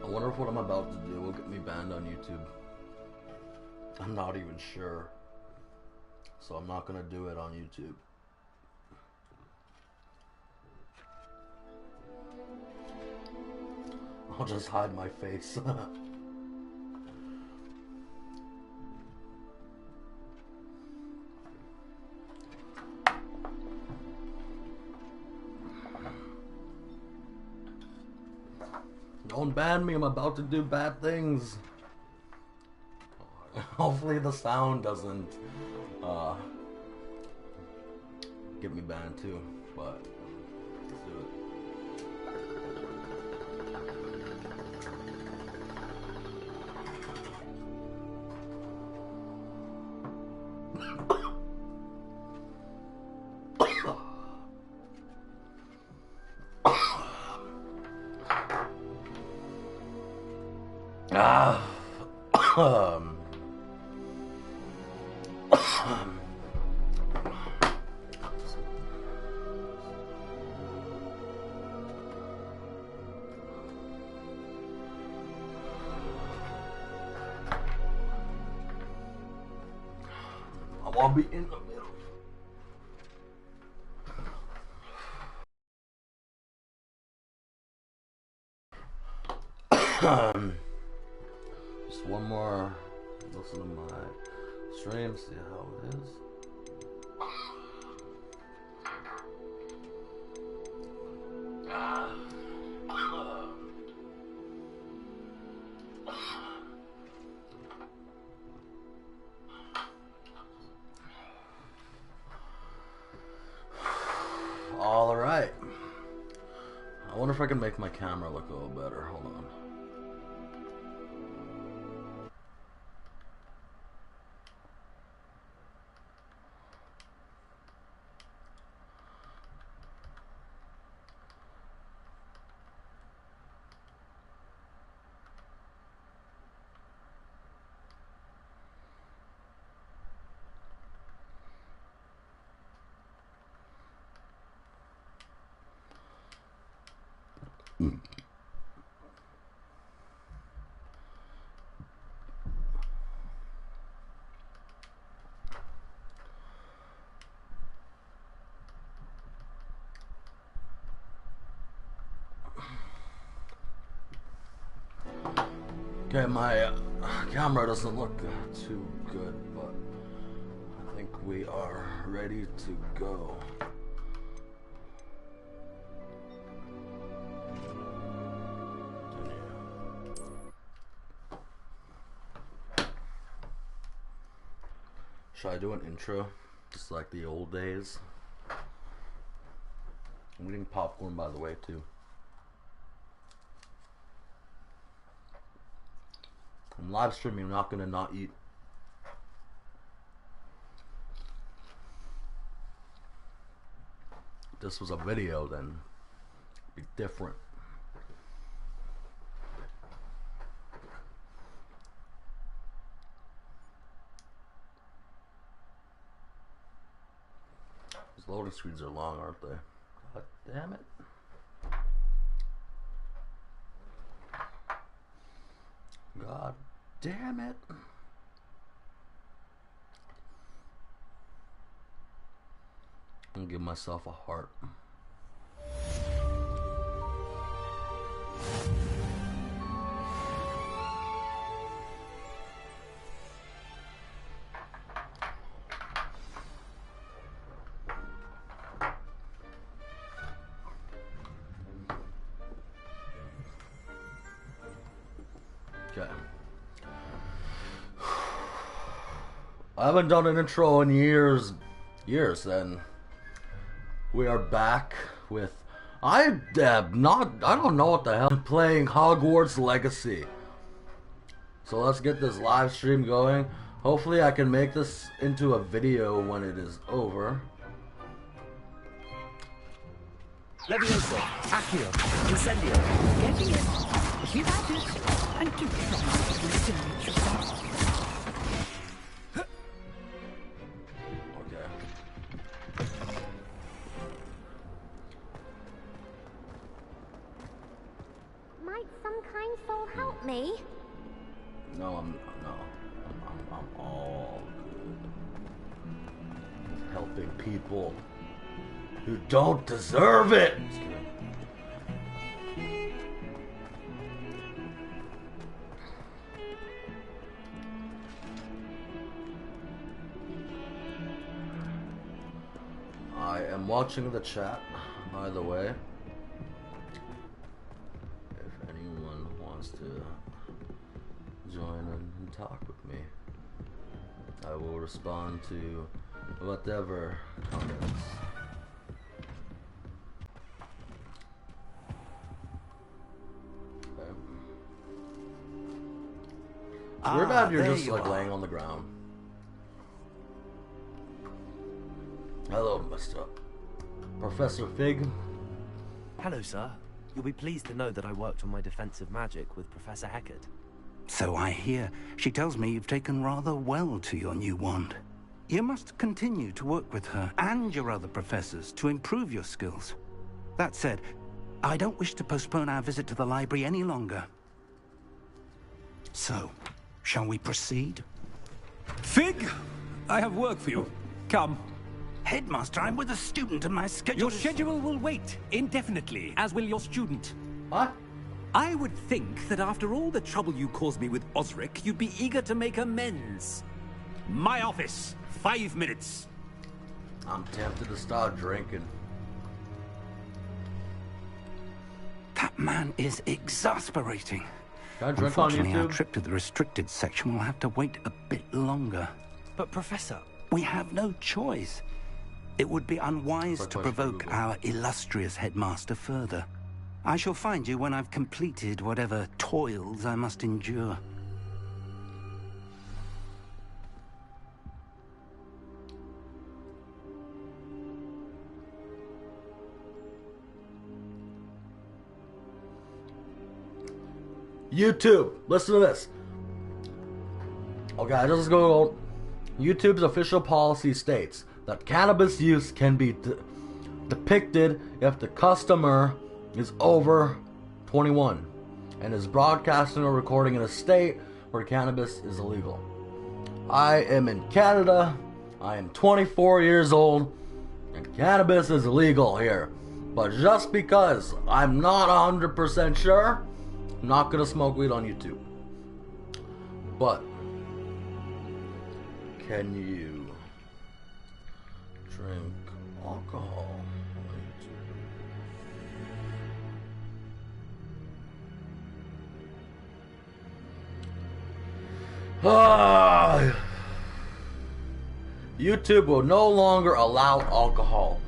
I wonder if what I'm about to do will get me banned on YouTube. I'm not even sure. So I'm not gonna do it on YouTube. I'll just hide my face. Don't ban me, I'm about to do bad things. Hopefully the sound doesn't get me banned too, but let's do it. I'll be in the middle. Just one more listen to my stream, see how it is. All right. I wonder if I can make my camera look a little better. Hold on. Okay, my camera doesn't look too good, but I think we are ready to go. Should I do an intro? Just like the old days. I'm eating popcorn, by the way, too. I'm live streaming, I'm not gonna not eat. If this was a video, then it'd be different. These loading screens are long, aren't they? God damn it. God damn it. I'm gonna give myself a heart. Okay. I haven't done an intro in years, and we are back with, I don't know what the hell, playing Hogwarts Legacy. So let's get this live stream going. Hopefully I can make this into a video when it is over. Levioso, Accio, Incendio, getting it. You got it. And do promise to stimulate yourself. Might some kind soul help me? No, I'm all good. Helping people who don't deserve it. Just kidding. I am watching the chat, by the way. If anyone wants to join and talk with me, I will respond to whatever comments. Okay. We're not, you're just like laying on the ground. Hello, Mr. Professor Fig. Hello, sir. You'll be pleased to know that I worked on my defensive magic with Professor Hecat. So I hear. She tells me you've taken rather well to your new wand. You must continue to work with her and your other professors to improve your skills. That said, I don't wish to postpone our visit to the library any longer. So, shall we proceed? Fig, I have work for you. Come. Headmaster, I'm with a student and my schedule Your schedule will wait indefinitely, as will your student. What? I would think that after all the trouble you caused me with Osric, you'd be eager to make amends. My office, 5 minutes. I'm tempted to start drinking. That man is exasperating. Can I drink on Unfortunately, our YouTube? trip to the restricted section will have to wait a bit longer. But, Professor... We have no choice. It would be unwise Quick to question, provoke Google. our illustrious headmaster further. I shall find you when I've completed whatever toils I must endure. YouTube, listen to this. Okay, this is going on. YouTube's official policy states that cannabis use can be depicted if the customer is over 21 and is broadcasting or recording in a state where cannabis is illegal. I am in Canada. I am 24 years old, and cannabis is illegal here. But just because I'm not 100% sure, I'm not gonna smoke weed on YouTube. But can you drink alcohol on YouTube? YouTube will no longer allow alcohol.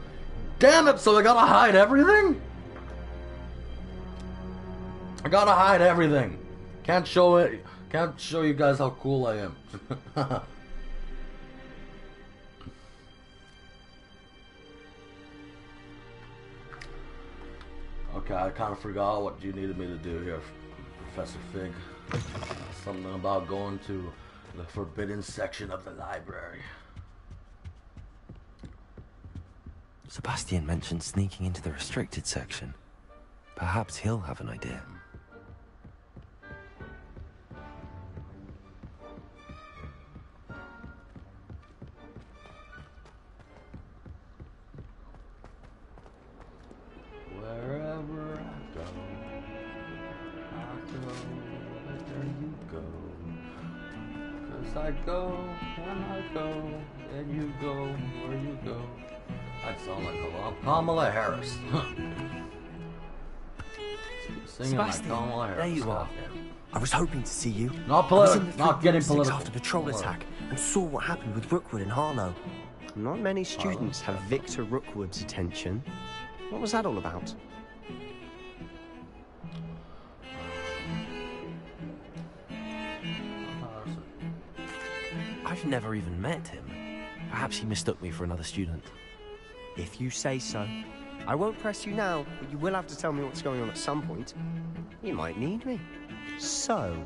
Damn it, so I gotta hide everything? I gotta hide everything. Can't show it. Can't show you guys how cool I am. Okay, I kind of forgot what you needed me to do here, Professor Fig. Something about going to the forbidden section of the library. Sebastian mentioned sneaking into the restricted section. Perhaps he'll have an idea. Wherever I go, where you go. 'Cause I go when I go, and you go where you go. I sound like Kamala Harris. Singing Sebastian, like Kamala Harris. there you are. I was hoping to see you. Not I was in political. the Not getting 306 political. after the troll attack and saw what happened with Rookwood and Harlow. Not many students have Victor Rookwood's attention. What was that all about? I've never even met him. Perhaps he mistook me for another student. If you say so. I won't press you now, but you will have to tell me what's going on at some point. You might need me. So,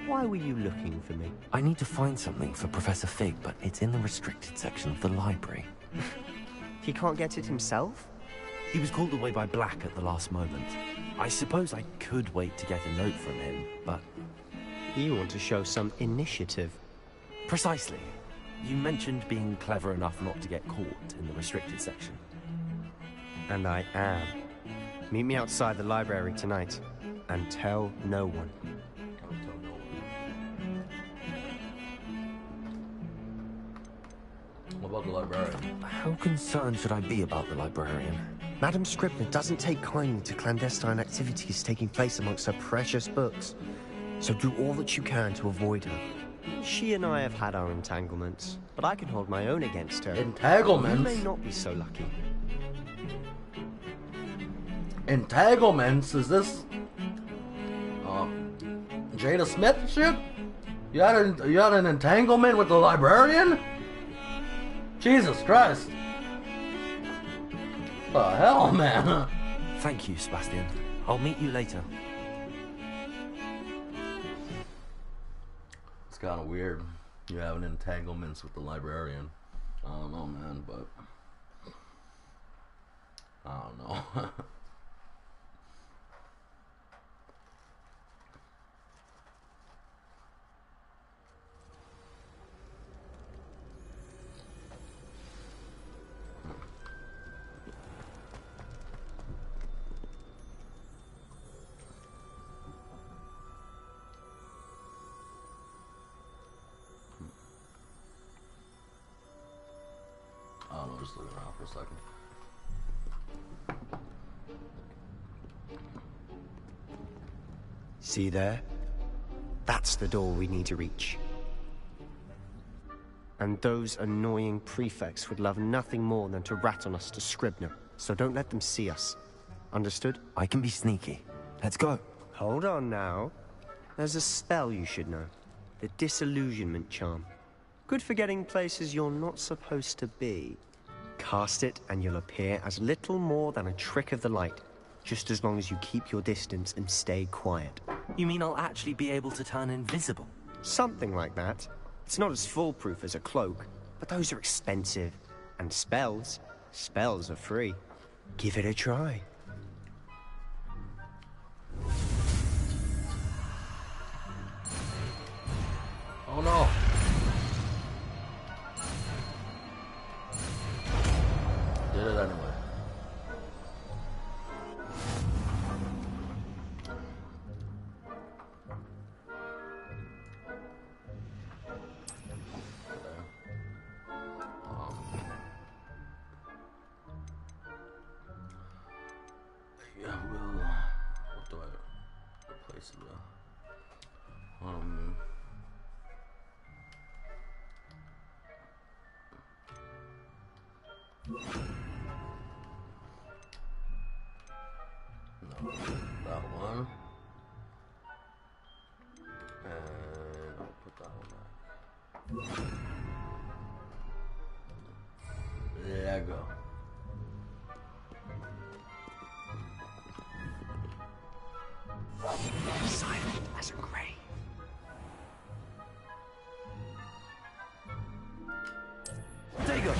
why were you looking for me? I need to find something for Professor Fig, but it's in the restricted section of the library. He can't get it himself? He was called away by Black at the last moment. I suppose I could wait to get a note from him, but... You want to show some initiative. Precisely. You mentioned being clever enough not to get caught in the restricted section. And I am. Meet me outside the library tonight. And tell no one. What about the librarian? How concerned should I be about the librarian? Madam Scribner doesn't take kindly to clandestine activities taking place amongst her precious books. So do all that you can to avoid her. She and I have had our entanglements, but I can hold my own against her. Entanglements? You may not be so lucky. Entanglements? Is this Jada Smith shit? You had an entanglement with the librarian? Jesus Christ! The hell, man? Thank you, Sebastian. I'll meet you later. It's kind of weird. You having entanglements with the librarian. I don't know, man, but I don't know. I don't know, just looking around for a second. See there? That's the door we need to reach. And those annoying prefects would love nothing more than to rat on us to Scribner, so don't let them see us. Understood? I can be sneaky. Let's go. Hold on now. There's a spell you should know. The Disillusionment Charm. Good for getting places you're not supposed to be. Cast it and you'll appear as little more than a trick of the light, just as long as you keep your distance and stay quiet. You mean I'll actually be able to turn invisible? Something like that. It's not as foolproof as a cloak, but those are expensive. And spells are free. Give it a try. Oh no! Did it anyway. Yeah, what do I replace it with? No, that one. And I'll put that one back. Lego. Silent as a grave. There you go.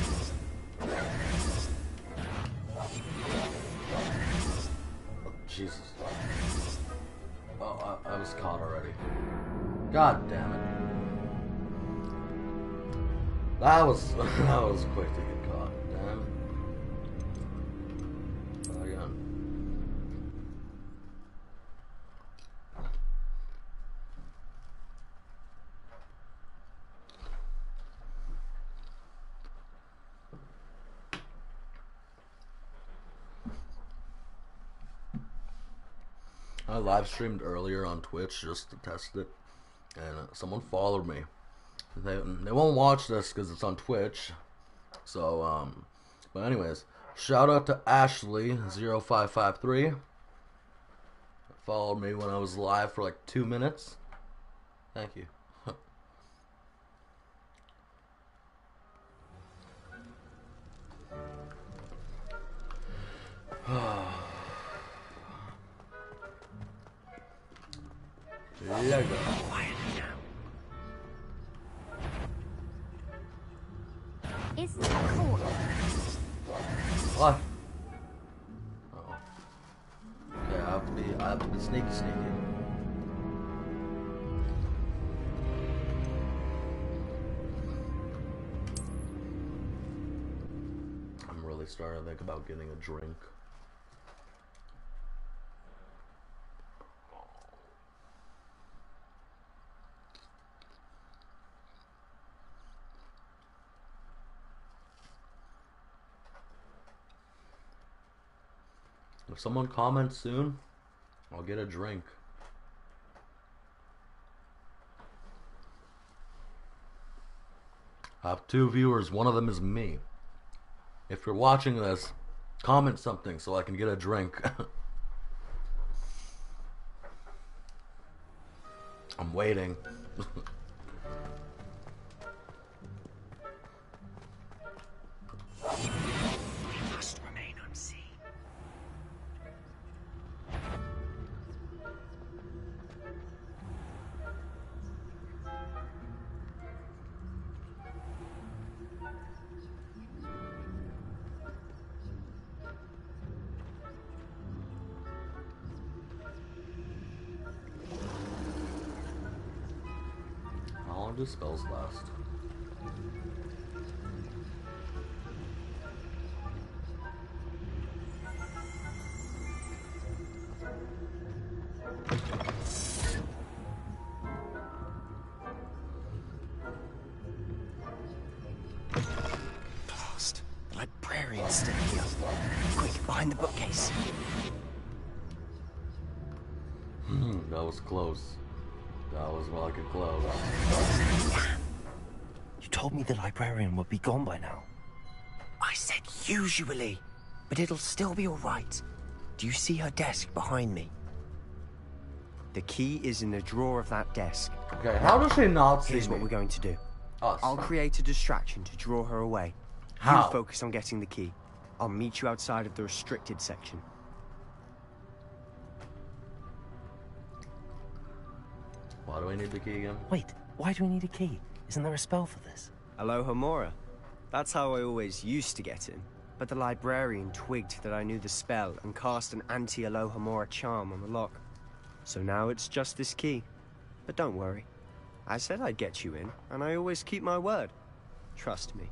Oh, Jesus. Oh, I was caught already. God damn it. That was that was quick to get caught. Damn. Try again. I live streamed earlier on Twitch just to test it, and someone followed me. They won't watch this because it's on Twitch. So but anyways, shout out to Ashley0553. Followed me when I was live for like 2 minutes. Thank you. Lego. Is that cool? What? Uh-oh. Okay, I have to be sneaky. I'm really starting to think about getting a drink. If someone comments soon, I'll get a drink. I have 2 viewers, one of them is me. If you're watching this, comment something so I can get a drink. I'm waiting. How long do spells last? Blast. The librarian's still here. Quick, behind the bookcase. That was close. That was like a close. You told me the librarian would be gone by now. I said usually, but it'll still be all right. Do you see her desk behind me? The key is in the drawer of that desk. Okay, how does she not see Here's me? what we're going to do. Us. I'll create a distraction to draw her away. How? You focus on getting the key. I'll meet you outside of the restricted section. Why do I need the key again? Wait, why do we need a key? Isn't there a spell for this? Alohomora. That's how I always used to get in. But the librarian twigged that I knew the spell and cast an anti-Alohomora charm on the lock. So now it's just this key. But don't worry. I said I'd get you in, and I always keep my word. Trust me.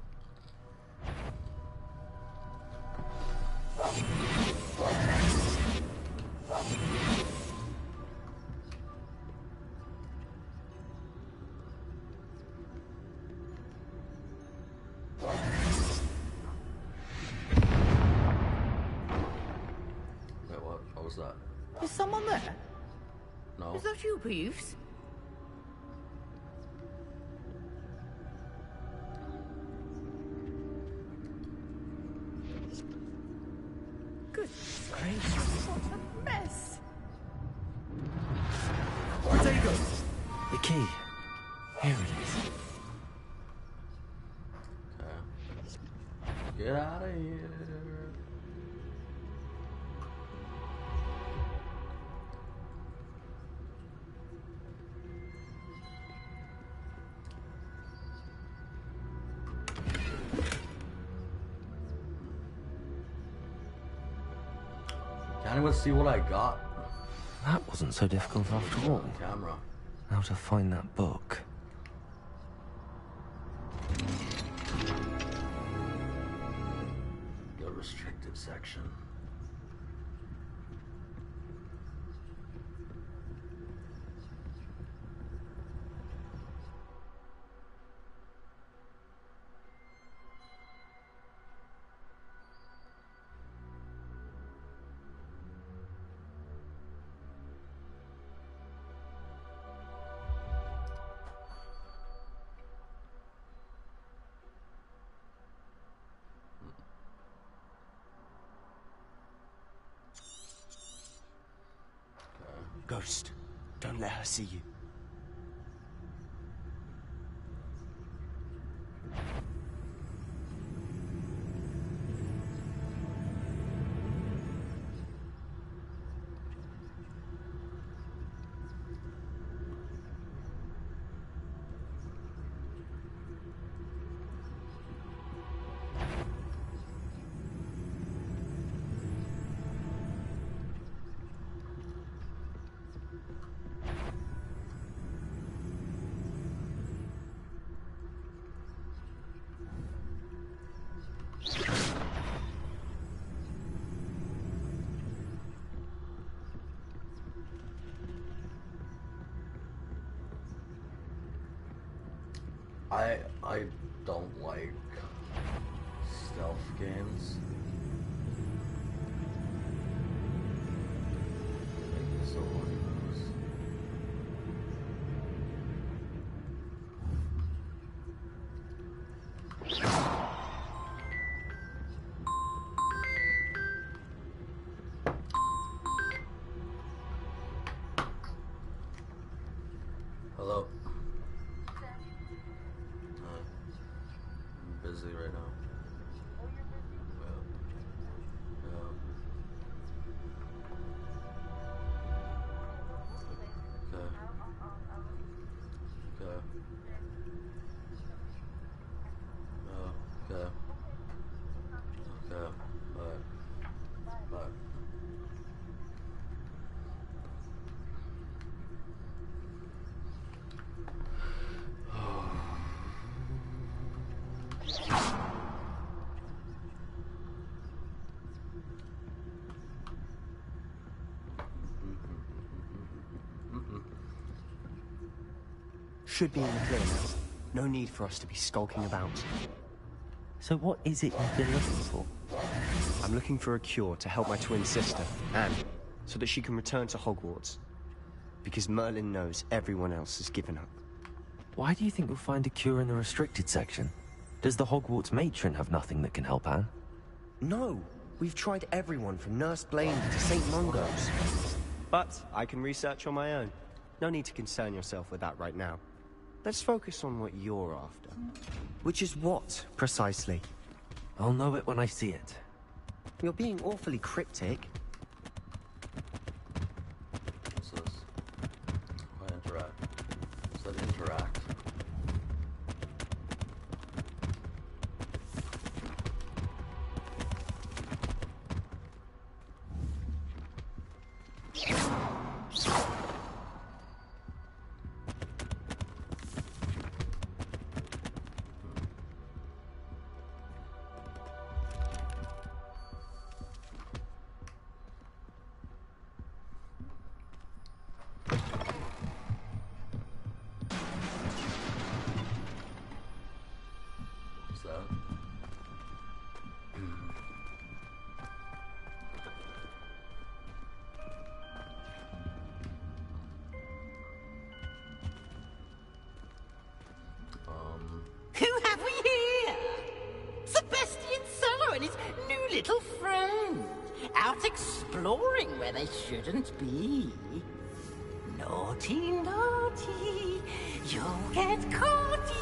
Wait, what was that? Is someone there? No. Is that you, Peeves? gracious, what a mess! Protego! The key. Here it is. Get out of here. Can't even see what I got That wasn't so difficult after all. on camera. How to find that book. The restricted section. Ghost, don't let her see you. I don't like stealth games. Like this one. Hello. I'm busy right now. Should be in the clear now. No need for us to be skulking about. So what is it you've been looking for? I'm looking for a cure to help my twin sister, Anne, so that she can return to Hogwarts. Because Merlin knows everyone else has given up. Why do you think you'll find a cure in the restricted section? Does the Hogwarts matron have nothing that can help Anne? No, we've tried everyone from Nurse Blaine to St. Mungo's. But I can research on my own. No need to concern yourself with that right now. Let's focus on what you're after. Which is what, precisely? I'll know it when I see it. You're being awfully cryptic. What's this? Why interact? It said interact. Who have we here? Sebastian Sallow and his new little friend. out exploring where they shouldn't be. Naughty, naughty, you'll get caught.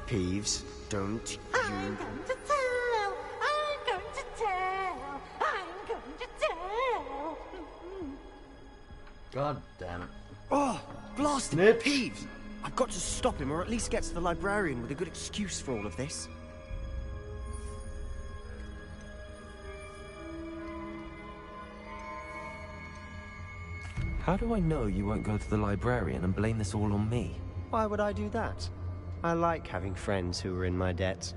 Peeves, don't I'm you... going to tell, I'm going to tell, I'm going to tell. God damn it. Oh, blasted Snitch. Peeves! I've got to stop him, or at least get to the librarian with a good excuse for all of this. How do I know you won't go to the librarian and blame this all on me? Why would I do that? I like having friends who are in my debt.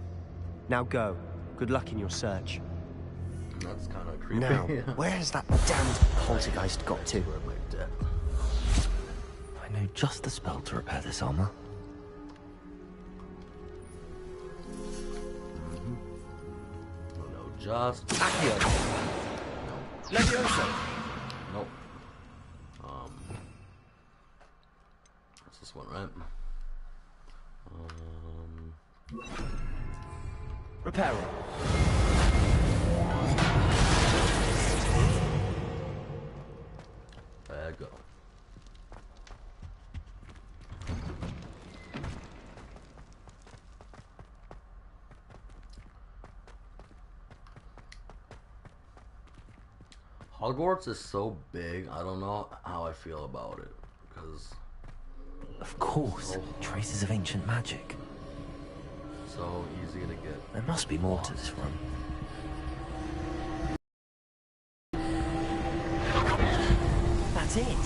Now go. Good luck in your search. That's kind of creepy. Now, where's that damned poltergeist got to? Where my debt? I know just the spell to repair this armor. Oh no, just Accio! Levioso! nope. That's this one, right? Reparo. There you go. Hogwarts is so big, I don't know how I feel about it, because Of course, traces of ancient magic. so easy to get. There must be more to this room. That's it.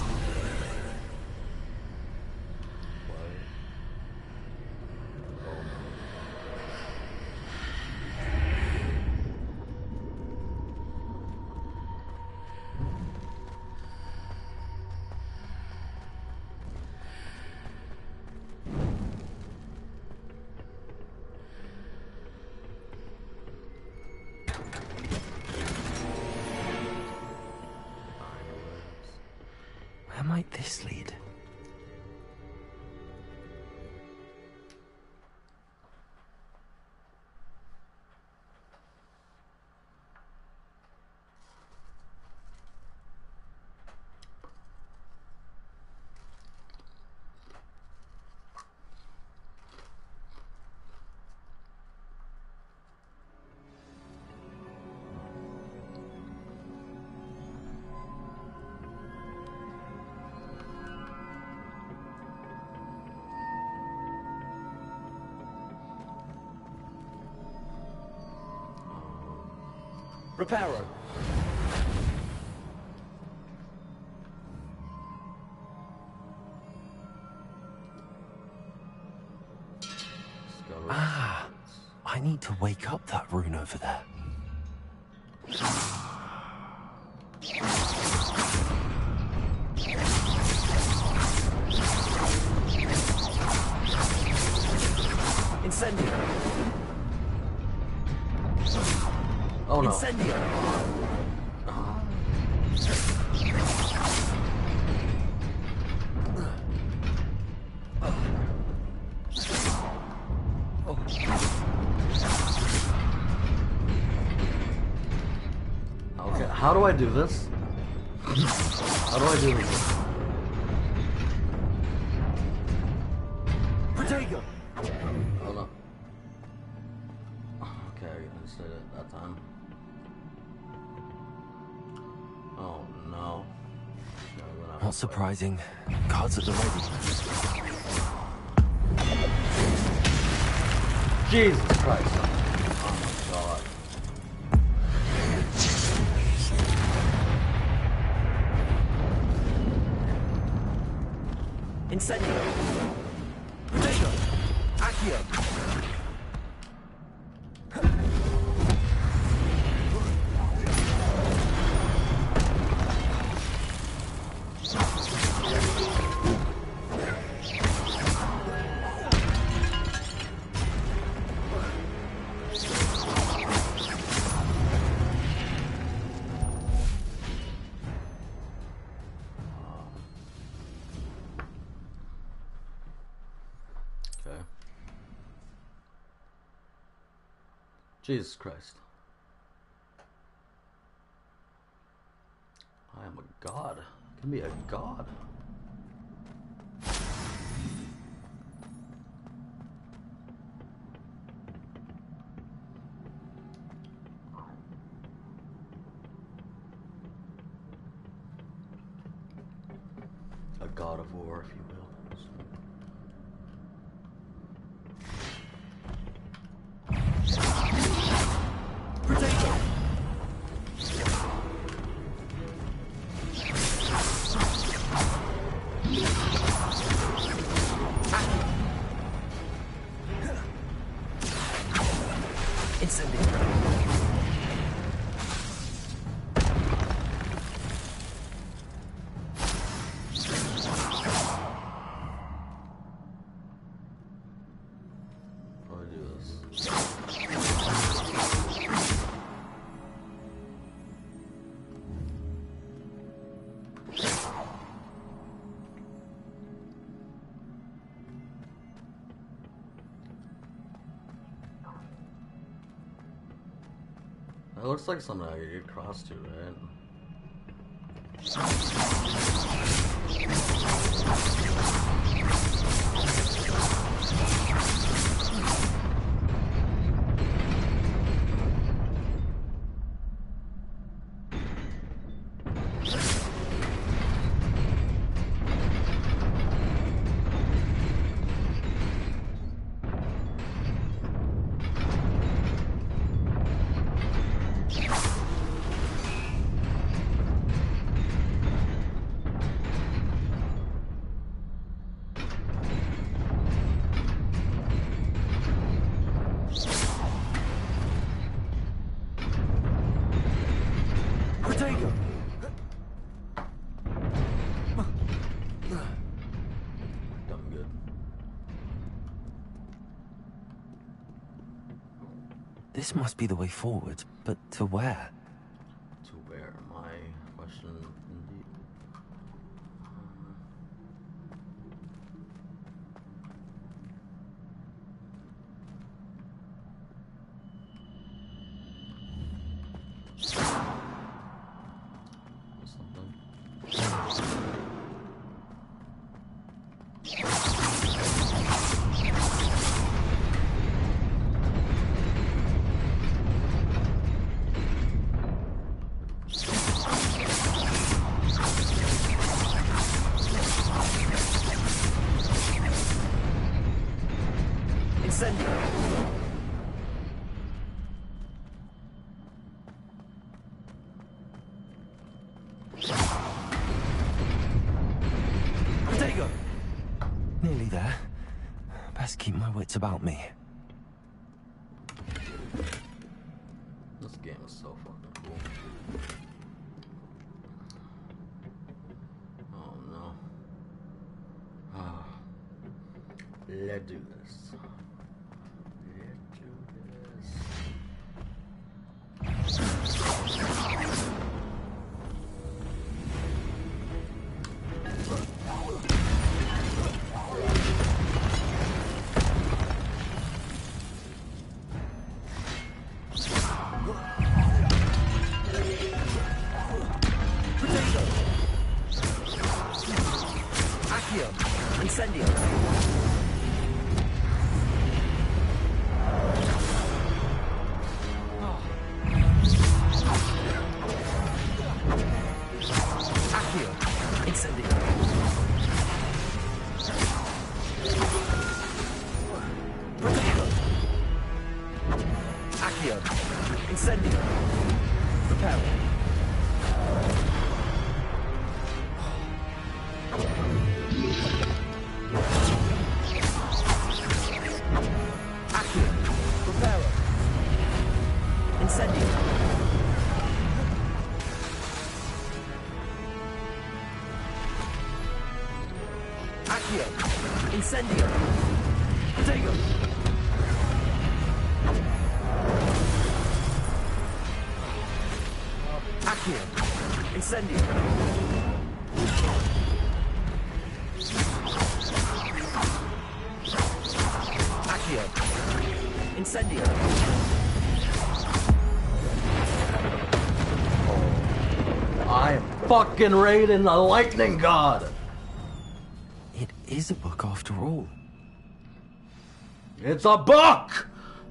Where might this lead? Reparo. Ah, I need to wake up that rune over there. Incendio. Oh no. Incendio. Okay, how do I do this? How do I do this? Protego. Oh no. Okay, I just did it that time. Oh no. Not surprising. Cards at the ready. Jesus Christ. Oh my god. Incendio. Protego. Accio. Okay. Jesus Christ. I am a god. Give me a god. A god of war, if you will. It looks like something I could get across to, right? This must be the way forward, but to where? To where? My question indeed. Nearly there. Best keep my wits about me. This game is so fucking cool. Oh no. Ah. Let's do this. Let's do this. Incendio. Accio. Incendio. Protego. Accio. Incendio. Repel. Incendio. Protego. Accio. Incendio. Accio. Incendio. I am fucking Raiden, the lightning god. It is a book after all. It's a book!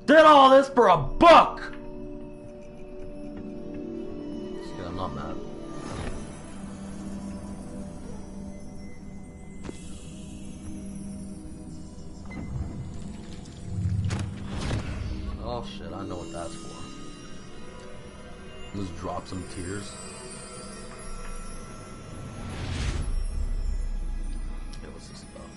Did all this for a book! See, I'm not mad. Oh shit, I know what that's for. Just drop some tears. Okay, what's this about?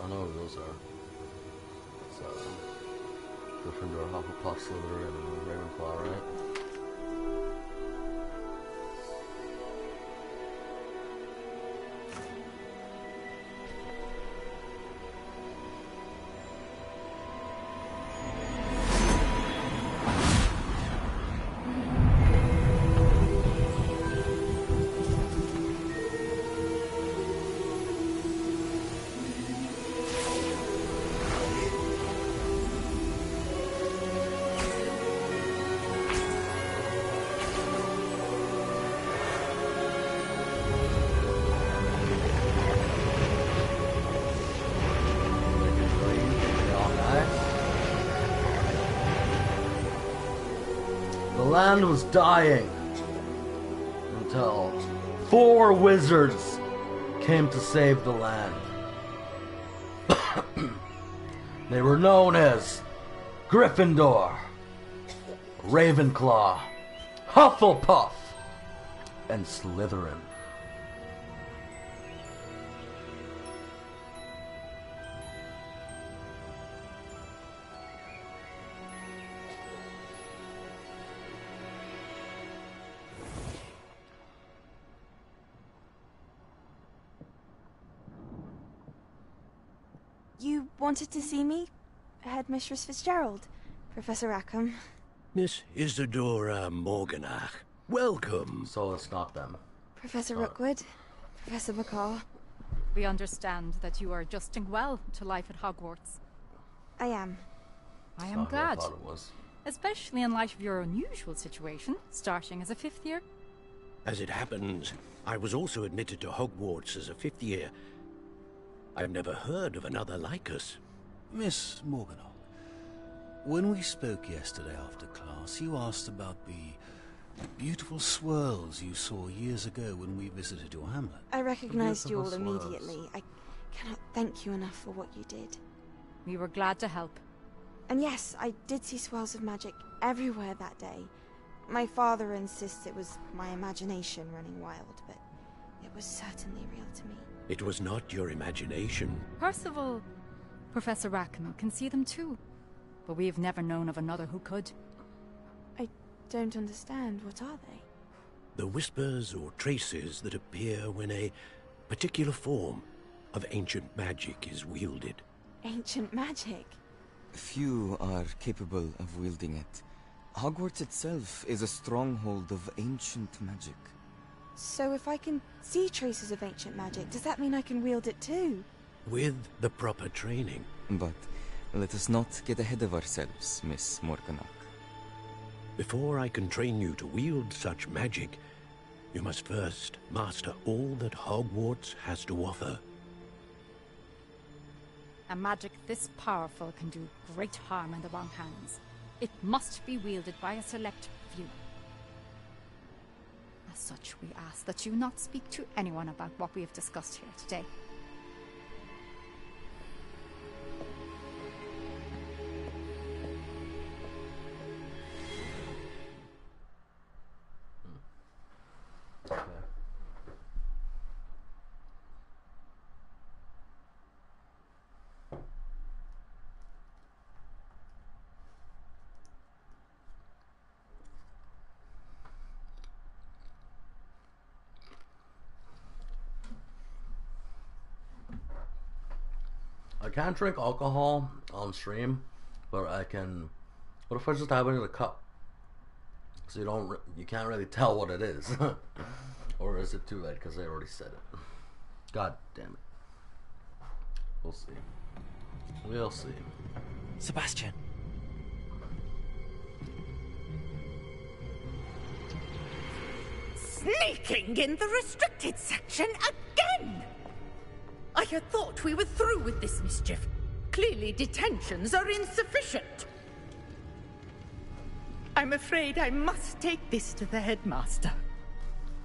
I know who those are. It's Gryffindor, Hufflepuff, Slytherin, and Ravenclaw, right? The land was dying until 4 wizards came to save the land. They were known as Gryffindor, Ravenclaw, Hufflepuff, and Slytherin. You wanted to see me? Headmistress Fitzgerald, Professor Rackham. Miss Isadora Morganach, welcome. So it's not them. Professor Rookwood, Professor McCall. We understand that you are adjusting well to life at Hogwarts. I am. I am Not who glad. I thought it was. Especially in light of your unusual situation, starting as a 5th year. As it happens, I was also admitted to Hogwarts as a 5th year. I've never heard of another like us. Miss Morganach, when we spoke yesterday after class, you asked about the beautiful swirls you saw years ago when we visited your hamlet. I recognized you all Beautiful swirls. immediately. I cannot thank you enough for what you did. We were glad to help. And yes, I did see swirls of magic everywhere that day. My father insists it was my imagination running wild, but it was certainly real to me. It was not your imagination. Percival, Professor Rackham can see them too. But we have never known of another who could. I don't understand. What are they? The whispers or traces that appear when a particular form of ancient magic is wielded. Ancient magic? Few are capable of wielding it. Hogwarts itself is a stronghold of ancient magic. So if I can see traces of ancient magic, does that mean I can wield it too? With the proper training. But let us not get ahead of ourselves, Miss Morganach. Before I can train you to wield such magic, you must first master all that Hogwarts has to offer. A magic this powerful can do great harm in the wrong hands. It must be wielded by a select few. As such, we ask that you not speak to anyone about what we have discussed here today. I can't drink alcohol on stream, but I can What if I just have it in a cup? So you can't really tell what it is. Or is it too late because they already said it? God damn it. We'll see. We'll see. Sebastian. Sneaking in the restricted section again! I had thought we were through with this mischief. Clearly detentions are insufficient. I'm afraid I must take this to the headmaster.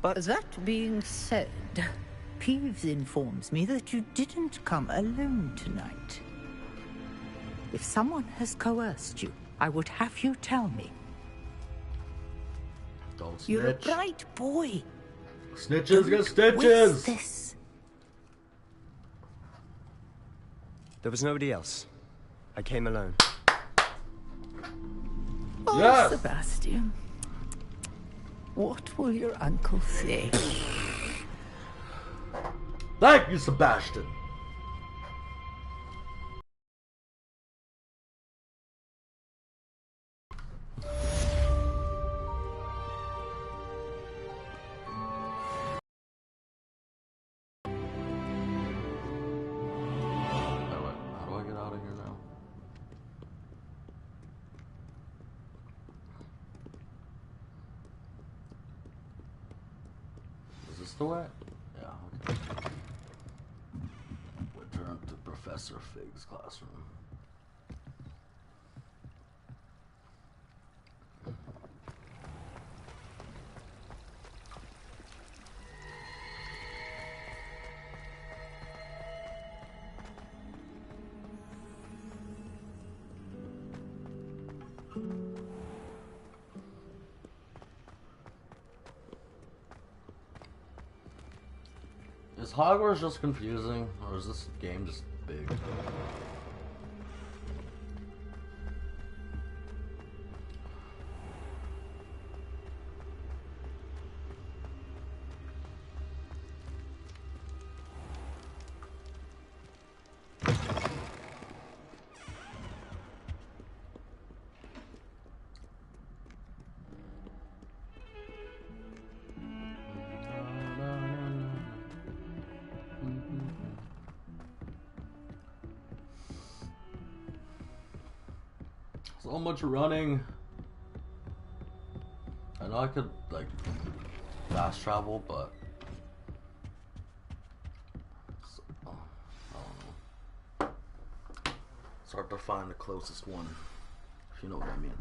But that being said, Peeves informs me that you didn't come alone tonight. If someone has coerced you, I would have you tell me. Don't snitch. You're a bright boy. Snitches get What's stitches! this? there was nobody else. I came alone. Oh, Yes. Sebastian. What will your uncle say? Thank you, Sebastian! How do I get out of here now? Is this the way? Yeah, okay. Return to Professor Fig's classroom. Is Hogwarts just confusing, or is this game just big? So much running. I know I could like fast travel, but I don't know. It's hard to find the closest one, if you know what I mean.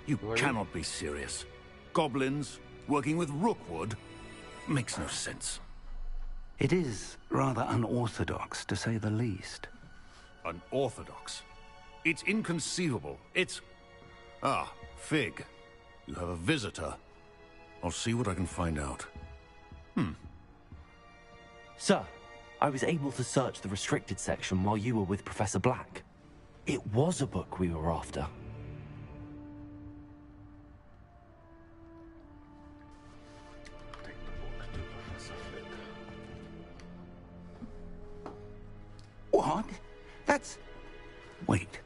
You cannot be serious. Goblins working with Rookwood makes no sense. It is rather unorthodox, to say the least. Unorthodox? It's inconceivable. It's... Ah, Fig. You have a visitor. I'll see what I can find out. Sir, I was able to search the restricted section while you were with Professor Black. It was a book we were after. What? That's... Wait.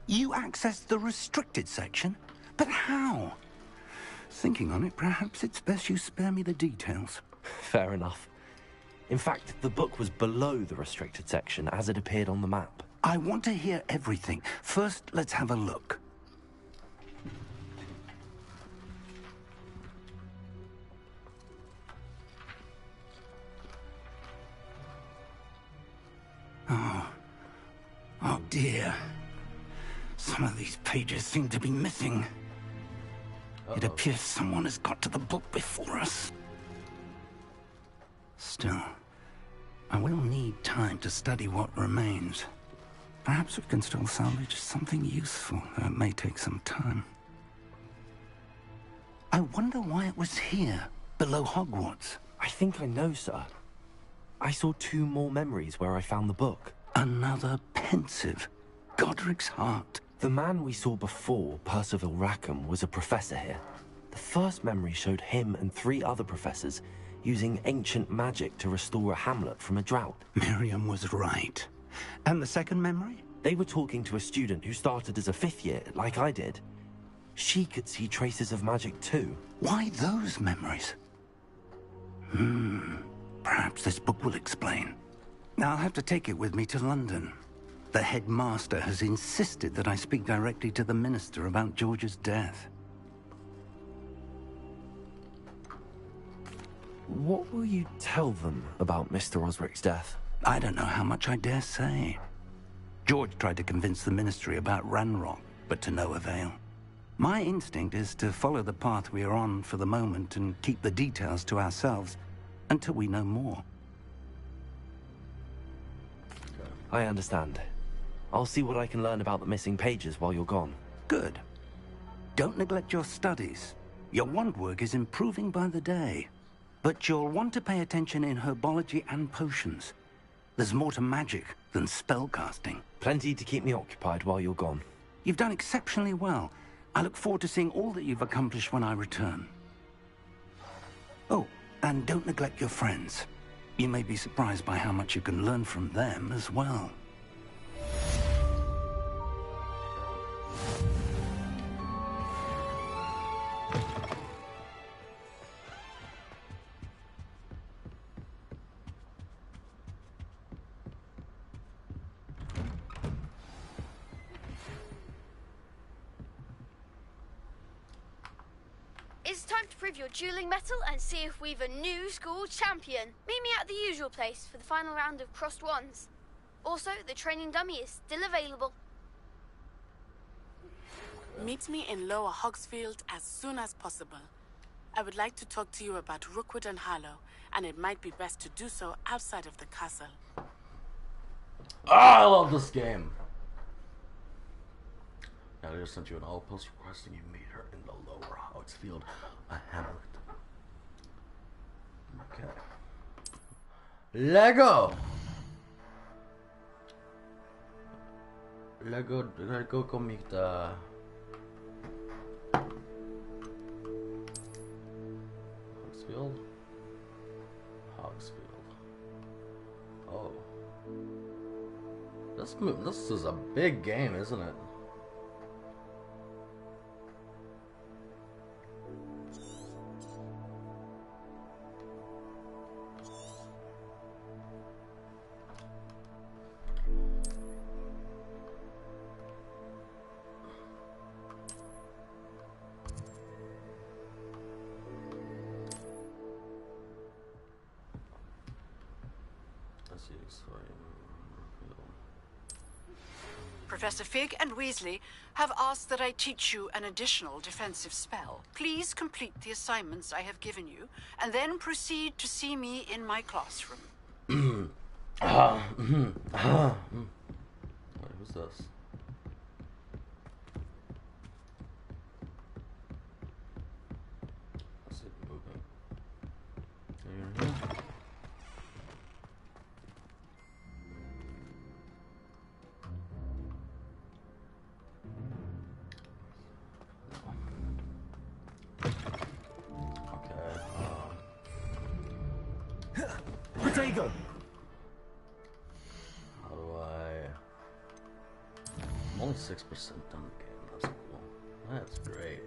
You accessed the restricted section? But how? Thinking on it, perhaps it's best you spare me the details. Fair enough. In fact, the book was below the restricted section as it appeared on the map. I want to hear everything. First, let's have a look. Oh dear. Some of these pages seem to be missing. It appears someone has got to the book before us. Still, I will need time to study what remains. Perhaps we can still salvage something useful, though it may take some time. I wonder why it was here, below Hogwarts. I think I know, sir. I saw 2 more memories where I found the book. Another pensive. Godric's heart. The man we saw before, Percival Rackham, was a professor here. The first memory showed him and 3 other professors using ancient magic to restore a hamlet from a drought. Miriam was right. And the second memory? They were talking to a student who started as a 5th year, like I did. She could see traces of magic too. Why those memories? Perhaps this book will explain. I'll have to take it with me to London. The headmaster has insisted that I speak directly to the minister about George's death. What will you tell them about Mr. Osric's death? I don't know how much I dare say. George tried to convince the ministry about Ranrock, but to no avail. My instinct is to follow the path we are on for the moment and keep the details to ourselves until we know more. I understand. I'll see what I can learn about the missing pages while you're gone. Good. Don't neglect your studies. Your wand work is improving by the day. But you'll want to pay attention in herbology and potions. There's more to magic than spellcasting. Plenty to keep me occupied while you're gone. You've done exceptionally well. I look forward to seeing all that you've accomplished when I return. Oh, and don't neglect your friends. You may be surprised by how much you can learn from them as well. It's time to prove your dueling mettle and see if we've a new school champion. Meet me at the usual place for the final round of crossed wands. Also, the training dummy is still available. Meet me in Lower Hogsfield as soon as possible. I would like to talk to you about Rookwood and Harlow, and it might be best to do so outside of the castle. I love this game. Now I just sent you an outpost requesting you meet her in the Lower Hogsfield, a hamlet. Okay. Lego. Lego komik da. Hogsfield. Hogsfield. Oh. This is a big game, isn't it? Professor Fig and Weasley have asked that I teach you an additional defensive spell. Please complete the assignments I have given you, and then proceed to see me in my classroom. Wait, who's this? Is it moving? Are you in here? Protego! How do I... I'm only 6% done the game. That's cool. That's great.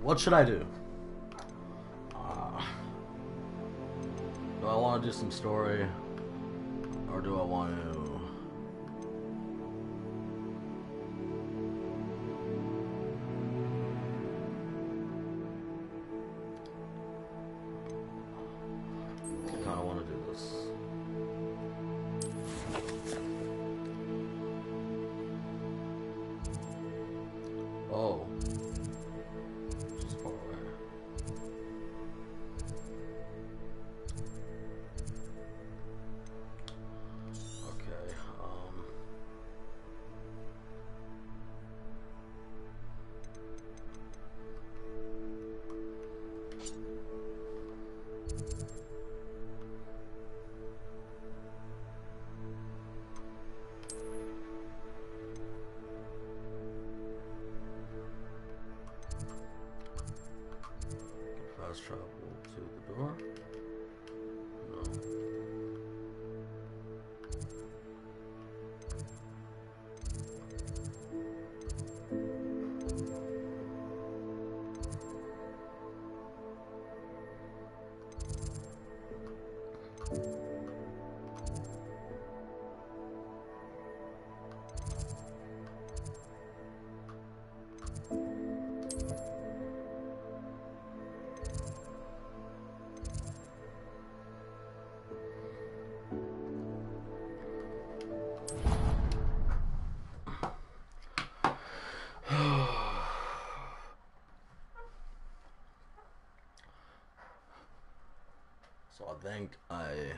What should I do? Do I want to do some story? Or do I want to... I kind of want to do this. Oh. Just far away. Okay, fast travel to the door. No. So I think I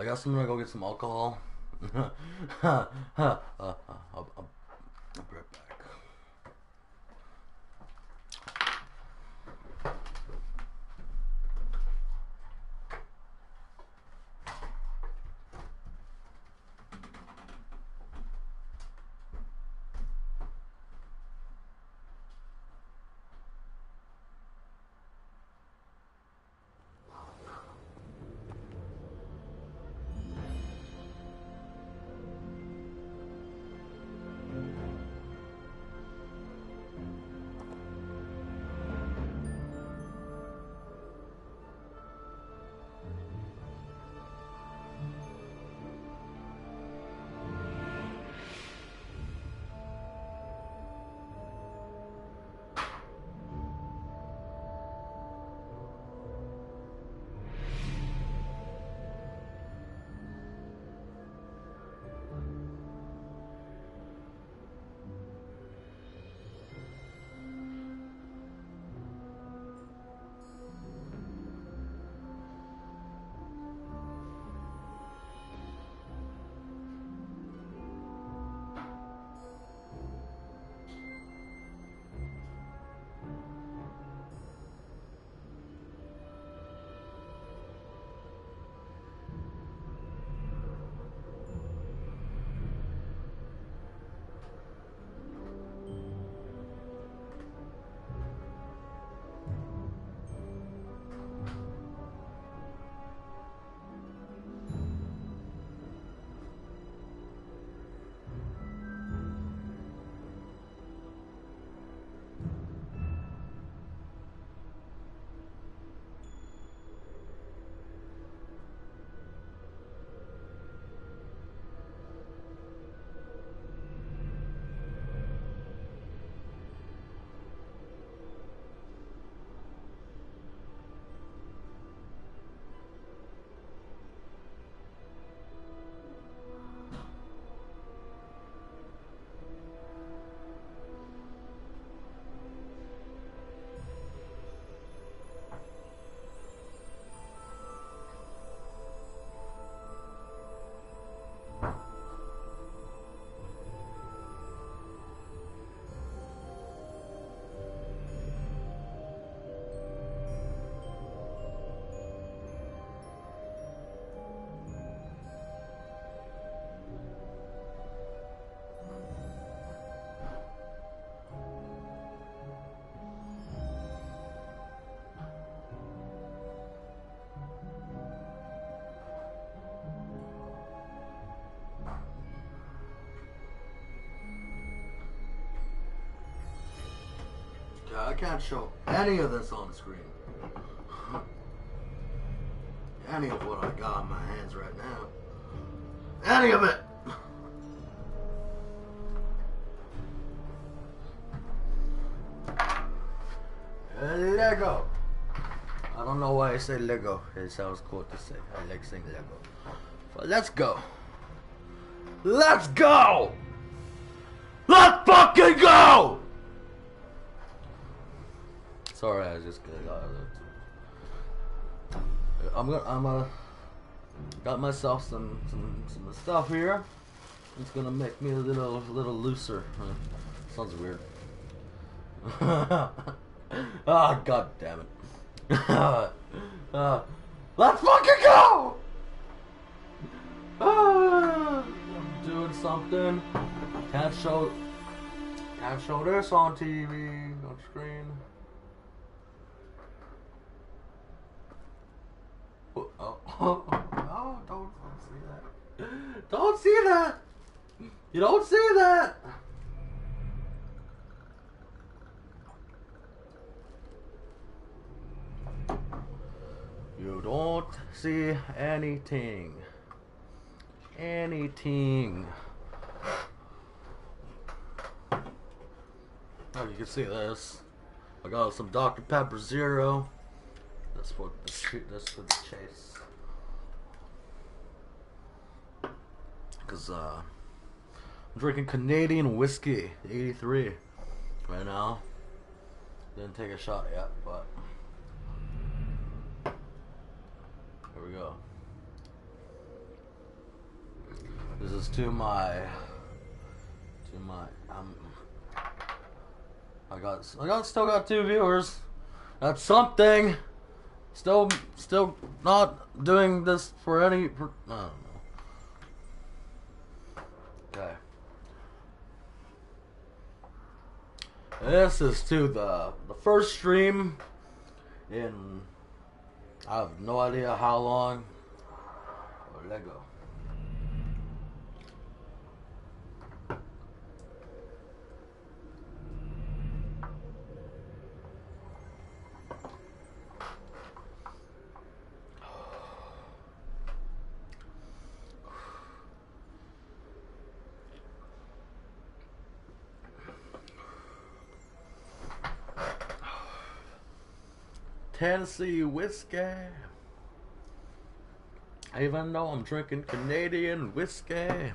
guess I'm gonna go get some alcohol. I'll be right back. I can't show any of this on screen. Any of what I got in my hands right now. Any of it! Lego! I don't know why I say Lego. It sounds cool to say. I like saying Lego. But let's go. Let's go! Let's fucking go! Sorry, I just got myself some stuff here. It's gonna make me a little looser. Sounds weird. Ah, god damn it. Let's fucking go! I'm doing something. Can't show this on TV, on screen. Oh, no, don't see that. Don't see that! You don't see that! You don't see anything. Anything. Oh, you can see this. I got some Dr. Pepper Zero. That's for the chase. Cause I'm drinking Canadian whiskey, 83, right now. Didn't take a shot yet, but here we go. This is I still got 2 viewers. That's something. Still not doing this for I don't know. Okay. This is to the first stream in I have no idea how long. Oh, Lego. Tennessee whiskey. Even though I'm drinking Canadian whiskey.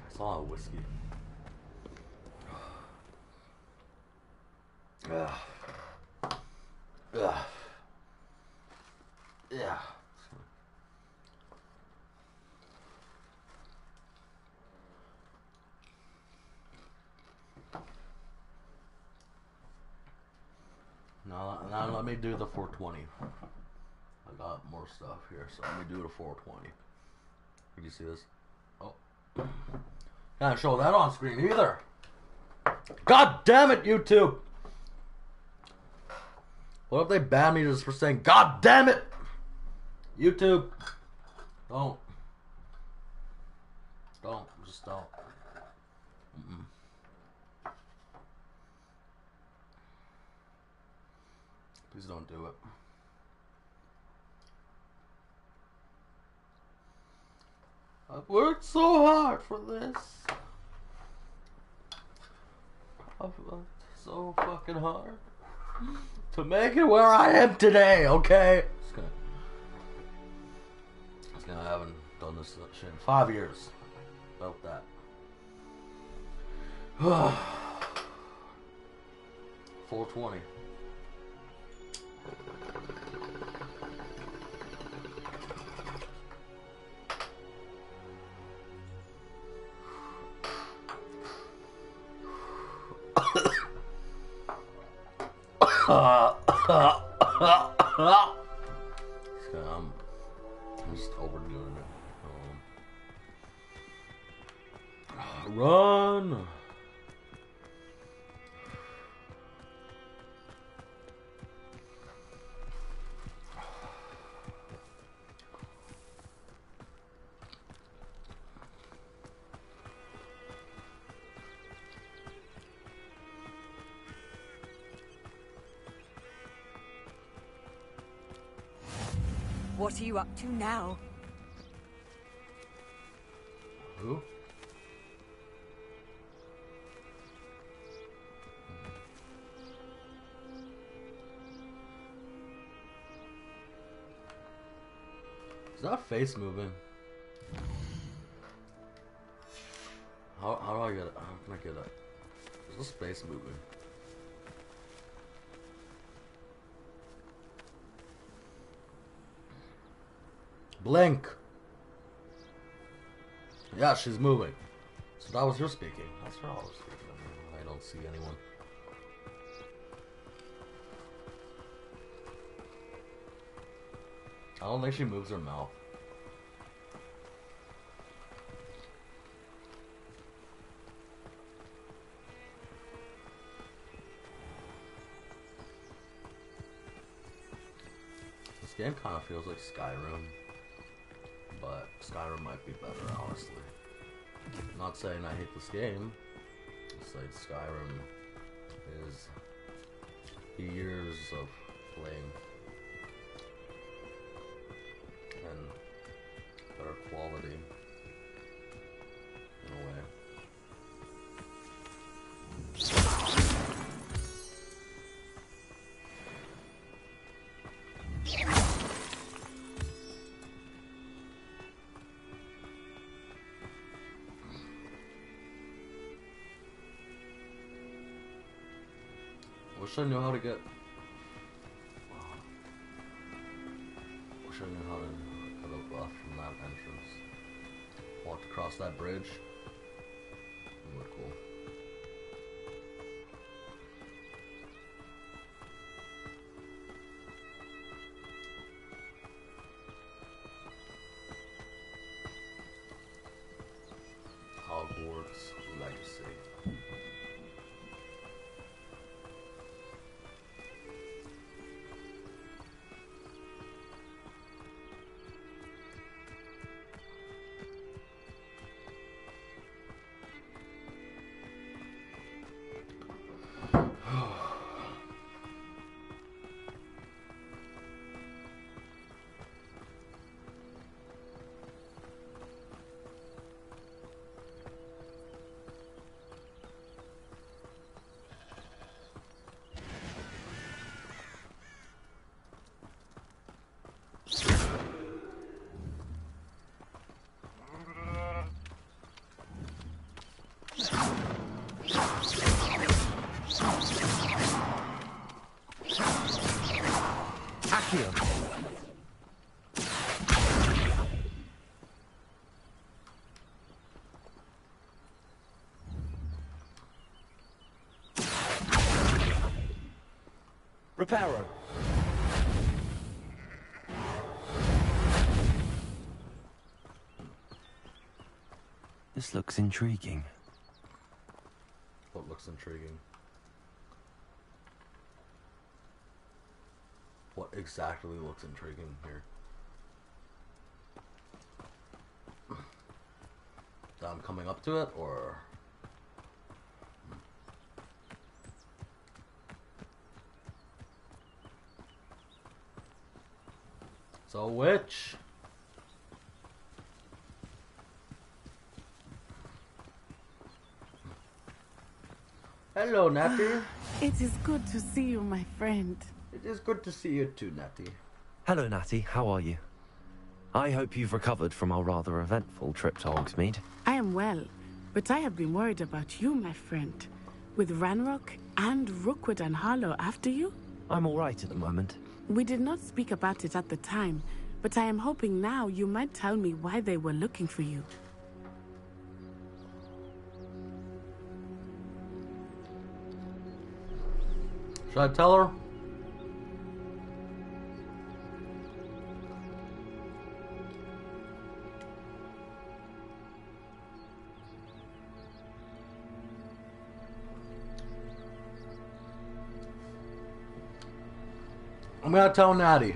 It's all whiskey. Ugh. Ugh. Yeah. Now let me do the 420. I got more stuff here, so let me do the 420. Can you see this? Oh. Can't show that on screen either. God damn it, YouTube! What if they ban me just for saying, God damn it! YouTube. Don't. Just don't. Please don't do it. I've worked so hard for this. I've worked so fucking hard to make it where I am today, okay? I haven't done this shit in 5 years. About that. 420. I'm just overdoing it. Run! What are you up to now? Who? Is that face moving? How do I get it? How can I get it? Is this face moving? Blink! Yeah, she's moving. So that was her speaking. That's her always speaking. I don't see anyone. I don't think she moves her mouth. This game kind of feels like Skyrim, but Skyrim might be better, honestly. I'm not saying I hate this game. It's like Skyrim is years of playing and better quality in a way. Wish I knew how to get. Wish I knew how to cut up left from that entrance. Walked across that bridge. It would cool. Hogwarts Legacy. Reparo. This looks intriguing. What looks intriguing? What exactly looks intriguing here? That I'm coming up to it, or... It's a witch! Hello, Natty. It is good to see you, my friend. It is good to see you too, Natty. Hello, Natty. How are you? I hope you've recovered from our rather eventful trip to Hogsmeade. I am well, but I have been worried about you, my friend. With Ranrock and Rookwood and Harlow after you? I'm all right at the moment. We did not speak about it at the time, but I am hoping now you might tell me why they were looking for you. Should I tell her? I'm gonna tell Natty.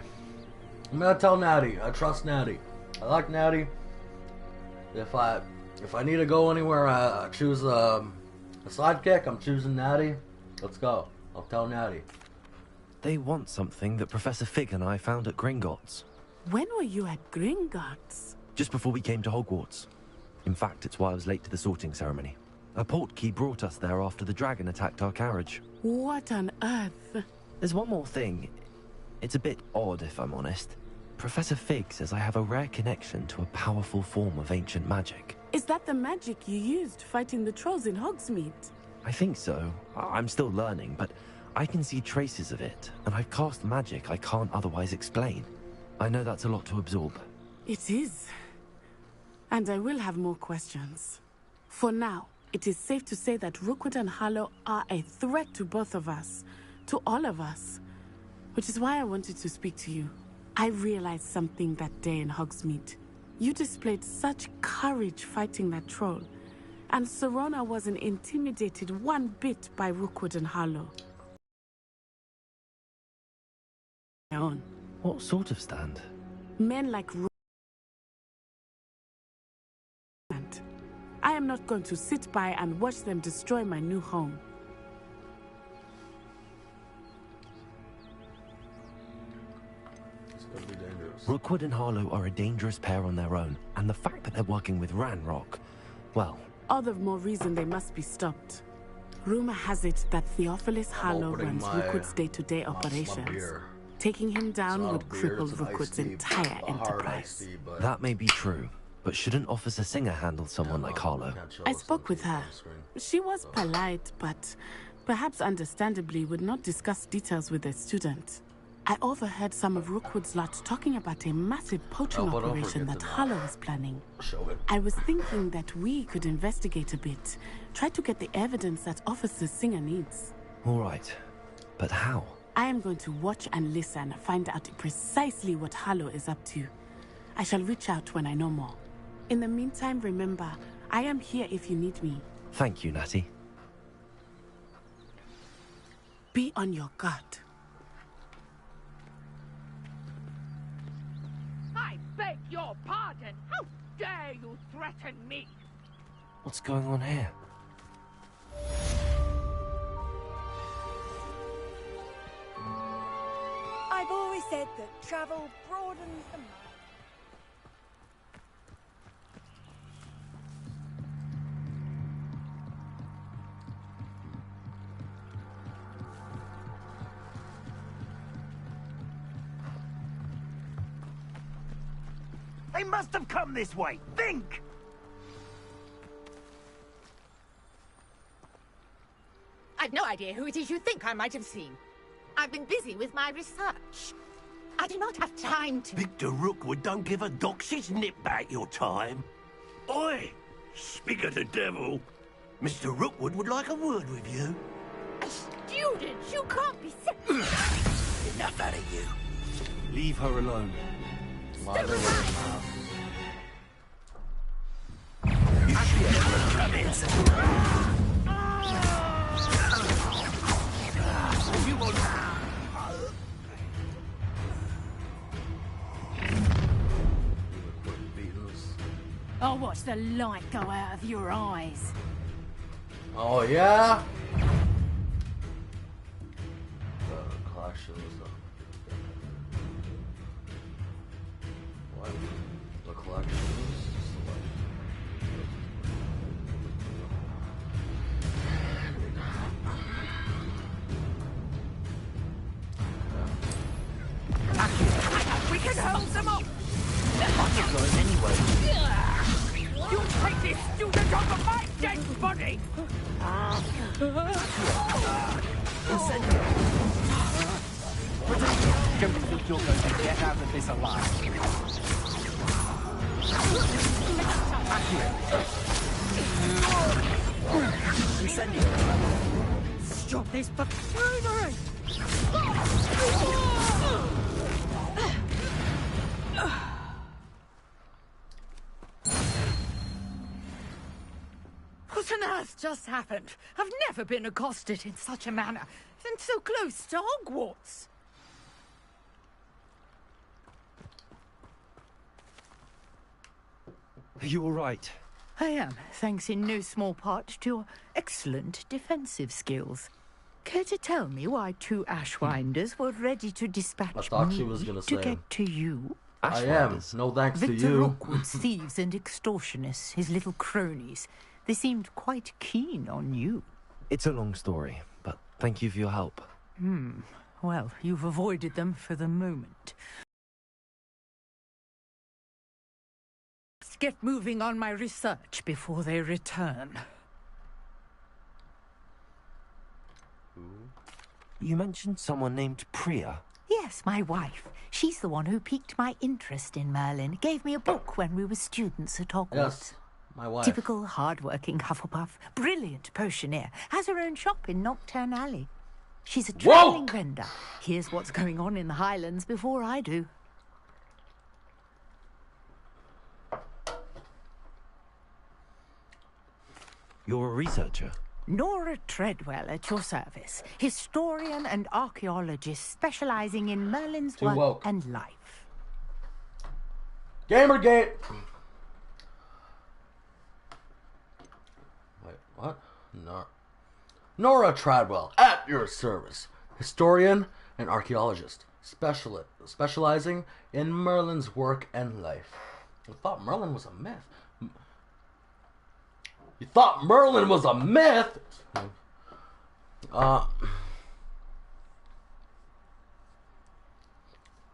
I trust Natty. I like Natty. If I need to go anywhere, I choose a sidekick. I'm choosing Natty. Let's go. I'll tell Natty. They want something that Professor Fig and I found at Gringotts. When were you at Gringotts? Just before we came to Hogwarts. In fact, it's why I was late to the sorting ceremony. A portkey brought us there after the dragon attacked our carriage. What on earth? There's one more thing. It's a bit odd, if I'm honest. Professor Fig says I have a rare connection to a powerful form of ancient magic. Is that the magic you used fighting the trolls in Hogsmeade? I think so. I'm still learning, but I can see traces of it, and I've cast magic I can't otherwise explain. I know that's a lot to absorb. It is. And I will have more questions. For now, it is safe to say that Rookwood and Harlow are a threat to both of us. To all of us. Which is why I wanted to speak to you. I realized something that day in Hogsmeade. You displayed such courage fighting that troll. And Serona wasn't intimidated one bit by Rookwood and Harlow. What sort of stand? Men like Rookwood. I am not going to sit by and watch them destroy my new home. Rookwood and Harlow are a dangerous pair on their own, and the fact that they're working with Ranrock, well... All the more reason they must be stopped. Rumor has it that Theophilus Harlow runs Rookwood's day-to-day operations. Taking him down would cripple Rookwood's entire enterprise. That may be true, but shouldn't Officer Singer handle someone like Harlow? I spoke with her. She was polite, but perhaps understandably would not discuss details with a student. I overheard some of Rookwood's lot talking about a massive poaching operation that Harlow was planning. I was thinking that we could investigate a bit, try to get the evidence that Officer Singer needs. All right, but how? I am going to watch and listen, find out precisely what Harlow is up to. I shall reach out when I know more. In the meantime, remember, I am here if you need me. Thank you, Natty. Be on your guard. I beg your pardon. How dare you threaten me? What's going on here? I've always said that travel broadens the mind. They must have come this way. Think! I've no idea who it is you think I might have seen. I've been busy with my research. I do not have time to... Victor Rookwood don't give a doxy's nip back your time. Oi! Speak of the devil. Mr. Rookwood would like a word with you. A student? You can't be... Enough out of you. Leave her alone. I'll watch the light go out of your eyes. Oh yeah? Clash shows up. What? The collections? We can hold them up. I'll go anyway. You take this student off of my dead body. Don't think you're going to get out of this alive. Stop this buffoonery. What on earth just happened? I've never been accosted in such a manner, and so close to Hogwarts. Are you all right? I am, thanks in no small part to your excellent defensive skills. Care to tell me why two Ashwinders were ready to dispatch I thought me she was gonna to say. get to you? I am. No thanks to Victor you. Rookwood's thieves and extortionists, his little cronies. They seemed quite keen on you. It's a long story, but thank you for your help. Well, you've avoided them for the moment. Let's get moving on my research before they return. You mentioned someone named Priya. Yes, my wife. She's the one who piqued my interest in Merlin. Gave me a book when we were students at Hogwarts. Yes, my wife. Typical hard-working Hufflepuff. Brilliant potioneer. Has her own shop in Nocturne Alley. She's a travelling vendor. Here's what's going on in the Highlands before I do. You're a researcher? Nora Treadwell at your service. Historian and archaeologist specialising in Merlin's Too work woke. and life. Gamergate! Wait, what? Nora Treadwell at your service. Historian and archaeologist. Specializing in Merlin's work and life. I thought Merlin was a myth. You thought Merlin was a myth?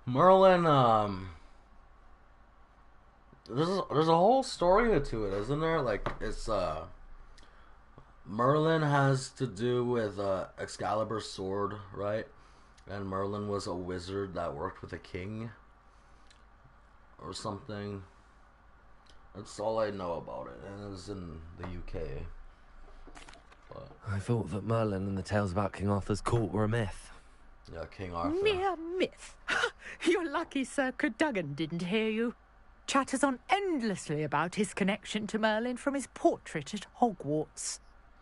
Merlin, there's a whole story to it, isn't there? Like, it's, Merlin has to do with, Excalibur's sword, right? And Merlin was a wizard that worked with a king. Or something. That's all I know about it, and it was in the UK. But, I thought that Merlin and the tales about King Arthur's court were a myth. yeah, King Arthur. Mere myth. You're lucky Sir Cadogan didn't hear you. Chatters on endlessly about his connection to Merlin from his portrait at Hogwarts.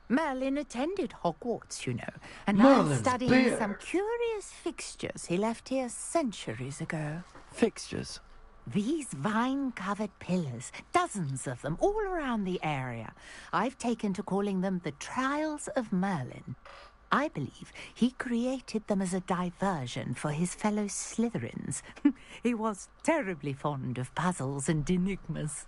Merlin attended Hogwarts, you know, and now Merlin's studying beard. some curious fixtures he left here centuries ago. Fixtures? These vine-covered pillars, dozens of them, all around the area. I've taken to calling them the Trials of Merlin. I believe he created them as a diversion for his fellow Slytherins. He was terribly fond of puzzles and enigmas.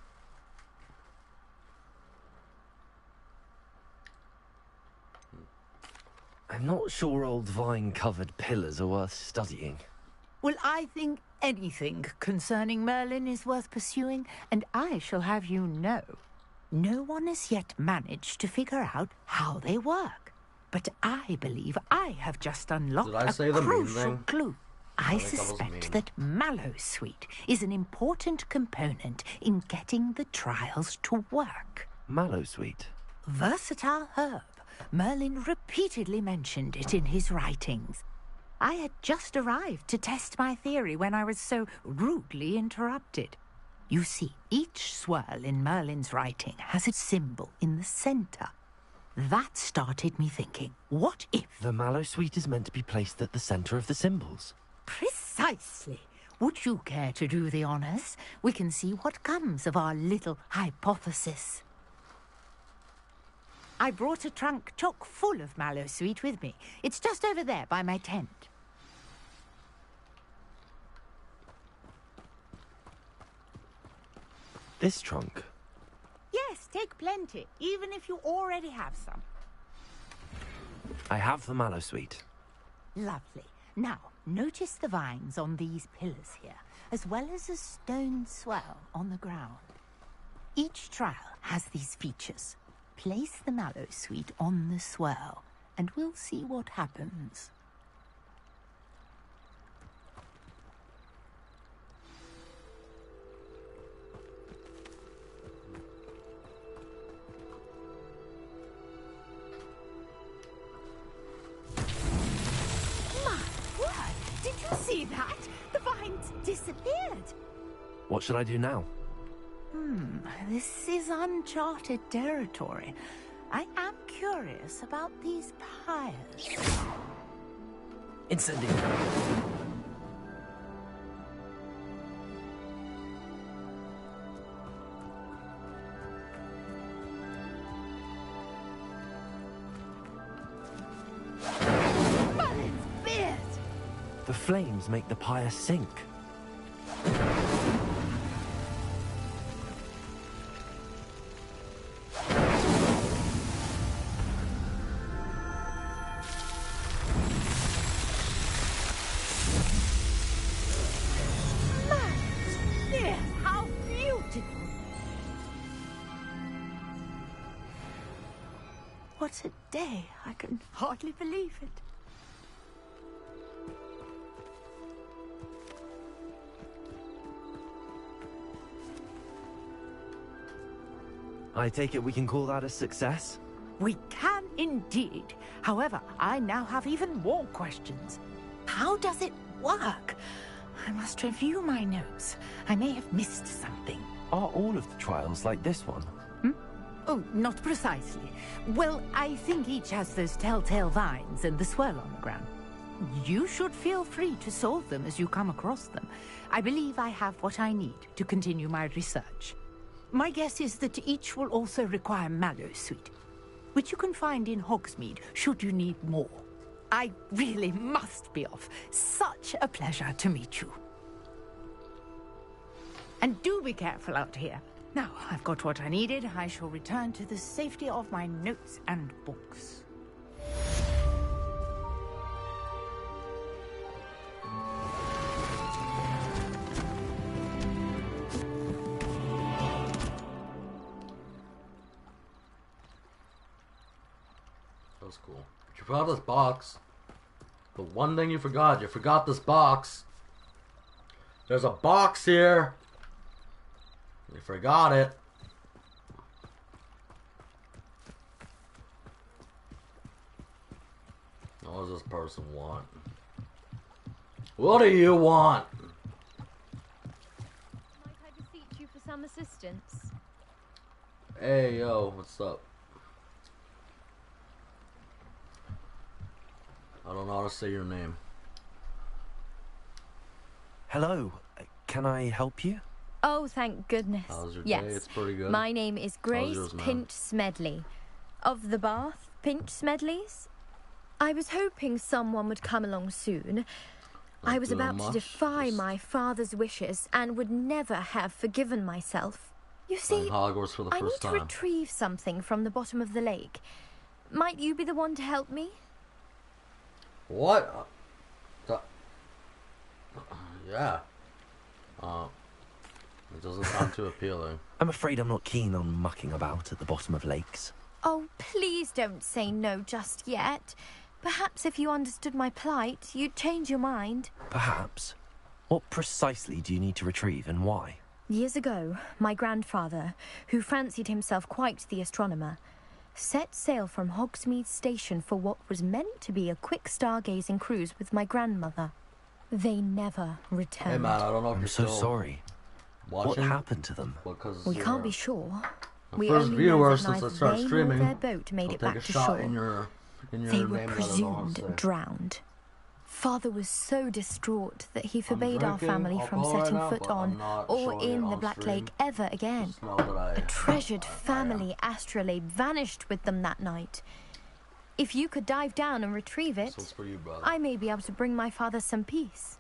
I'm not sure old vine-covered pillars are worth studying. Well, I think anything concerning Merlin is worth pursuing, and I shall have you know, no one has yet managed to figure out how they work. But I believe I have just unlocked Did I say a the mean crucial thing? clue. I think that was suspect mean. that Mallowsweet is an important component in getting the trials to work. Mallowsweet? Versatile herb. Merlin repeatedly mentioned it in his writings. I had just arrived to test my theory when I was so rudely interrupted. You see, each swirl in Merlin's writing has a symbol in the centre. That started me thinking, what if... The Mallowsweet is meant to be placed at the centre of the symbols. Precisely. Would you care to do the honours? We can see what comes of our little hypothesis. I brought a trunk chock full of Mallowsweet with me. It's just over there by my tent. This trunk? Yes, take plenty, even if you already have some. I have the Mallowsweet. Lovely. Now, notice the vines on these pillars here, as well as a stone swell on the ground. Each trial has these features. Place the Mallowsweet on the swirl, and we'll see what happens. My word! Did you see that? The vines disappeared. What should I do now? This is uncharted territory. I am curious about these pyres. Incendiary. Merlin's beard! The flames make the pyre sink. blessed day. I can hardly believe it. I take it we can call that a success? We can indeed. However, I now have even more questions. How does it work? I must review my notes. I may have missed something. Are all of the trials like this one? Oh, not precisely. Well, I think each has those telltale vines and the swirl on the ground. You should feel free to solve them as you come across them. I believe I have what I need to continue my research. My guess is that each will also require Mallowsweet, which you can find in Hogsmeade should you need more. I really must be off. Such a pleasure to meet you. And do be careful out here. Now, I've got what I needed. I shall return to the safety of my notes and books. That was cool. But you forgot this box. The one thing you forgot this box. There's a box here. You forgot it. What does this person want? What do you want? Might I beseech you for some assistance? Hey, yo, what's up? I don't know how to say your name. Hello, can I help you? Oh, thank goodness. How's your yes. day? It's pretty good. My name is Grace yours, ma'am? Pinch Smedley. Of the Bath Pinch Smedleys. I was hoping someone would come along soon. I was doing about to much. defy my father's wishes and would never have forgiven myself. You see, Playing Hogwarts for the I need first to time. retrieve something from the bottom of the lake. Might you be the one to help me? What? Yeah. It doesn't sound too appealing. I'm afraid I'm not keen on mucking about at the bottom of lakes. Oh, please don't say no just yet. Perhaps if you understood my plight, you'd change your mind. Perhaps. What precisely do you need to retrieve and why? Years ago, my grandfather, who fancied himself quite the astronomer, set sail from Hogsmeade Station for what was meant to be a quick stargazing cruise with my grandmother. They never returned. Hey man, I don't know if I'm you're so still sorry. What watching. happened to them? Because We can't be sure. the We first only viewer know that since I neither started they nor streaming. their boat made I'll it take back a to shot shore. in your They were name that I don't know how to presumed say. drowned. Father was so distraught that he forbade our drinking family from alcohol right setting now, foot but on I'm not or showing it in the on Black stream. Lake ever again. Just know that A treasured family astrolabe vanished with them that night. If you could dive down and retrieve it, This one's for you, brother. I may be able to bring my father some peace.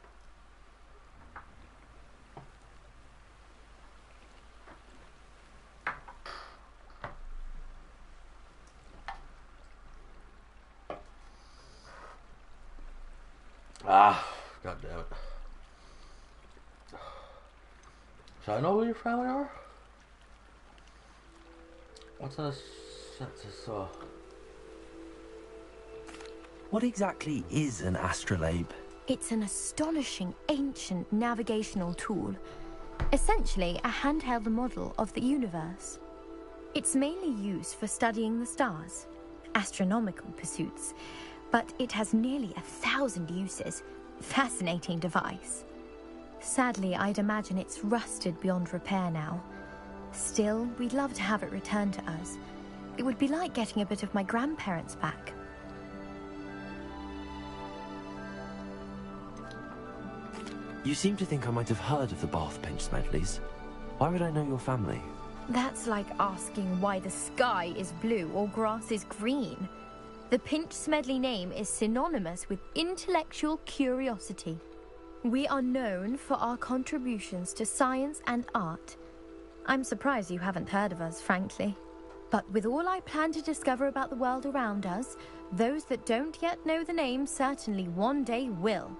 Ah, god damn it. Should I know who your family are? What's this? What exactly is an astrolabe? It's an astonishing ancient navigational tool. Essentially, a handheld model of the universe. It's mainly used for studying the stars, astronomical pursuits, but it has nearly 1,000 uses. Fascinating device. Sadly, I'd imagine it's rusted beyond repair now. Still, we'd love to have it returned to us. It would be like getting a bit of my grandparents back. You seem to think I might have heard of the Bath Pinch Smedleys. Why would I know your family? That's like asking why the sky is blue or grass is green. The Pinch Smedley name is synonymous with intellectual curiosity. We are known for our contributions to science and art. I'm surprised you haven't heard of us, frankly. But with all I plan to discover about the world around us, those that don't yet know the name certainly one day will.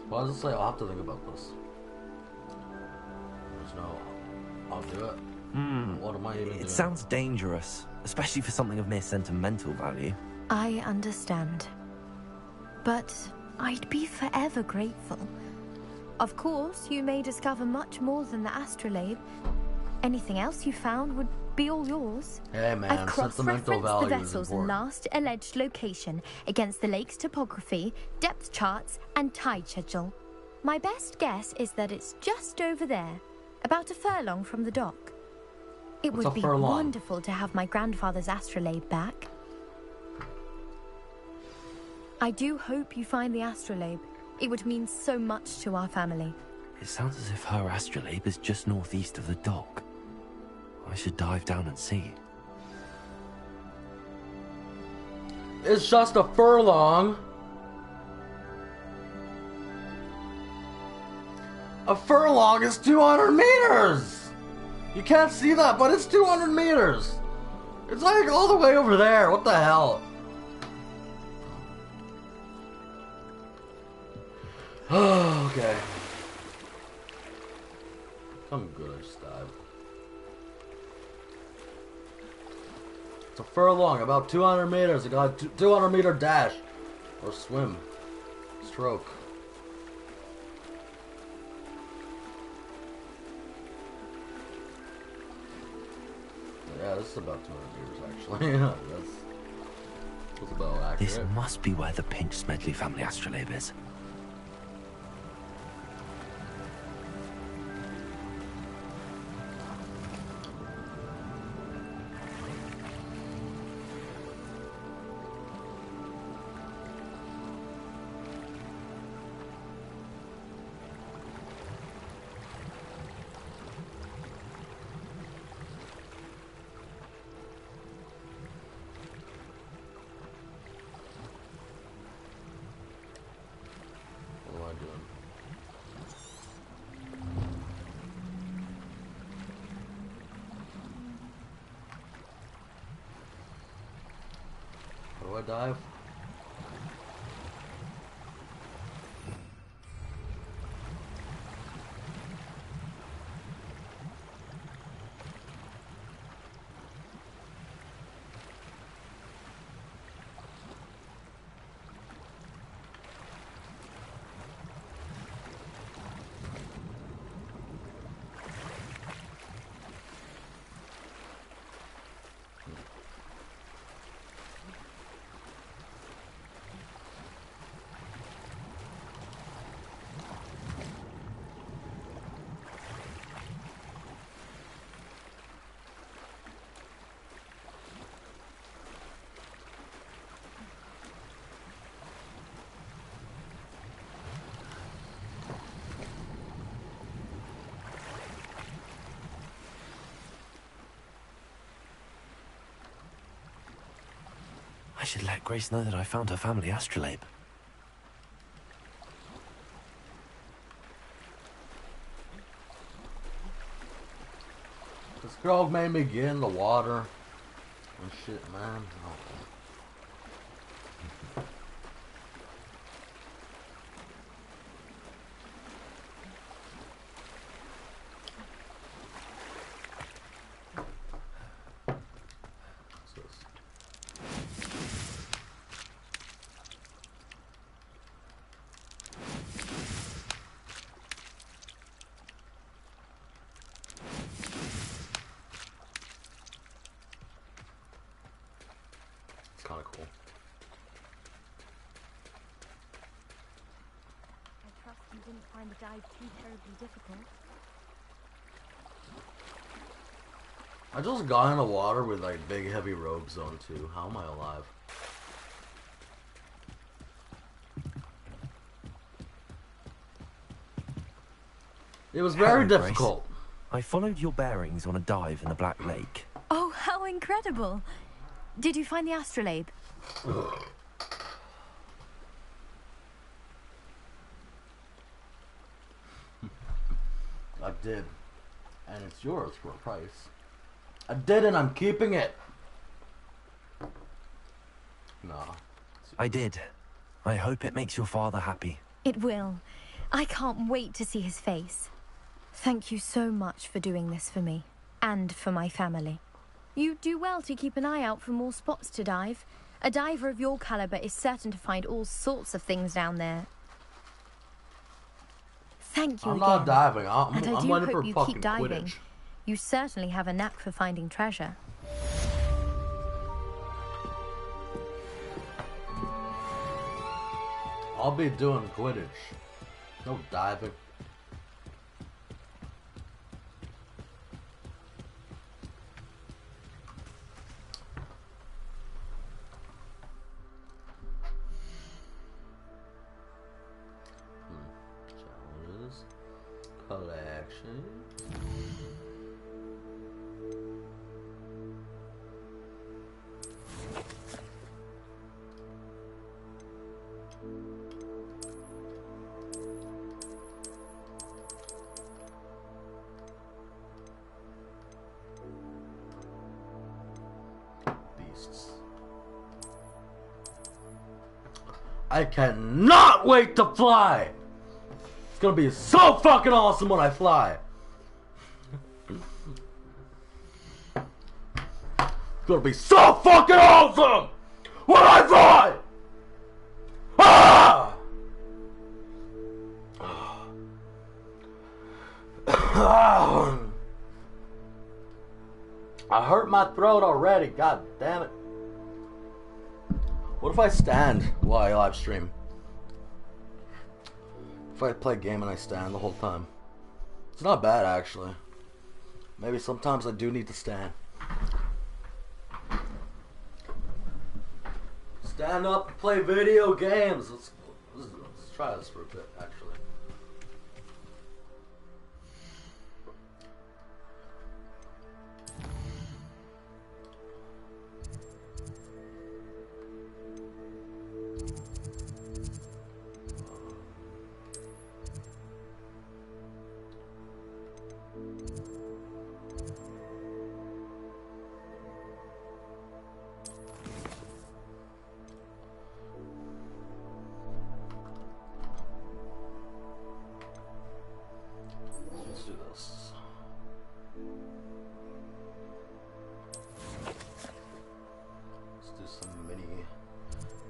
Why does it say I'll have to think about this? There's no I'll do it. What am I even doing? It sounds dangerous, especially for something of mere sentimental value. I understand. But I'd be forever grateful. Of course, you may discover much more than the astrolabe. Anything else you found would be all yours. Hey man, I've sentimental cross-referenced value the is vessel's important. last alleged location against the lake's topography, depth charts, and tide schedule. My best guess is that it's just over there, about a furlong from the dock. It What's would a be furlong? wonderful to have my grandfather's astrolabe back. I do hope you find the astrolabe. It would mean so much to our family. It sounds as if her astrolabe is just northeast of the dock. I should dive down and see. It's just a furlong. A furlong is 200 meters! You can't see that, but it's 200 meters! It's like all the way over there, what the hell? Oh, okay. I'm good, I just died. It's a furlong, about 200 meters. I got a 200 meter dash. Or swim. Stroke. Yeah, this is about 200 meters actually. that's about accurate. This must be where the Pinch Smedley family astrolabe is. What am I doing? How do I dive? I should let Grace know that I found her family astrolabe. This girl made me get in the water and shit, man. Oh. What's this? It's kind of cool. I trust you didn't find the dive too terribly difficult. I just got in the water with like big heavy robes on too. How am I alive? It was very Hello, Grace. difficult. I followed your bearings on a dive in the Black Lake. Oh, how incredible! Did you find the astrolabe? I did. And it's yours for a price. I did and I'm keeping it. Nah. I did. I hope it makes your father happy. It will. I can't wait to see his face. Thank you so much for doing this for me, and for my family. You do well to keep an eye out for more spots to dive. A diver of your caliber is certain to find all sorts of things down there. Thank you I'm again. not diving. And I I'm do waiting for hope you fucking keep diving. Quidditch. You certainly have a knack for finding treasure. I'll be doing Quidditch. No diving. Challenges. Collection. Beasts. I cannot wait to fly! It's gonna be so fucking awesome when I fly! It's gonna be so fucking awesome when I fly! Ah! I hurt my throat already, god damn it. What if I stand while I live stream? If I play a game and I stand the whole time? It's not bad actually. Maybe sometimes I do need to stand. Stand up and play video games. Let's try this for a bit actually. Let's do this. Let's do some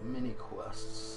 mini quests.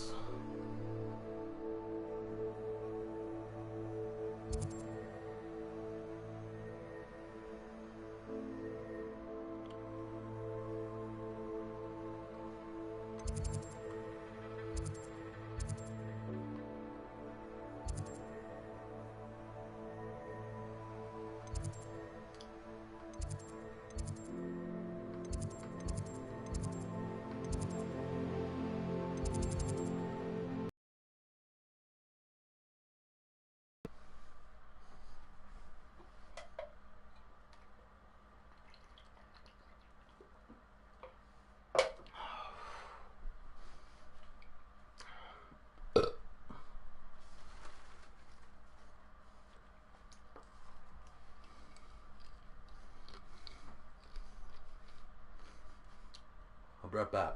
I'll be right back.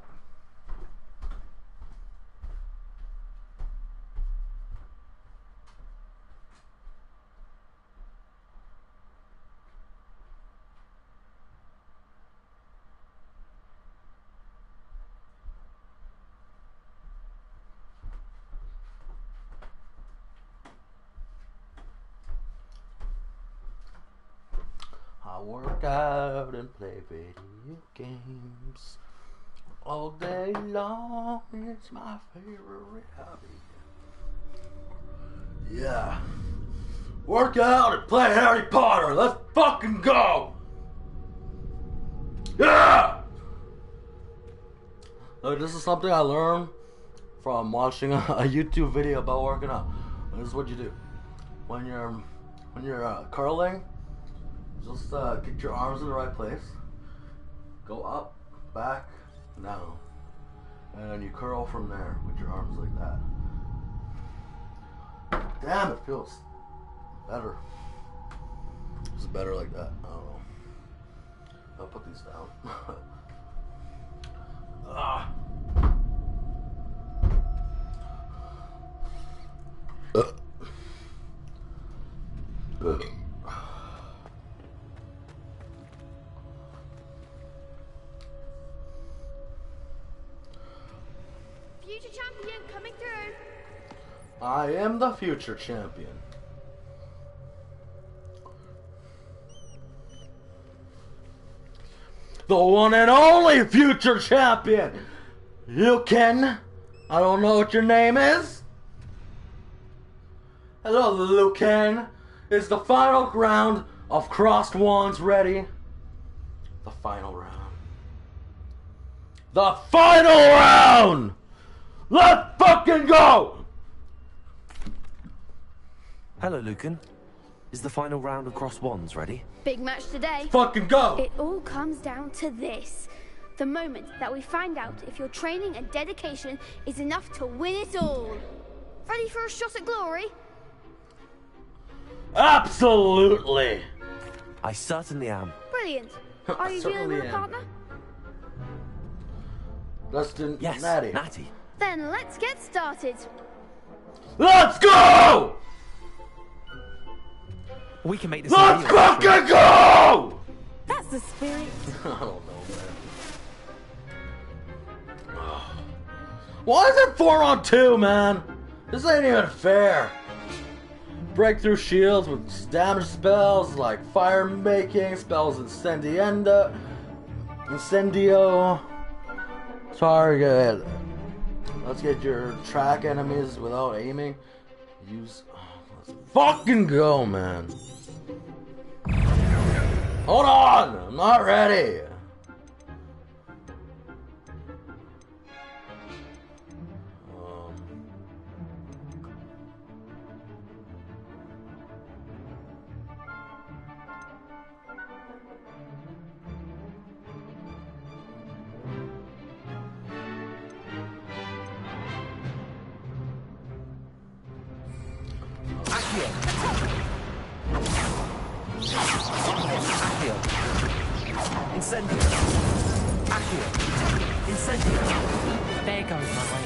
I work out and play video games all day long. It's my favorite hobby. Yeah. Work out and play Harry Potter. Let's fucking go. Yeah. Look, this is something I learned from watching a YouTube video about working out. This is what you do when you're curling. Just get your arms in the right place. Go up, back, down. And then you curl from there with your arms like that. Damn, it feels better. It's better like that. I don't know. I'll put these down. Ah. future champion coming through. I am the future champion. The one and only future champion. You can. I don't know what your name is. Hello, Liu Kang. Is the final round of Crossed Wands ready? The final round. The final round! Let's fucking go! Hello, Lucan. Is the final round of Crossed Wands ready? Big match today. Fucking go! It all comes down to this. The moment that we find out if your training and dedication is enough to win it all. Ready for a shot at glory? Absolutely! I certainly am. Brilliant. Are you dealing with a partner? Yes, Natty. Natty. Then let's get started. Let's go! We can make this. Let's fucking go! That's the spirit. I don't know, man. Why is it 4-on-2, man? This ain't even fair. Breakthrough shields with damage spells like fire making, spells incendio. Target. Let's get your track enemies without aiming. Use. Let's fucking go, man. Hold on! I'm not ready! Incendio. Accio. Incendio. There goes my way.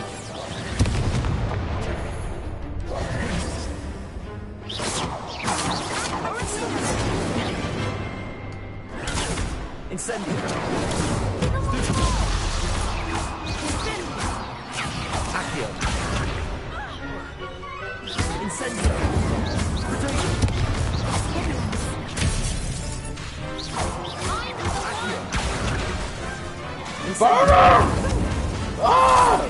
Incendio. Accio. Incendio. Burn her! Ah!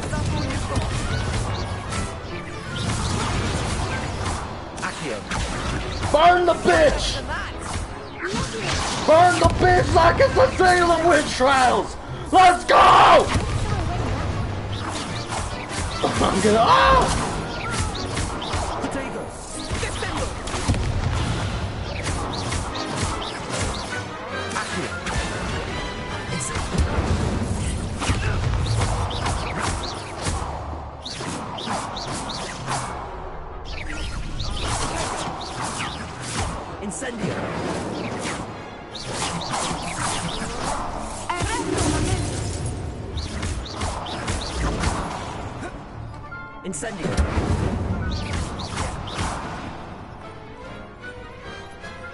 Accio. Burn the bitch! Burn the bitch like it's the Salem witch trials! Let's go! I'm gonna. Ah! Incendio. Incendio.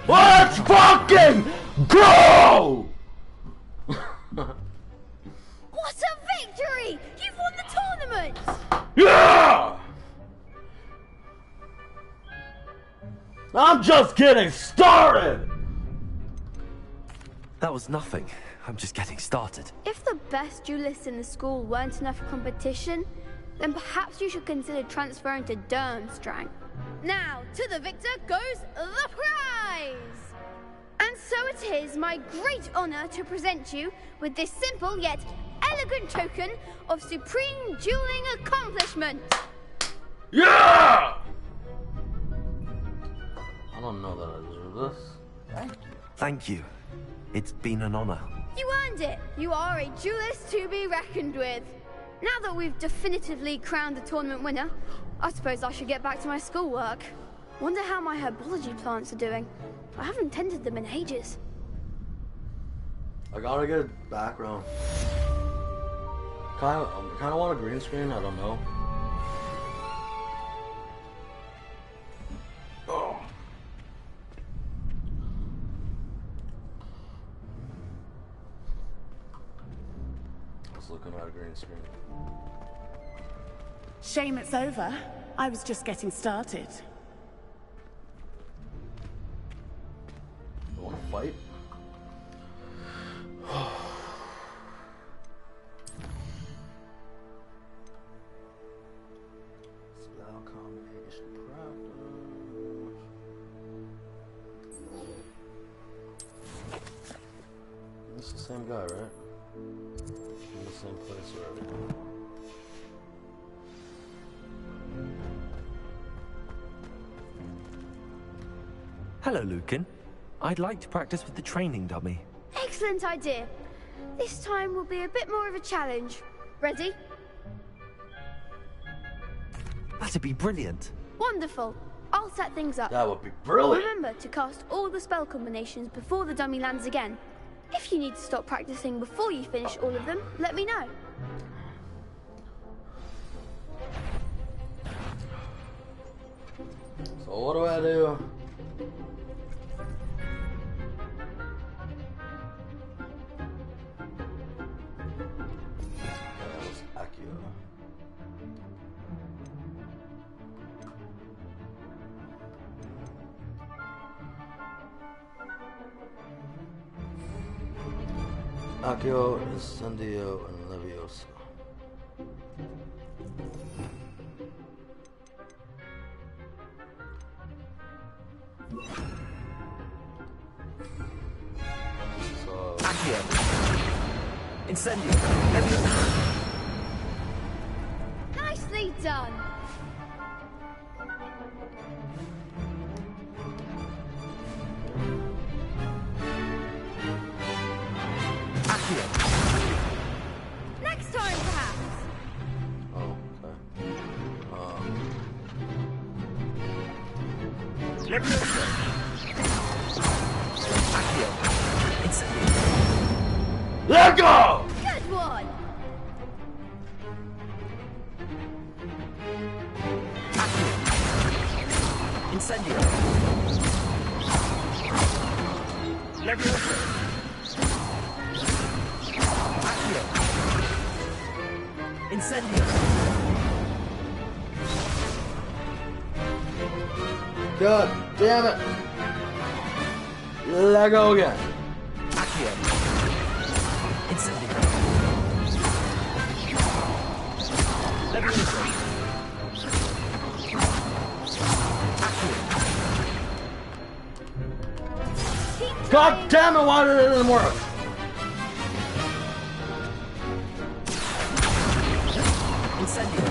Let's fucking go! What a victory! You've won the tournament! Yeah! I'm just getting started! That was nothing. I'm just getting started. If the best duelists in the school weren't enough for competition, then perhaps you should consider transferring to Durmstrang. Now, to the victor goes the prize! And so it is my great honor to present you with this simple yet elegant token of supreme dueling accomplishment. Yeah! I don't know that I deserve this. Thank you. It's been an honor. You earned it. You are a duelist to be reckoned with. Now that we've definitively crowned the tournament winner, I suppose I should get back to my schoolwork. Wonder how my herbology plants are doing. I haven't tended them in ages. I gotta get a background. Kind of want a green screen. I don't know. Oh. I was looking at a green screen. Shame it's over. I was just getting started. You wanna fight? Spell combination practice. This is the same guy, right? In the same place already. Hello, Lucan. I'd like to practice with the training dummy. Excellent idea. This time will be a bit more of a challenge. Ready? That'd be brilliant. Wonderful. I'll set things up. That would be brilliant. Remember to cast all the spell combinations before the dummy lands again. If you need to stop practicing before you finish all of them, let me know. So what do I do? Accio, Incendio, and Leviosa. So... Accio. Incendio. Leviosa. Nicely done. Next time, perhaps. Oh, okay. Leviosa. Accio. Incendio. Let go! Good one. Incendio. Leviosa. Accio. Incendio. God damn it! Let go again. Accio. Incendio. Leviosa. God damn it, why did it didn't work? Incendio.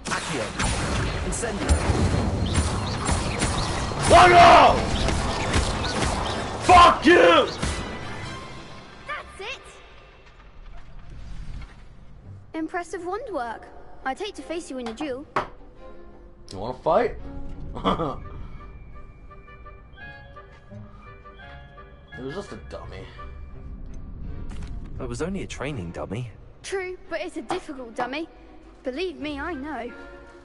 Accio. Incendio. Let go! Fuck you! That's it. Impressive wand work. I'd hate to face you in a duel. You wanna fight? It was just a dummy. It was only a training dummy. True, but it's a difficult dummy. Believe me, I know.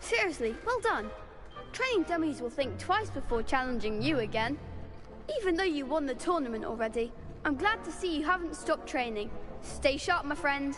Seriously, well done. Training dummies will think twice before challenging you again. Even though you won the tournament already, I'm glad to see you haven't stopped training. Stay sharp, my friend.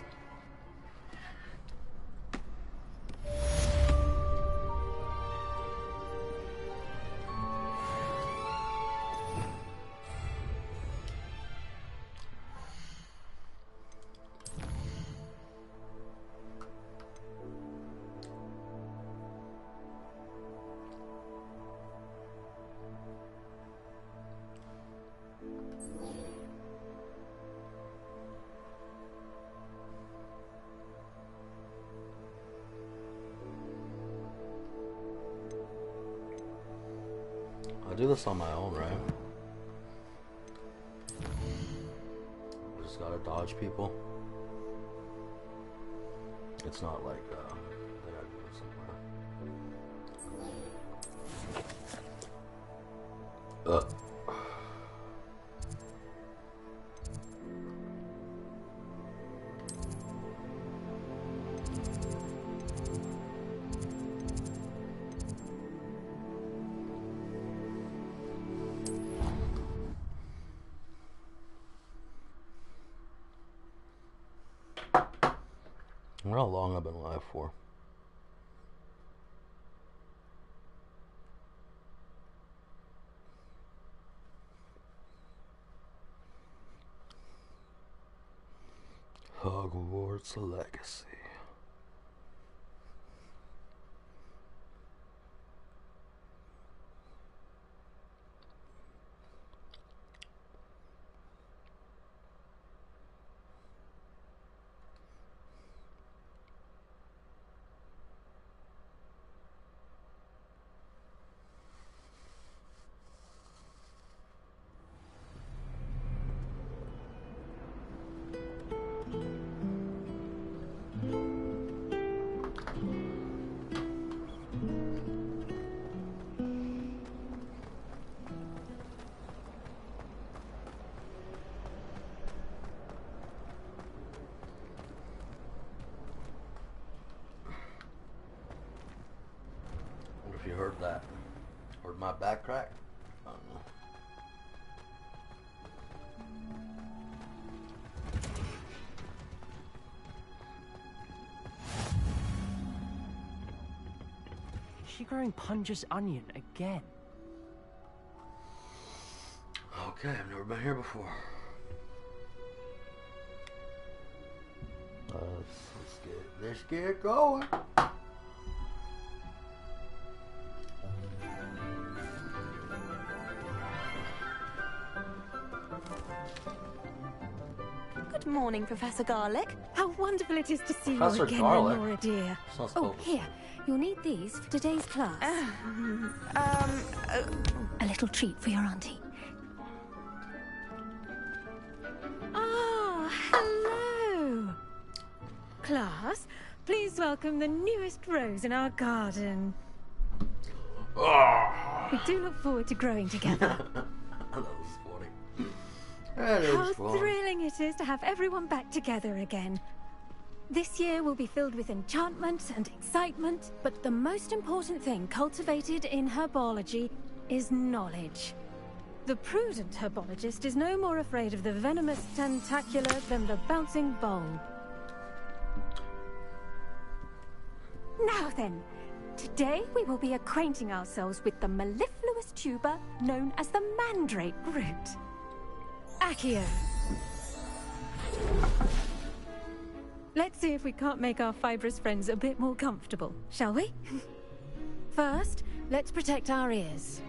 I do this on my own, right? I just gotta dodge people. It's not like I gotta do it somewhere. I wonder how long I've been alive for. Hogwarts Legacy. You heard that? Heard my back crack? I don't know. Is she growing Punja's onion again? Okay, I've never been here before. Let's get going. Good morning, Professor Garlick. How wonderful it is to see Professor you again, Garlick? Lenora dear. Oh, here. You'll need these for today's class. A little treat for your auntie. Ah, hello. Class, please welcome the newest rose in our garden. We do look forward to growing together. That was funny. That is How funny. thrilling it is to have everyone back together again. This year will be filled with enchantment and excitement, but the most important thing cultivated in herbology is knowledge. The prudent herbologist is no more afraid of the venomous tentacula than the bouncing bulb. Now then, today we will be acquainting ourselves with the mellifluous tuber known as the mandrake root. Accio. Let's see if we can't make our fibrous friends a bit more comfortable, shall we? First, let's protect our ears.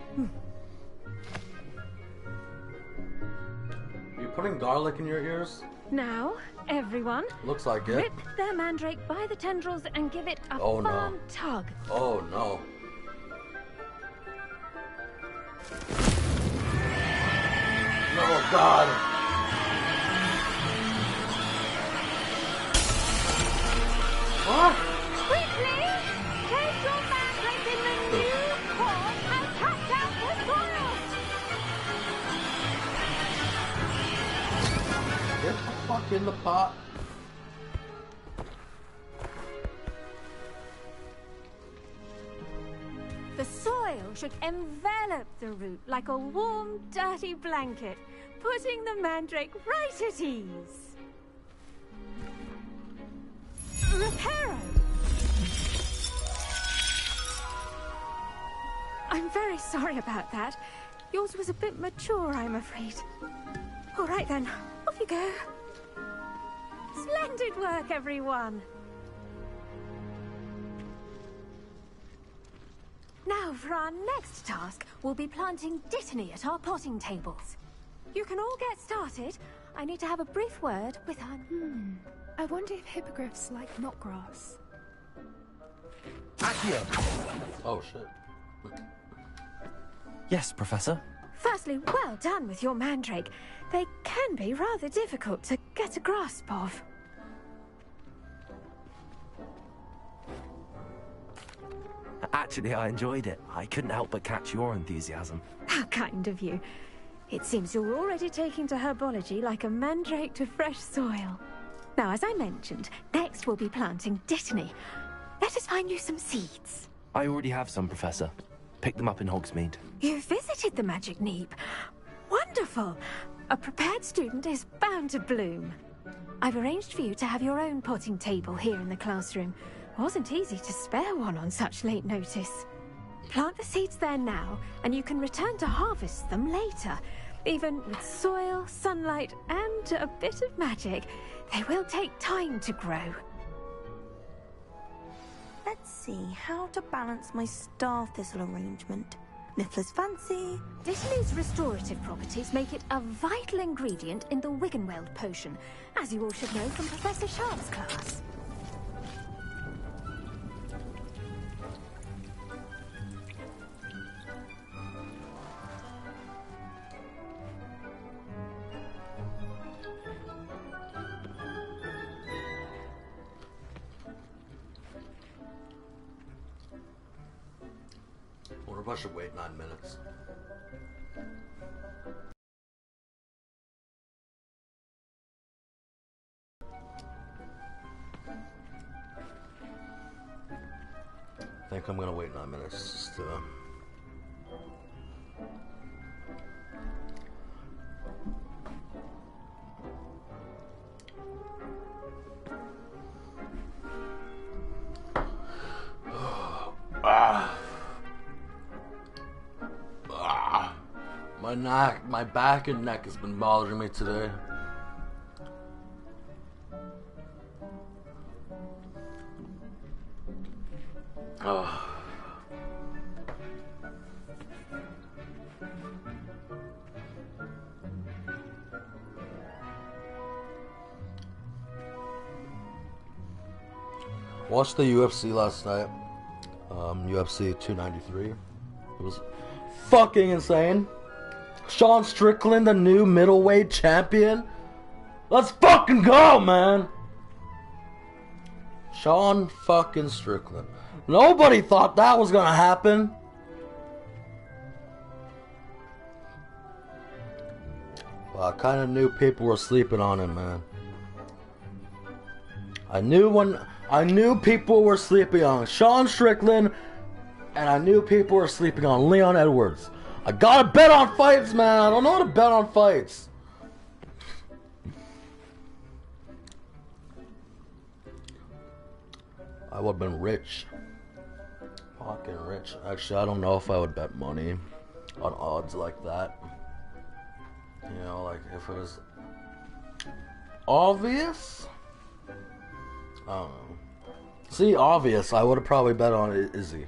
You putting garlic in your ears? Now, everyone, Looks like it. rip their mandrake by the tendrils and give it a Oh, no. firm tug. Oh no. Oh God. What? Quickly! Place your mandrake in the new pot and cut out the soil! Get the fuck in the pot. The soil should envelop the root like a warm, dirty blanket, putting the mandrake right at ease. Reparo! I'm very sorry about that. Yours was a bit mature, I'm afraid. All right then, off you go. Splendid work, everyone. Now, for our next task, we'll be planting dittany at our potting tables. You can all get started. I need to have a brief word with our... I wonder if hippogriffs like knotgrass. Accio! Oh shit. Yes, Professor? Firstly, well done with your mandrake. They can be rather difficult to get a grasp of. Actually, I enjoyed it. I couldn't help but catch your enthusiasm. How kind of you. It seems you're already taking to herbology like a mandrake to fresh soil. Now, as I mentioned, next we'll be planting dittany. Let us find you some seeds. I already have some, Professor. Picked them up in Hogsmeade. You visited the Magic Neep. Wonderful. A prepared student is bound to bloom. I've arranged for you to have your own potting table here in the classroom. Wasn't easy to spare one on such late notice. Plant the seeds there now, and you can return to harvest them later. Even with soil, sunlight, and a bit of magic, they will take time to grow. Let's see how to balance my star thistle arrangement. Niffler's fancy. Dittany's restorative properties make it a vital ingredient in the Wiggenweld potion, as you all should know from Professor Sharp's class. I wonder if I should wait 9 minutes. I think I'm gonna wait 9 minutes just to... My back and neck has been bothering me today. Oh. Watched the UFC last night. UFC 293. It was fucking insane. Sean Strickland, the new middleweight champion. Let's fucking go, man. Sean fucking Strickland. Nobody thought that was gonna happen. Well, I kind of knew people were sleeping on him, man. I knew people were sleeping on Sean Strickland, and I knew people were sleeping on Leon Edwards. I gotta bet on fights, man. I don't know how to bet on fights. I would've been rich. Fucking rich. Actually, I don't know if I would bet money on odds like that. You know, like if it was obvious. I don't know. See, obvious, I would've probably bet on Izzy.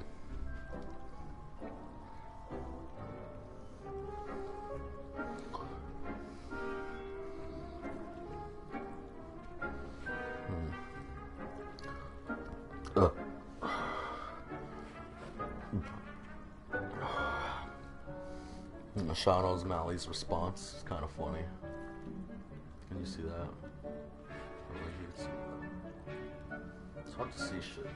Sean O'Malley's response is kind of funny. Can you see that? It's hard to see shit.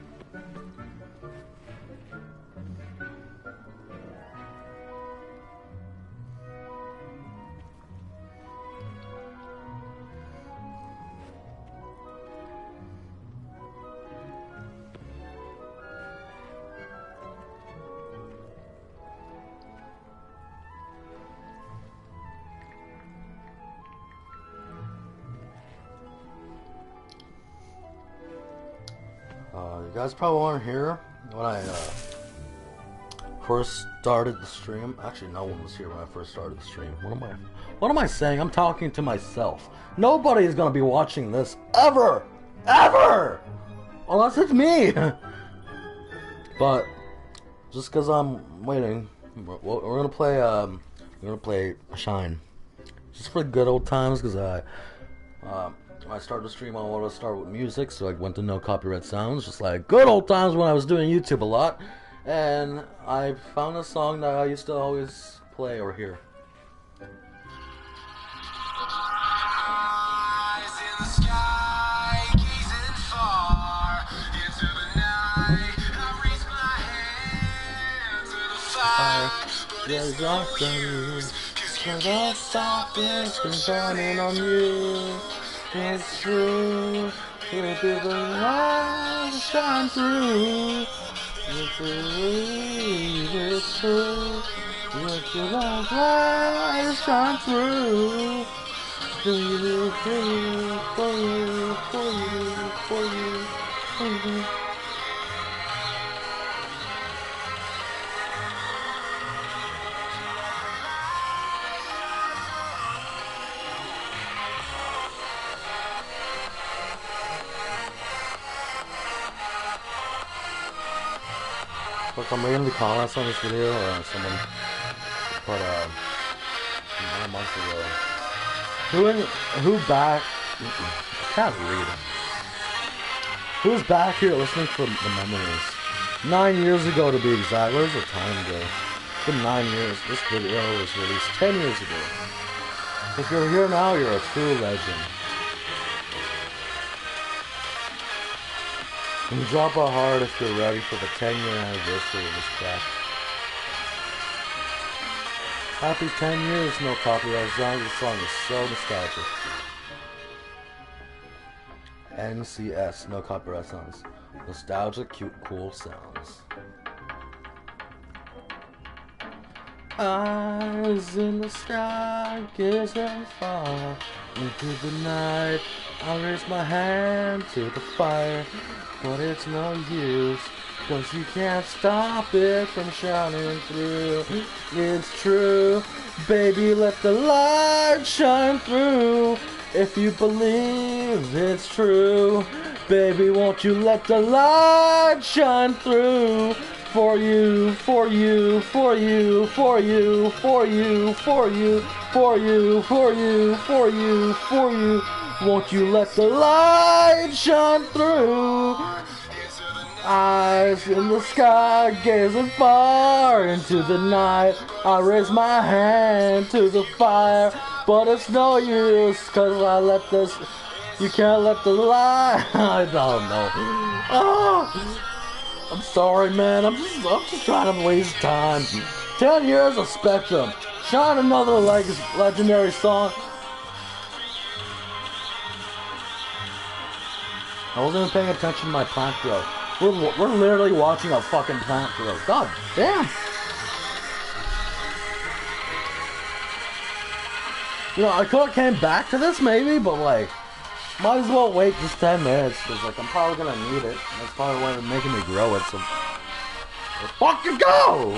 You guys probably weren't here when I first started the stream. Actually, no one was here when I first started the stream. What am I saying? I'm talking to myself. Nobody is gonna be watching this ever, unless it's me. But just because I'm waiting, we're gonna play Shine, just for the good old times. Because I started the stream, I wanted to start with music, so I went to no copyright sounds, just like good old times when I was doing YouTube a lot. And I found a song that I used to always play or hear. It's true, it'll be the light that shine through. If you believe it's true, let your light shine through. For you, for you, for you, for you, for you, for you. Look, I'm reading the comments on this video. Someone put 9 months ago. Who back? I can't read. Who's back here listening for the memories? 9 years ago to be exact. Where's the time go? It's been 9 years. This video was released 10 years ago. If you're here now, you're a true legend. And drop a heart if you're ready for the 10-year anniversary of this track. Happy 10 years, no copyright songs. This song is so nostalgic. NCS, no copyright songs. Nostalgic, cute, cool sounds. Eyes in the sky, gazing far into the night. I raise my hand to the fire, but it's no use, 'cause you can't stop it from shining through. It's true, baby, let the light shine through. If you believe it's true, baby, won't you let the light shine through? For you, for you, for you, for you, for you, for you, for you, for you, for you, for you. Won't you let the light shine through? Eyes in the sky, gazing far into the night. I raise my hand to the fire, but it's no use, 'cause I let this. You can't let the light. I don't know. Oh, I'm sorry, man. I'm just trying to waste time. 10 years of Spectrum. Shine another legendary song. I wasn't even paying attention to my plant growth. We're literally watching a fucking plant growth. God damn. You know, I could have came back to this maybe, but like, might as well wait just 10 minutes, because like, I'm probably gonna need it. That's probably why they're making me grow it, so let's fucking go!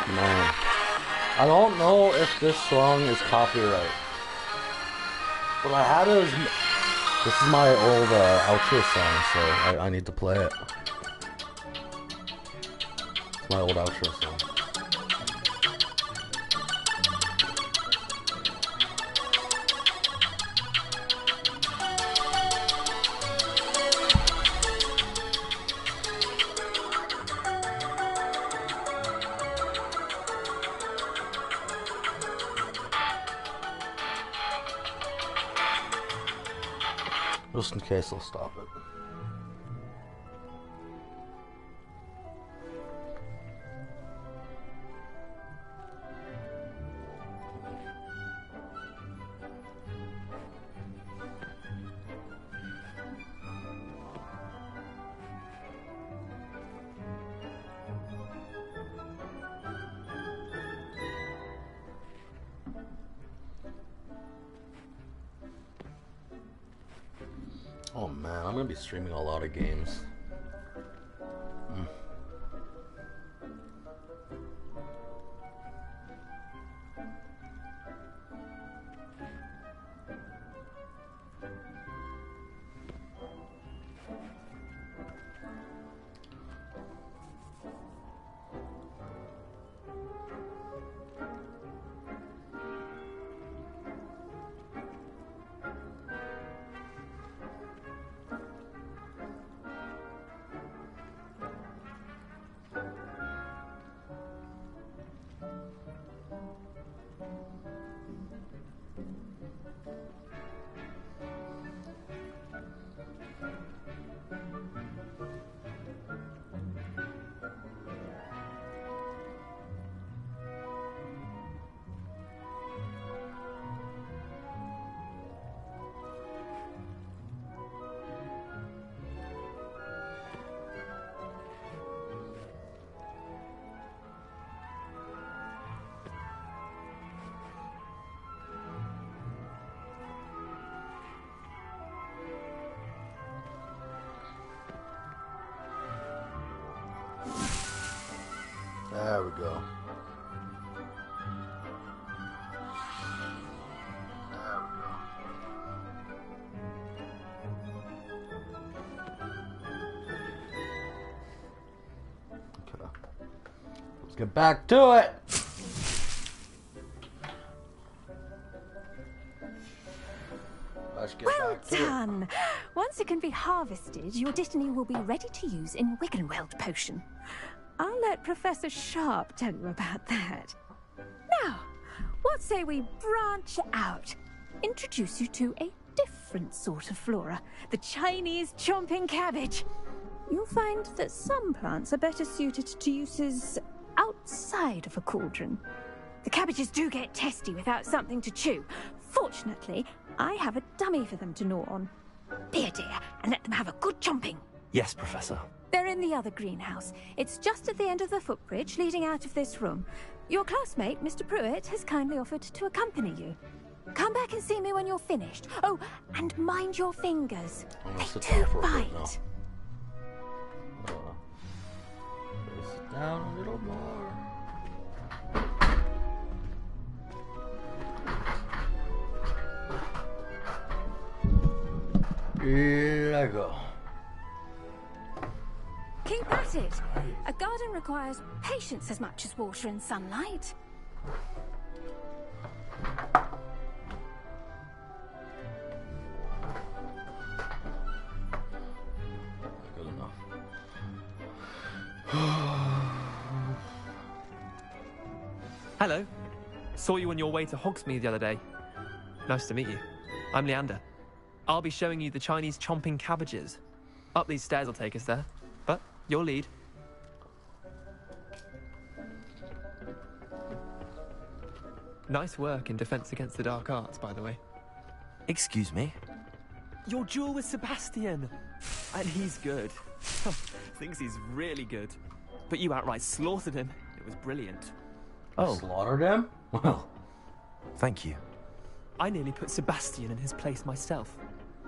Man, I don't know if this song is copyright, but I had it as, this is my old outro song, so I need to play it. It's my old outro song. Just in case I'll stop it. Oh man, I'm gonna be streaming a lot of games. go. Let's get back to it. Let's get Well back to done! Once it can be harvested, your Dittany will be ready to use in Wiggenweld potion. I'll let Professor Sharp tell you about that. Now, what say we branch out? Introduce you to a different sort of flora, the Chinese chomping cabbage. You'll find that some plants are better suited to uses outside of a cauldron. The cabbages do get testy without something to chew. Fortunately, I have a dummy for them to gnaw on. Be a dear and let them have a good chomping. Yes, Professor. They're in the other greenhouse. It's just at the end of the footbridge leading out of this room. Your classmate, Mr. Pruitt, has kindly offered to accompany you. Come back and see me when you're finished. Oh, and mind your fingers. They do bite. Place it down a little more. Here I go. Keep at it. A garden requires patience as much as water and sunlight. Good enough. Hello. Saw you on your way to Hogsmeade the other day. Nice to meet you. I'm Leander. I'll be showing you the Chinese chomping cabbages. Up these stairs will take us there. But your lead. Nice work in Defense Against the Dark Arts, by the way. Excuse me? Your duel with Sebastian! And he's good. Thinks he's really good. But you outright slaughtered him. It was brilliant. Oh. Slaughtered him? Well. Thank you. I nearly put Sebastian in his place myself.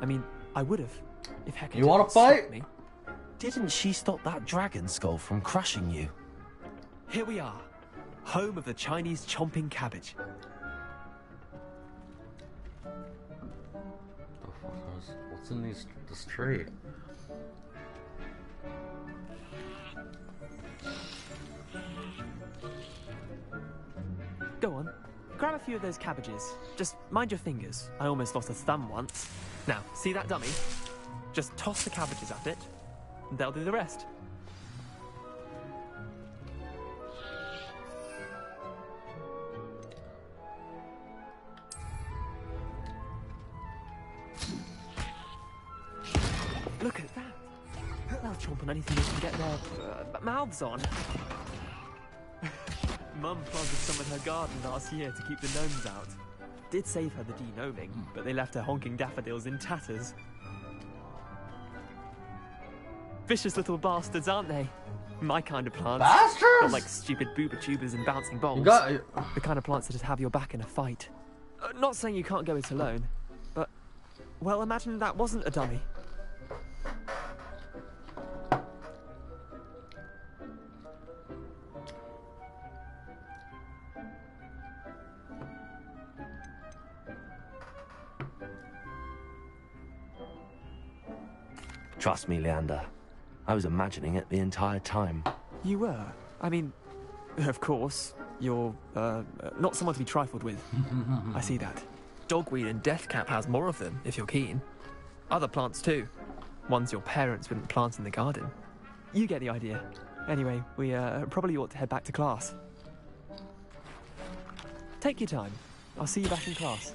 I mean, I would have, if Hecate You want to fight? me. Didn't she stop that dragon skull from crushing you? Here we are, home of the Chinese chomping cabbage. What's in this tree? Go on, grab a few of those cabbages. Just mind your fingers. I almost lost a thumb once. Now, see that dummy? Just toss the cabbages at it, and they'll do the rest. Look at that. They'll chomp on anything they can get their mouths on. Mum planted some in her garden last year to keep the gnomes out. Did save her the de-gnoming, but they left her honking daffodils in tatters. Vicious little bastards, aren't they? My kind of plants. Bastards? Not like stupid booba tubers and bouncing balls. The kind of plants that'd have your back in a fight. Not saying you can't go it alone, but, well, imagine that wasn't a dummy. Trust me, Leander. I was imagining it the entire time. You were? I mean, of course, you're, not someone to be trifled with. I see that. Dogweed and deathcap has more of them, if you're keen. Other plants too. Ones your parents wouldn't plant in the garden. You get the idea. Anyway, we, probably ought to head back to class. Take your time. I'll see you back in class.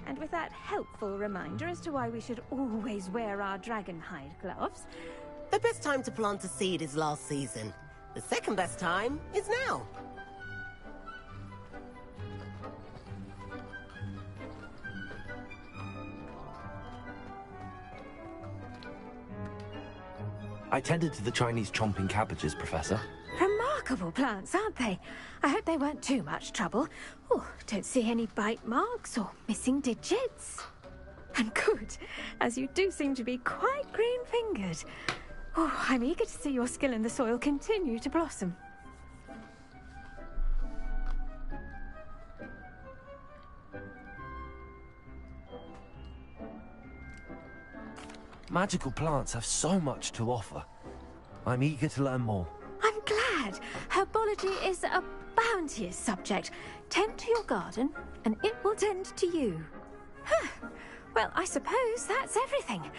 And with that helpful reminder as to why we should always wear our dragonhide gloves. The best time to plant a seed is last season. The second best time is now. I tended to the Chinese chomping cabbages, Professor. Remarkable plants, aren't they? I hope they weren't too much trouble. Oh, don't see any bite marks or missing digits. And good, as you do seem to be quite green-fingered. Oh, I'm eager to see your skill in the soil continue to blossom. Magical plants have so much to offer. I'm eager to learn more. I'm glad. Herbology is a bounteous subject. Tend to your garden, and it will tend to you. Well, I suppose that's everything.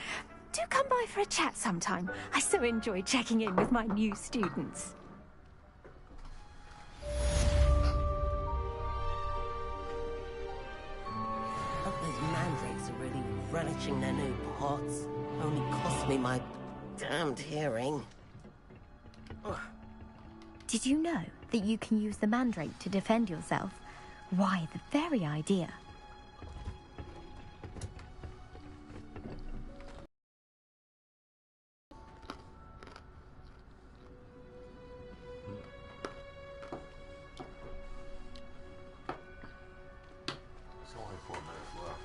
Do come by for a chat sometime. I so enjoy checking in with my new students. Hope those mandrakes are really relishing their new pots. Only cost me my damned hearing. Did you know that you can use the mandrake to defend yourself? Why, the very idea. It's only 4 minutes left.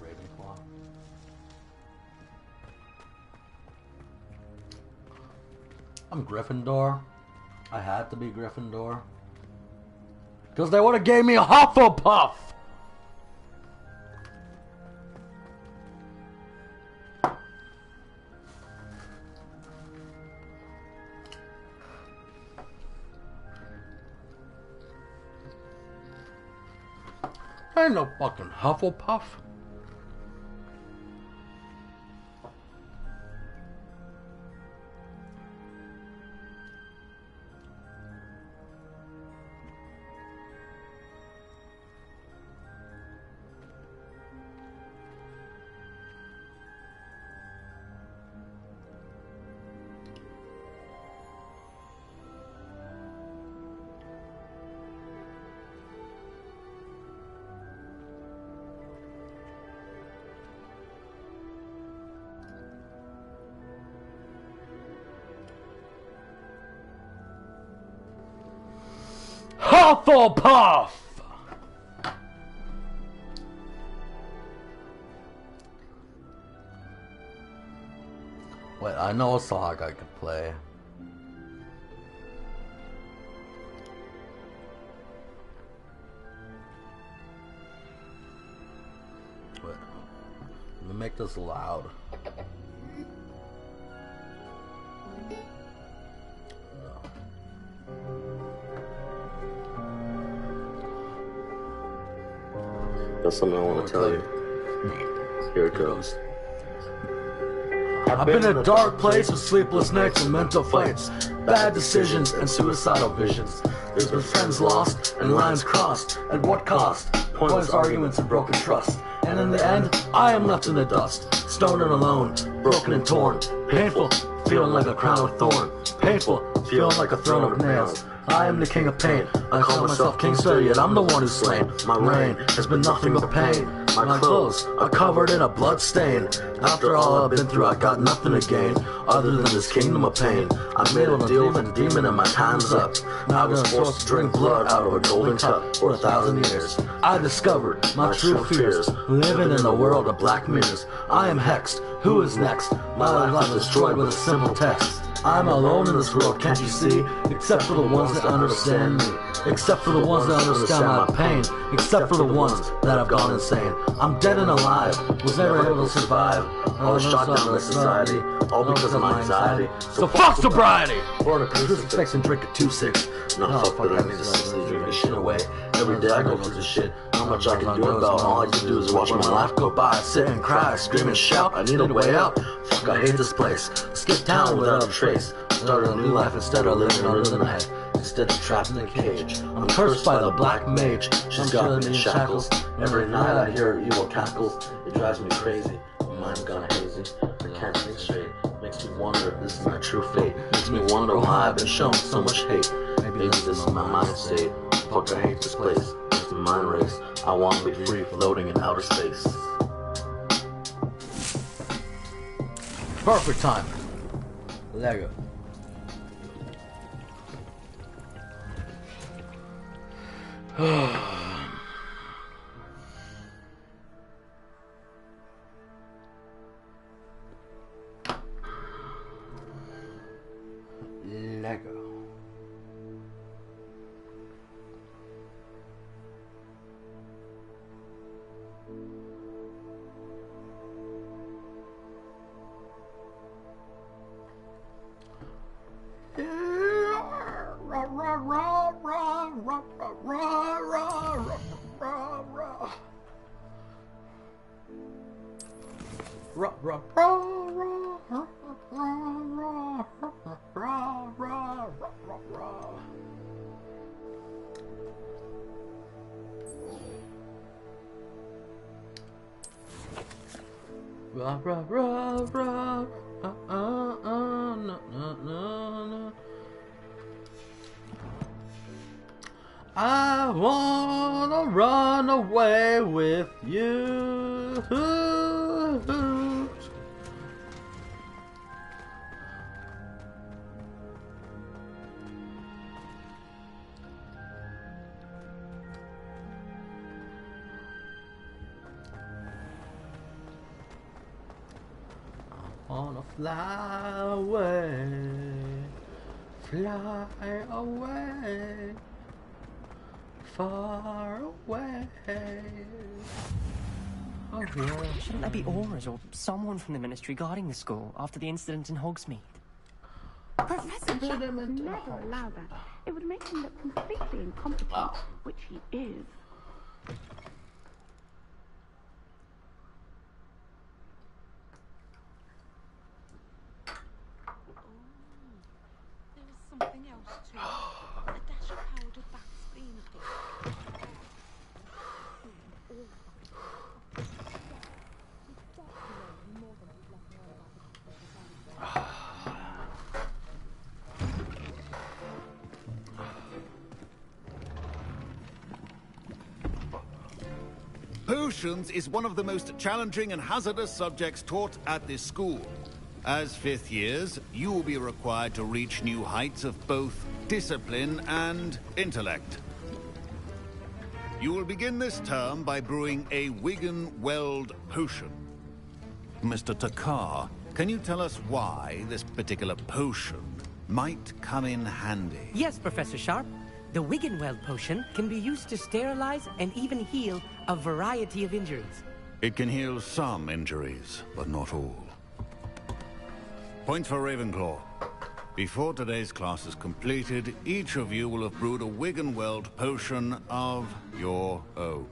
Ravenclaw. I'm Gryffindor. I had to be Gryffindor. Because they would have gave me a Hufflepuff! Ain't no fucking Hufflepuff. Hufflepuff! Wait, I know a song I could play. Wait, let me make this loud. That's something I want to tell you. Here it goes. I've been in a dark place with sleepless nights and mental fights, bad decisions and suicidal visions. There's been friends lost and lines crossed. At what cost? Pointless arguments and broken trust. And in the end, I am left in the dust, stoned and alone, broken and torn. Painful, feeling like a crown of thorn. Painful, feeling like a throne of nails. I am the king of pain. I call myself Kingslayer, yet I'm the one who's slain. My reign has been nothing but pain. My clothes are covered in a blood stain. After all I've been through, I got nothing to gain other than this kingdom of pain. I made a deal with a demon and my time's up. Now I'm forced to drink blood out of a golden cup for 1,000 years. I discovered my true fears, living in a world of black mirrors. I am hexed. Who is next? My life destroyed with a simple text. I'm alone in this world, can't you see? Except for the ones that understand me. Except for the ones that understand my pain. Except for the ones that have gone insane. I'm dead and alive, was never able to survive. I was shot down by society, all because of my anxiety. So fuck sobriety! Or a crucifix and drink a 2-6. No, fuck that, I need to simply drink this shit away. Every day I go through this shit. How much I can do about it, all I can do is watch my life go by. Sit and cry, scream and shout, I need a way out. Fuck, I hate this place. Skip town without a trace. Started a new life instead of living under the night. Instead of trapped in a cage. I'm cursed by the black mage. She's got me in shackles. Every night I hear her evil cackles. It drives me crazy. My mind's gone hazy. can't think straight. Makes me wonder if this is my true fate. Makes me wonder why I've been shown so much hate. Maybe this is my mind state. Fuck, I hate this place. It's a mind race. I want to be free, floating in outer space. Perfect time. Lego. Lego. I wanna run away with you. I wanna fly away, fly away. Far away. Oh, yeah. Shouldn't there be aurors or someone from the ministry guarding the school after the incident in Hogsmeade? Professor Jack would never allow that. It would make him look completely incompetent, which he is. There was something else too. A dash of powdered back spleen pink. Potions is one of the most challenging and hazardous subjects taught at this school. As fifth years, you will be required to reach new heights of both discipline and intellect. You will begin this term by brewing a Wigan-Weld potion. Mr. Takar, can you tell us why this particular potion might come in handy? Yes, Professor Sharp. The Wigan-Weld potion can be used to sterilize and even heal a variety of injuries. It can heal some injuries, but not all. Point for Ravenclaw. Before today's class is completed, each of you will have brewed a Wigan-Weld potion of your own.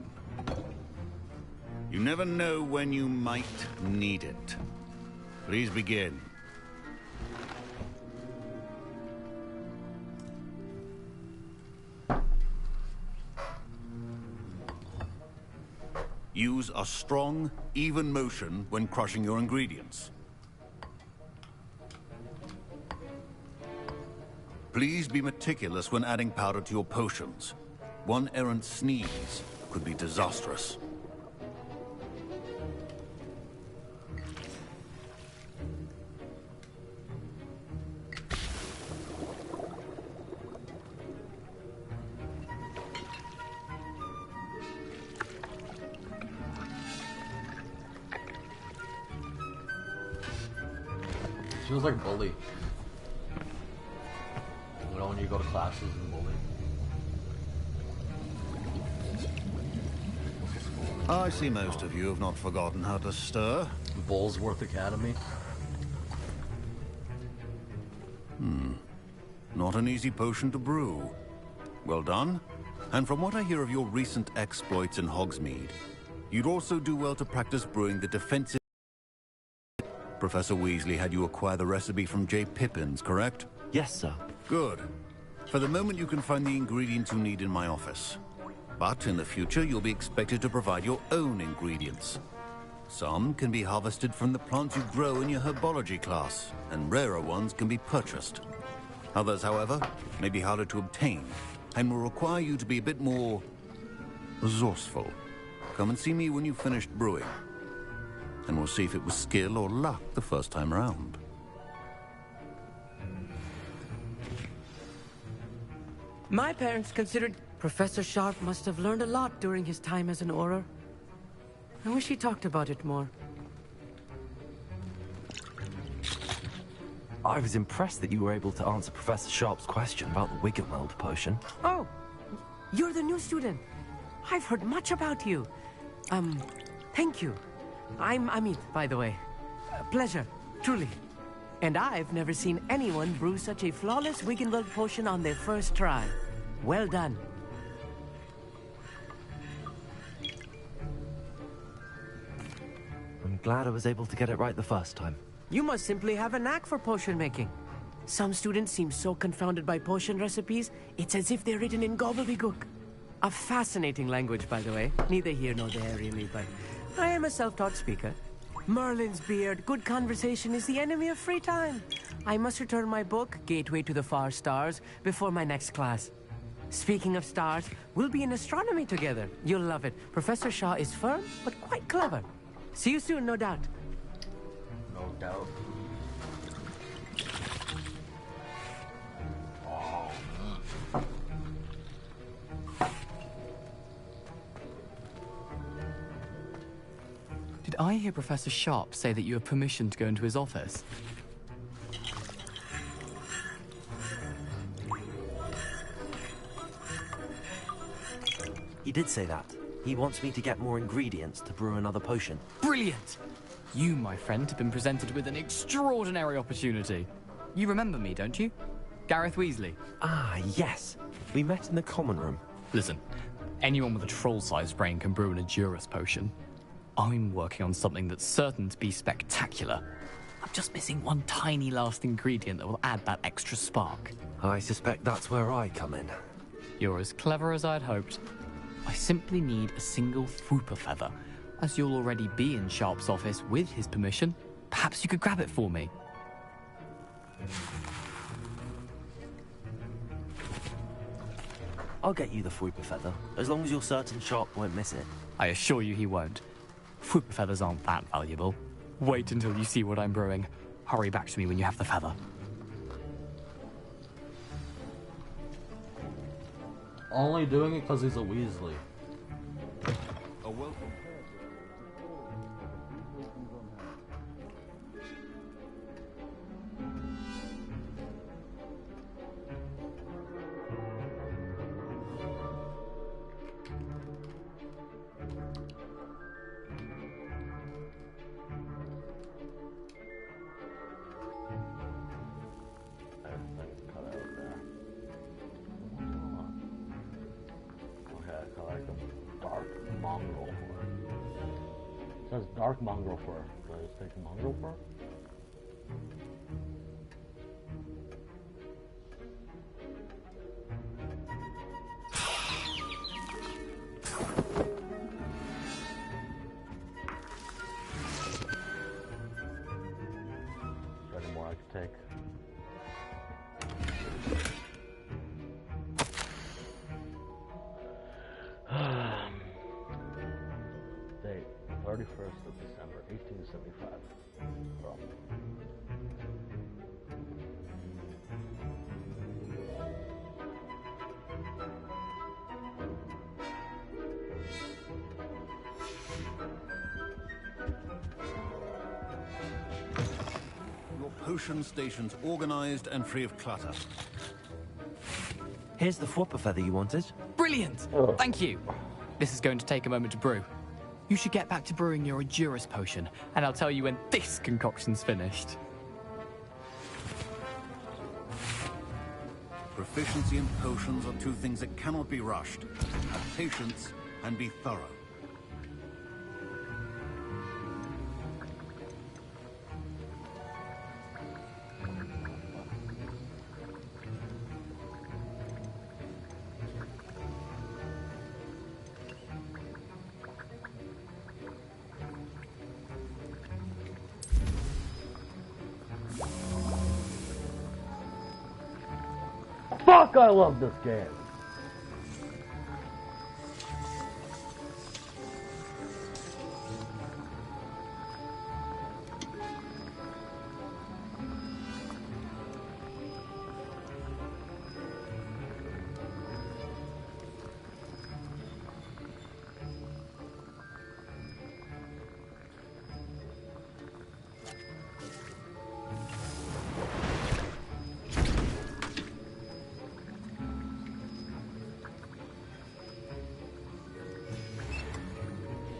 You never know when you might need it. Please begin. Use a strong, even motion when crushing your ingredients. Please be meticulous when adding powder to your potions. One errant sneeze could be disastrous. She was like Bully. You know when you go to classes and Bully. I see most of you have not forgotten how to stir. Bullsworth Academy. Not an easy potion to brew. Well done. And from what I hear of your recent exploits in Hogsmeade, you'd also do well to practice brewing the defensive... Professor Weasley had you acquire the recipe from J. Pippin's, correct? Yes, sir. Good. For the moment, you can find the ingredients you need in my office. But in the future, you'll be expected to provide your own ingredients. Some can be harvested from the plants you grow in your herbology class, and rarer ones can be purchased. Others, however, may be harder to obtain, and will require you to be a bit more resourceful. Come and see me when you've finished brewing, and we'll see if it was skill or luck the first time around. My parents considered Professor Sharp must have learned a lot during his time as an Auror. I wish he talked about it more. I was impressed that you were able to answer Professor Sharp's question about the Wiggenweld potion. Oh, you're the new student. I've heard much about you. Thank you. I'm Amit, by the way. Pleasure, truly. And I've never seen anyone brew such a flawless Wiggenweld potion on their first try. Well done. I'm glad I was able to get it right the first time. You must simply have a knack for potion making. Some students seem so confounded by potion recipes, it's as if they're written in gobbledygook. A fascinating language, by the way. Neither here nor there, really, but I am a self-taught speaker. Merlin's beard, good conversation is the enemy of free time. I must return my book, Gateway to the Far Stars, before my next class. Speaking of stars, we'll be in astronomy together. You'll love it. Professor Shah is firm, but quite clever. See you soon, no doubt. No doubt. Oh. Did I hear Professor Sharp say that you have permission to go into his office? He did say that. He wants me to get more ingredients to brew another potion. Brilliant! You, my friend, have been presented with an extraordinary opportunity. You remember me, don't you? Gareth Weasley. Ah, yes. We met in the common room. Listen, anyone with a troll-sized brain can brew an Edurus potion. I'm working on something that's certain to be spectacular. I'm just missing one tiny last ingredient that will add that extra spark. I suspect that's where I come in. You're as clever as I'd hoped. I simply need a single Fwooper feather. As you'll already be in Sharp's office with his permission, perhaps you could grab it for me. I'll get you the Fwooper feather, as long as you're certain Sharp won't miss it. I assure you he won't. Fwooper feathers aren't that valuable. Wait until you see what I'm brewing. Hurry back to me when you have the feather. Only doing it because he's a Weasley. A welcome. It says dark mongrel fur. Do I just take the mongrel fur? Is there any more I could take? Date 31st of December 1875. From Your potion station's organized and free of clutter. Here's the Fwooper feather you wanted. Brilliant! Thank you. This is going to take a moment to brew. You should get back to brewing your Edurus potion, and I'll tell you when this concoction's finished. Proficiency in potions are two things that cannot be rushed. Have patience and be thorough. Fuck, I love this game.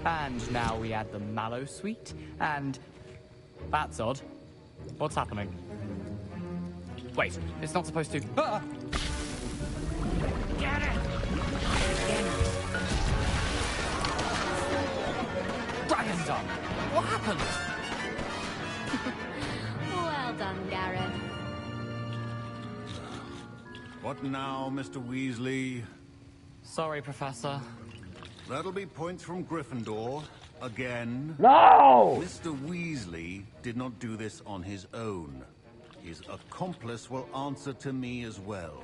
And now we add the mallow sweet, and... That's odd. What's happening? Wait, it's not supposed to... Ah! Get it! Dragon Dung! What happened? Well done, Gareth. What now, Mr. Weasley? Sorry, Professor. That'll be points from Gryffindor. Again. No! Mr. Weasley did not do this on his own. His accomplice will answer to me as well.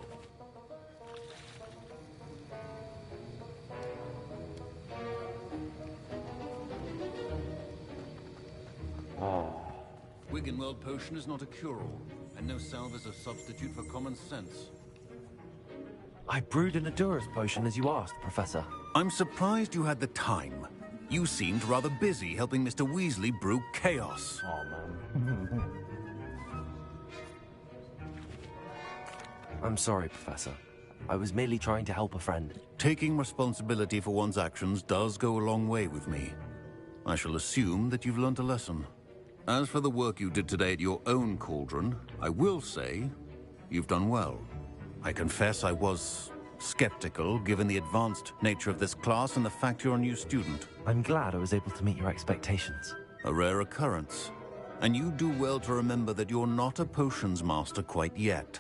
Wiggenweld potion is not a cure-all, and no salve is a substitute for common sense. I brewed an Adurus potion as you asked, Professor. I'm surprised you had the time. You seemed rather busy helping Mr. Weasley brew chaos. Oh, man. I'm sorry, Professor. I was merely trying to help a friend. Taking responsibility for one's actions does go a long way with me. I shall assume that you've learnt a lesson. As for the work you did today at your own cauldron, I will say you've done well. I confess I was skeptical, given the advanced nature of this class and the fact you're a new student. I'm glad I was able to meet your expectations. A rare occurrence. And you do well to remember that you're not a potions master quite yet.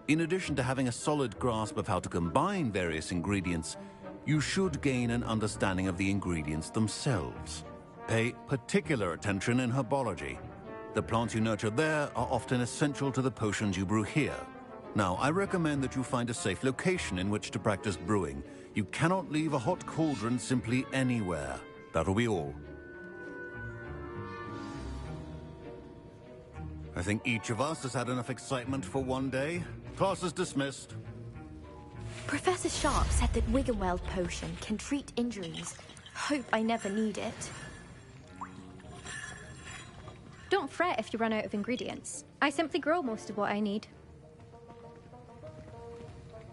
In addition to having a solid grasp of how to combine various ingredients, you should gain an understanding of the ingredients themselves. Pay particular attention in herbology. The plants you nurture there are often essential to the potions you brew here. Now, I recommend that you find a safe location in which to practice brewing. You cannot leave a hot cauldron simply anywhere. That'll be all. I think each of us has had enough excitement for one day. Class is dismissed. Professor Sharp said that Wiggenweld potion can treat injuries. Hope I never need it. Don't fret if you run out of ingredients. I simply grow most of what I need.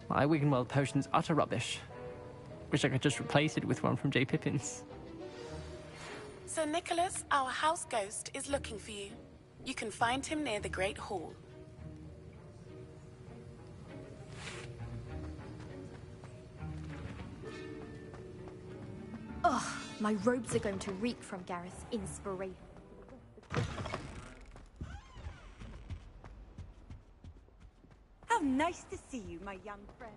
My Wiggenweld potion's utter rubbish. Wish I could just replace it with one from J. Pippin's. Sir Nicholas, our house ghost, is looking for you. You can find him near the Great Hall. Ugh, my robes are going to reek from Gareth's inspiration. How nice to see you, my young friend.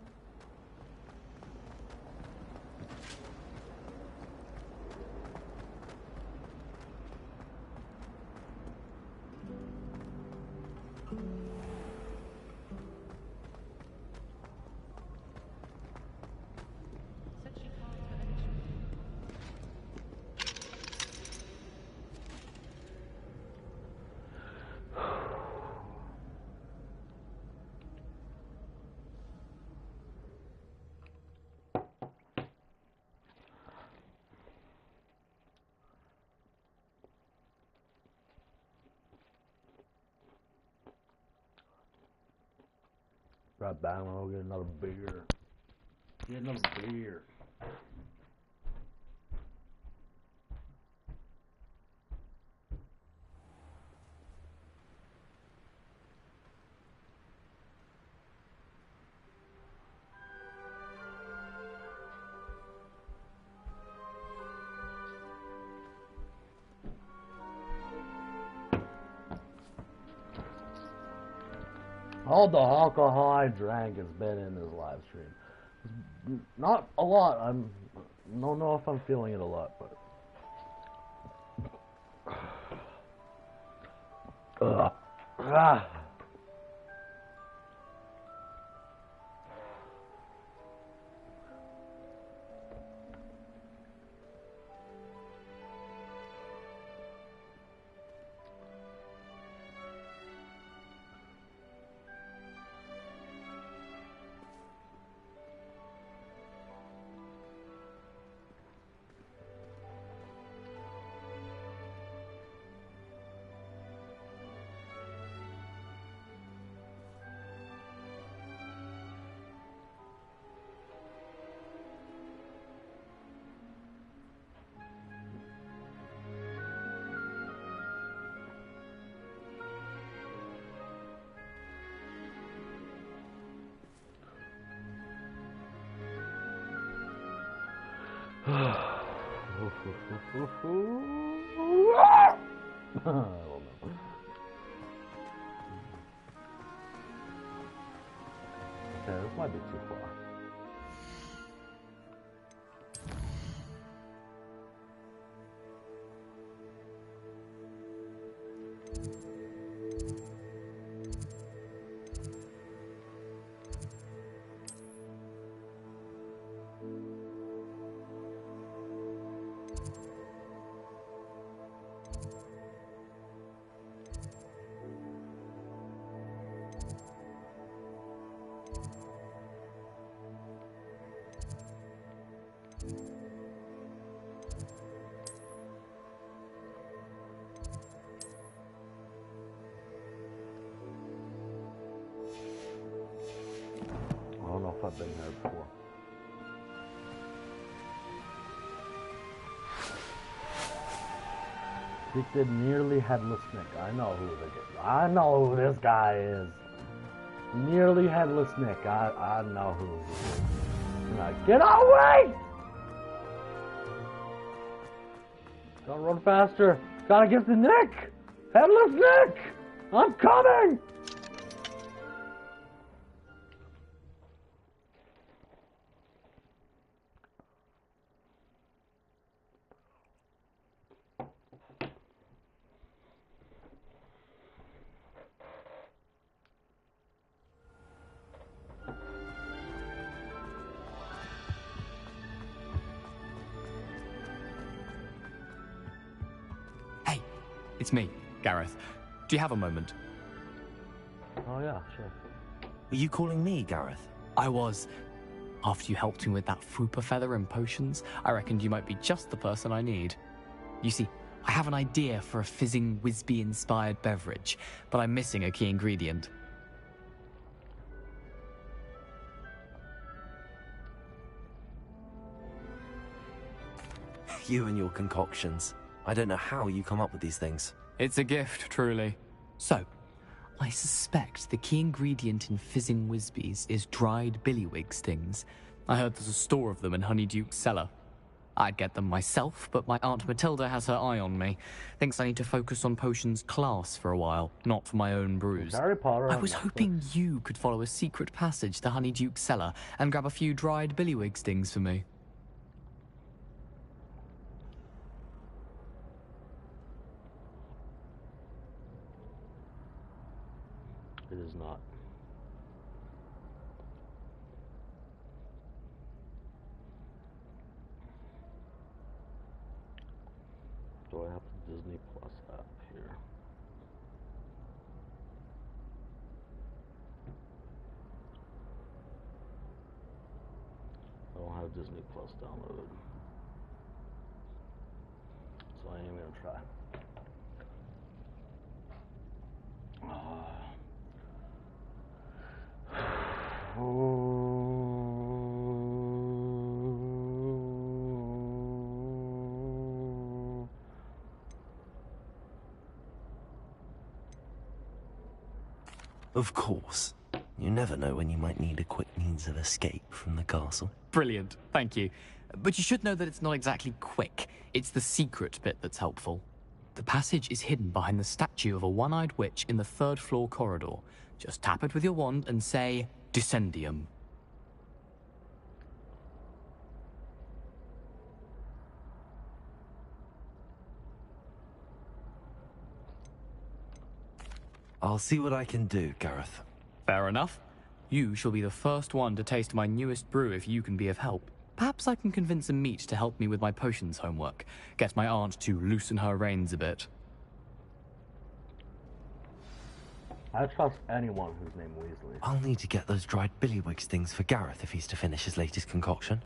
Right back, we'll get another beer. Get another beer. All the alcohol I drank has been in this live stream. Not a lot. I don't know if I'm feeling it a lot, but don't know. Okay, this might be too far. I don't know if I've been there before. Did nearly headless Nick. I know who this guy is. Nearly headless Nick. I know who he is. Get away! Gotta run faster. Gotta get to Nick! Headless Nick! I'm coming! It's me, Gareth. Do you have a moment? Oh yeah, sure. Were you calling me, Gareth? I was. After you helped me with that Fupa feather and potions, I reckoned you might be just the person I need. You see, I have an idea for a fizzing Whizbee-inspired beverage, but I'm missing a key ingredient. You and your concoctions. I don't know how you come up with these things. It's a gift, truly. So, I suspect the key ingredient in fizzing Whizbees is dried billywig stings. I heard there's a store of them in Honeyduke's cellar. I'd get them myself, but my Aunt Matilda has her eye on me. Thinks I need to focus on potions class for a while, not for my own brews. Harry Potter. I was hoping you could follow a secret passage to Honeyduke's cellar and grab a few dried billywig stings for me. It is not. Do I have the Disney Plus app here? I don't have Disney Plus downloaded. So I am gonna try. Of course. You never know when you might need a quick means of escape from the castle. Brilliant, thank you. But you should know that it's not exactly quick. It's the secret bit that's helpful. The passage is hidden behind the statue of a one-eyed witch in the third-floor corridor. Just tap it with your wand and say, Descendium. I'll see what I can do, Gareth. Fair enough. You shall be the first one to taste my newest brew if you can be of help. Perhaps I can convince a meat to help me with my potions homework. Get my aunt to loosen her reins a bit. I trust anyone who's named Weasley. I'll need to get those dried billywig stings for Gareth if he's to finish his latest concoction.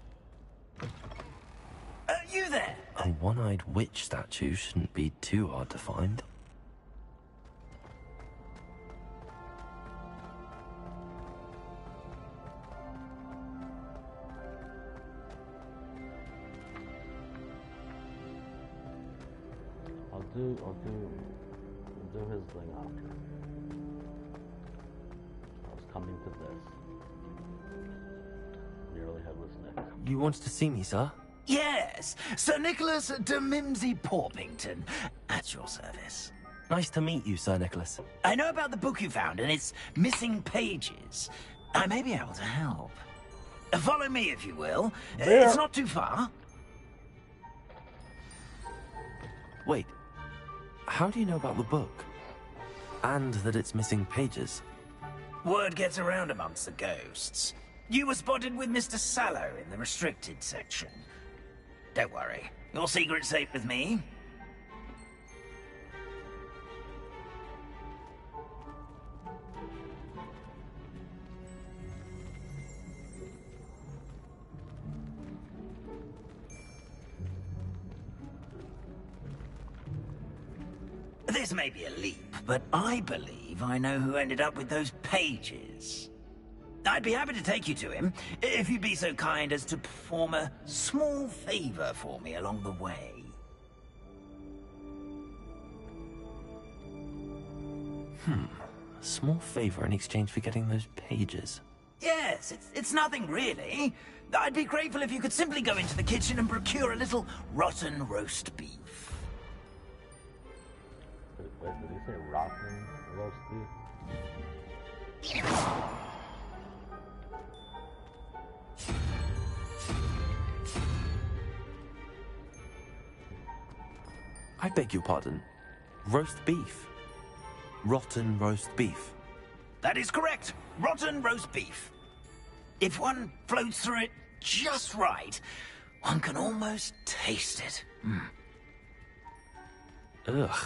You there! A one-eyed witch statue shouldn't be too hard to find. I'll do his thing after. I was coming to this. Nearly headless Nick. You wanted to see me, sir? Yes, Sir Nicholas de Mimsy Porpington, at your service. Nice to meet you, Sir Nicholas. I know about the book you found and its missing pages. I may be able to help. Follow me, if you will. It's not too far. Wait, how do you know about the book? And that it's missing pages? Word gets around amongst the ghosts. You were spotted with Mr. Sallow in the restricted section. Don't worry, your secret's safe with me. This may be a leap, but I believe I know who ended up with those pages. I'd be happy to take you to him, if you'd be so kind as to perform a small favor for me along the way. A small favor in exchange for getting those pages. Yes, it's nothing really. I'd be grateful if you could simply go into the kitchen and procure a little rotten roast beef. Wait, did he say rotten roast beef? I beg your pardon. Roast beef. Rotten roast beef. That is correct. Rotten roast beef. If one floats through it just right, one can almost taste it. Ugh.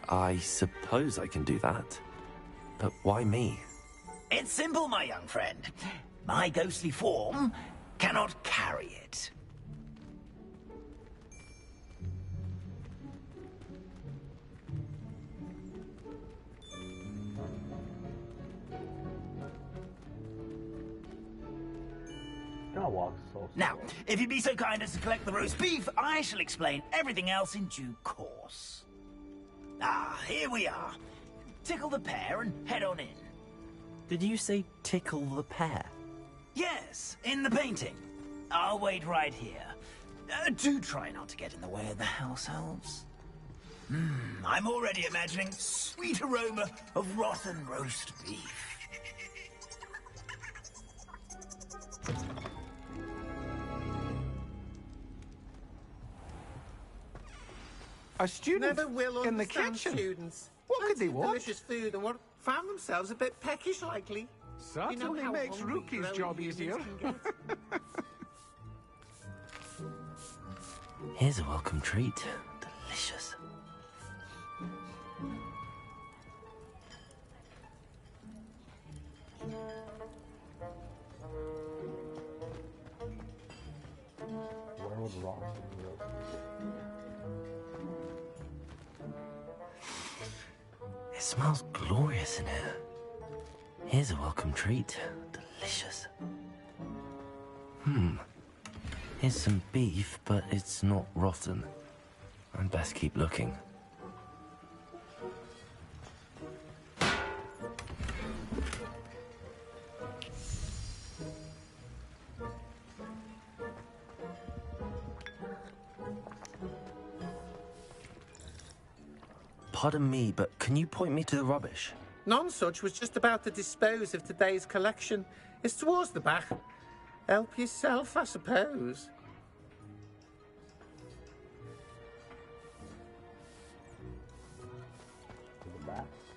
I suppose I can do that. But why me? It's simple, my young friend. My ghostly form cannot carry it. Now, if you'd be so kind as to collect the roast beef, I shall explain everything else in due course. Ah, here we are. Tickle the pear and head on in. Did you say tickle the pear? Yes, in the painting. I'll wait right here. Do try not to get in the way of the house elves. I'm already imagining sweet aroma of rotten roast beef. A student Never will in the understand kitchen. students. What could they want? Delicious food and what found themselves a bit peckish likely. Certainly how makes hungry Rookie's growing job humans easier. can get. Here's a welcome treat. Delicious. Where would Ross be? It smells glorious in here. Here's a welcome treat. Delicious. Here's some beef, but it's not rotten. I'd best keep looking. Pardon me, but can you point me to the rubbish? Nonsuch was just about to dispose of today's collection. It's towards the back. Help yourself, I suppose.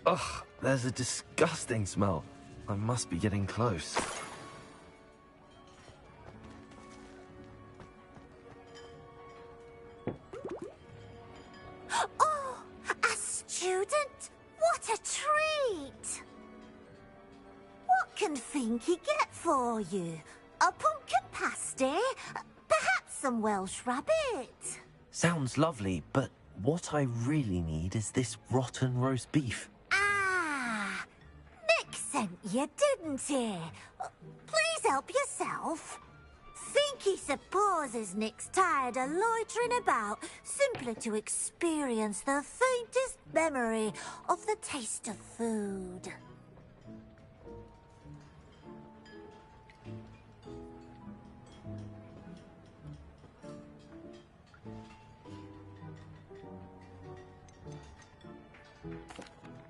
Ugh, there's a disgusting smell. I must be getting close. Oh, a student? What a treat! What can Finky get for you? A pumpkin pasty? Perhaps some Welsh rabbit? Sounds lovely, but what I really need is this rotten roast beef. Ah, Nick sent you, didn't he? Please help yourself. Finky supposes Nick's tired of loitering about simply to experience the faintest memory of the taste of food.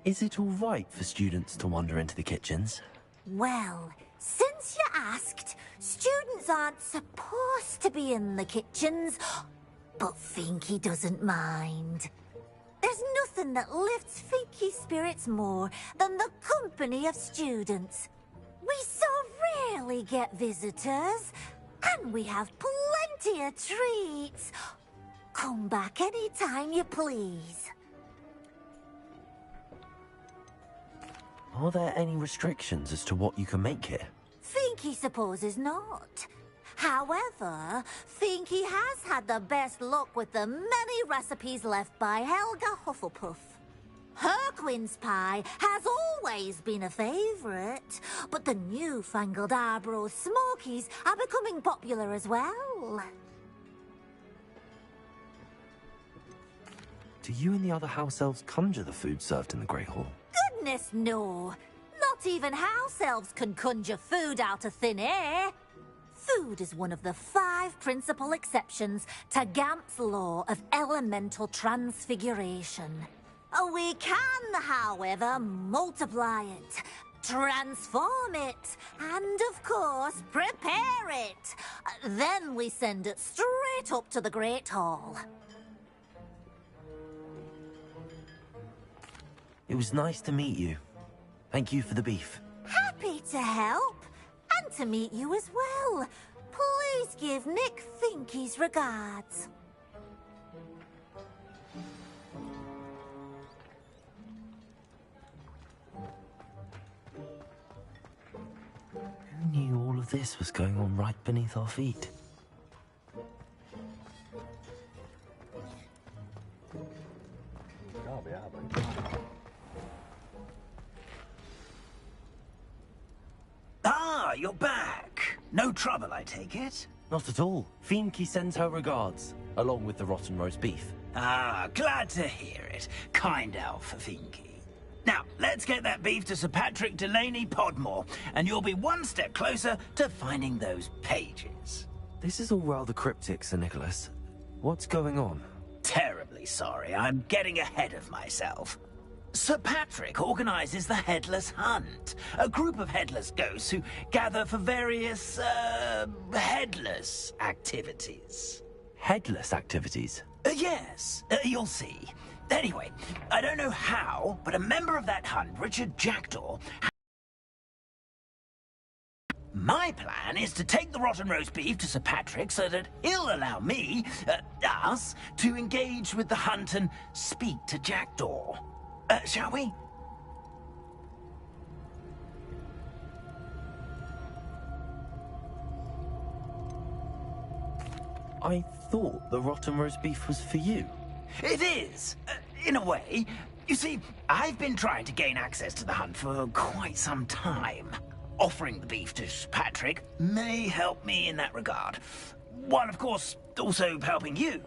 Is it all right for students to wander into the kitchens? Well, since you asked, students aren't supposed to be in the kitchens, but Finky doesn't mind. There's nothing that lifts Finky's spirits more than the company of students. We so rarely get visitors, and we have plenty of treats. Come back any time you please. Are there any restrictions as to what you can make here? Finky supposes not. However, Finky has had the best luck with the many recipes left by Helga Hufflepuff. Her quince pie has always been a favourite, but the newfangled Arbroath Smokies are becoming popular as well. Do you and the other house elves conjure the food served in the Great Hall? Goodness, no. Not even house elves can conjure food out of thin air. Food is one of the 5 principal exceptions to Gamp's law of elemental transfiguration. We can, however, multiply it, transform it, and, of course, prepare it. Then we send it straight up to the Great Hall. It was nice to meet you. Thank you for the beef. Happy to help, and to meet you as well. Please give Nick Finky's regards. Who knew all of this was going on right beneath our feet? Ah, you're back. No trouble, I take it? Not at all. Finky sends her regards, along with the rotten roast beef. Ah, glad to hear it. Kind elf, Finky. Now, let's get that beef to Sir Patrick Delaney Podmore, and you'll be one step closer to finding those pages. This is all rather cryptic, Sir Nicholas. What's going on? Terribly sorry, I'm getting ahead of myself. Sir Patrick organizes the Headless Hunt, a group of headless ghosts who gather for various, headless activities. Headless activities? Yes, you'll see. Anyway, I don't know how, but a member of that hunt, Richard Jackdaw, my plan is to take the rotten roast beef to Sir Patrick so that he'll allow me, us, to engage with the hunt and speak to Jackdaw. Shall we? I thought the rotten roast beef was for you. It is, in a way. You see, I've been trying to gain access to the hunt for quite some time. Offering the beef to Patrick may help me in that regard. While, of course, also helping you.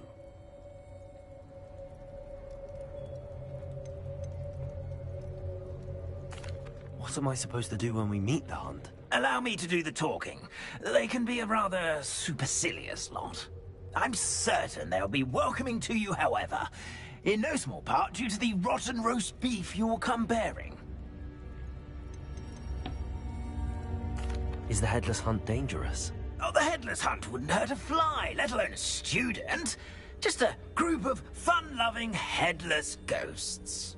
What am I supposed to do when we meet the hunt? Allow me to do the talking. They can be a rather supercilious lot. I'm certain they'll be welcoming to you, however, in no small part due to the rotten roast beef you'll come bearing. Is the Headless Hunt dangerous? Oh, the Headless Hunt wouldn't hurt a fly, let alone a student. Just a group of fun-loving headless ghosts.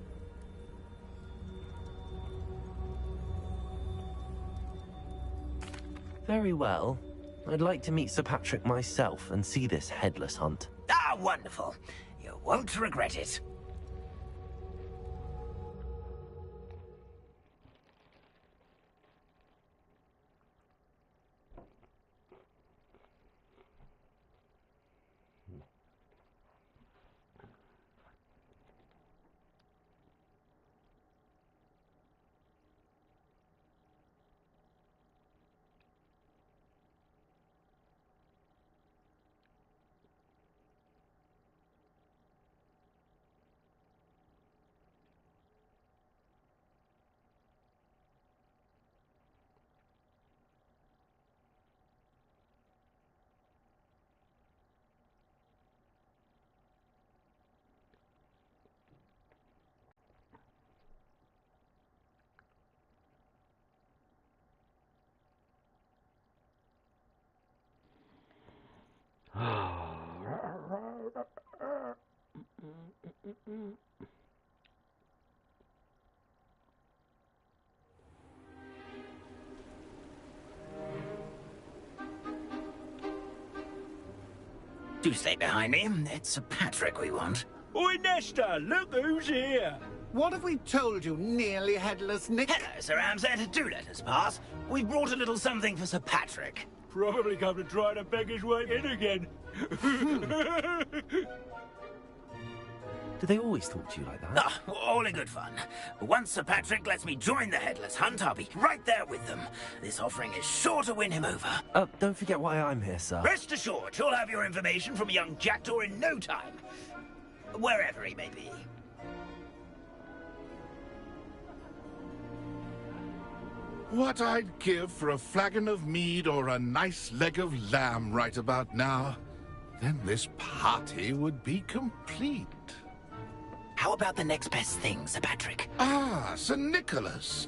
Very well. I'd like to meet Sir Patrick myself and see this Headless Hunt. Ah, wonderful. You won't regret it. Do stay behind me. It's Sir Patrick we want. Oi, Nesta, look who's here. What have we told you, nearly headless Nick? Hello, Sir Ramsay. Do let us pass. We've brought a little something for Sir Patrick. Probably come to try to beg his way in again. Do they always talk to you like that? Ah, all in good fun. Once Sir Patrick lets me join the Headless Hunt, I'll be right there with them. This offering is sure to win him over. Don't forget why I'm here, sir. Rest assured, you'll have your information from a young jackdaw in no time. Wherever he may be. What I'd give for a flagon of mead or a nice leg of lamb right about now. Then this party would be complete. How about the next best thing, Sir Patrick? Ah, Sir Nicholas.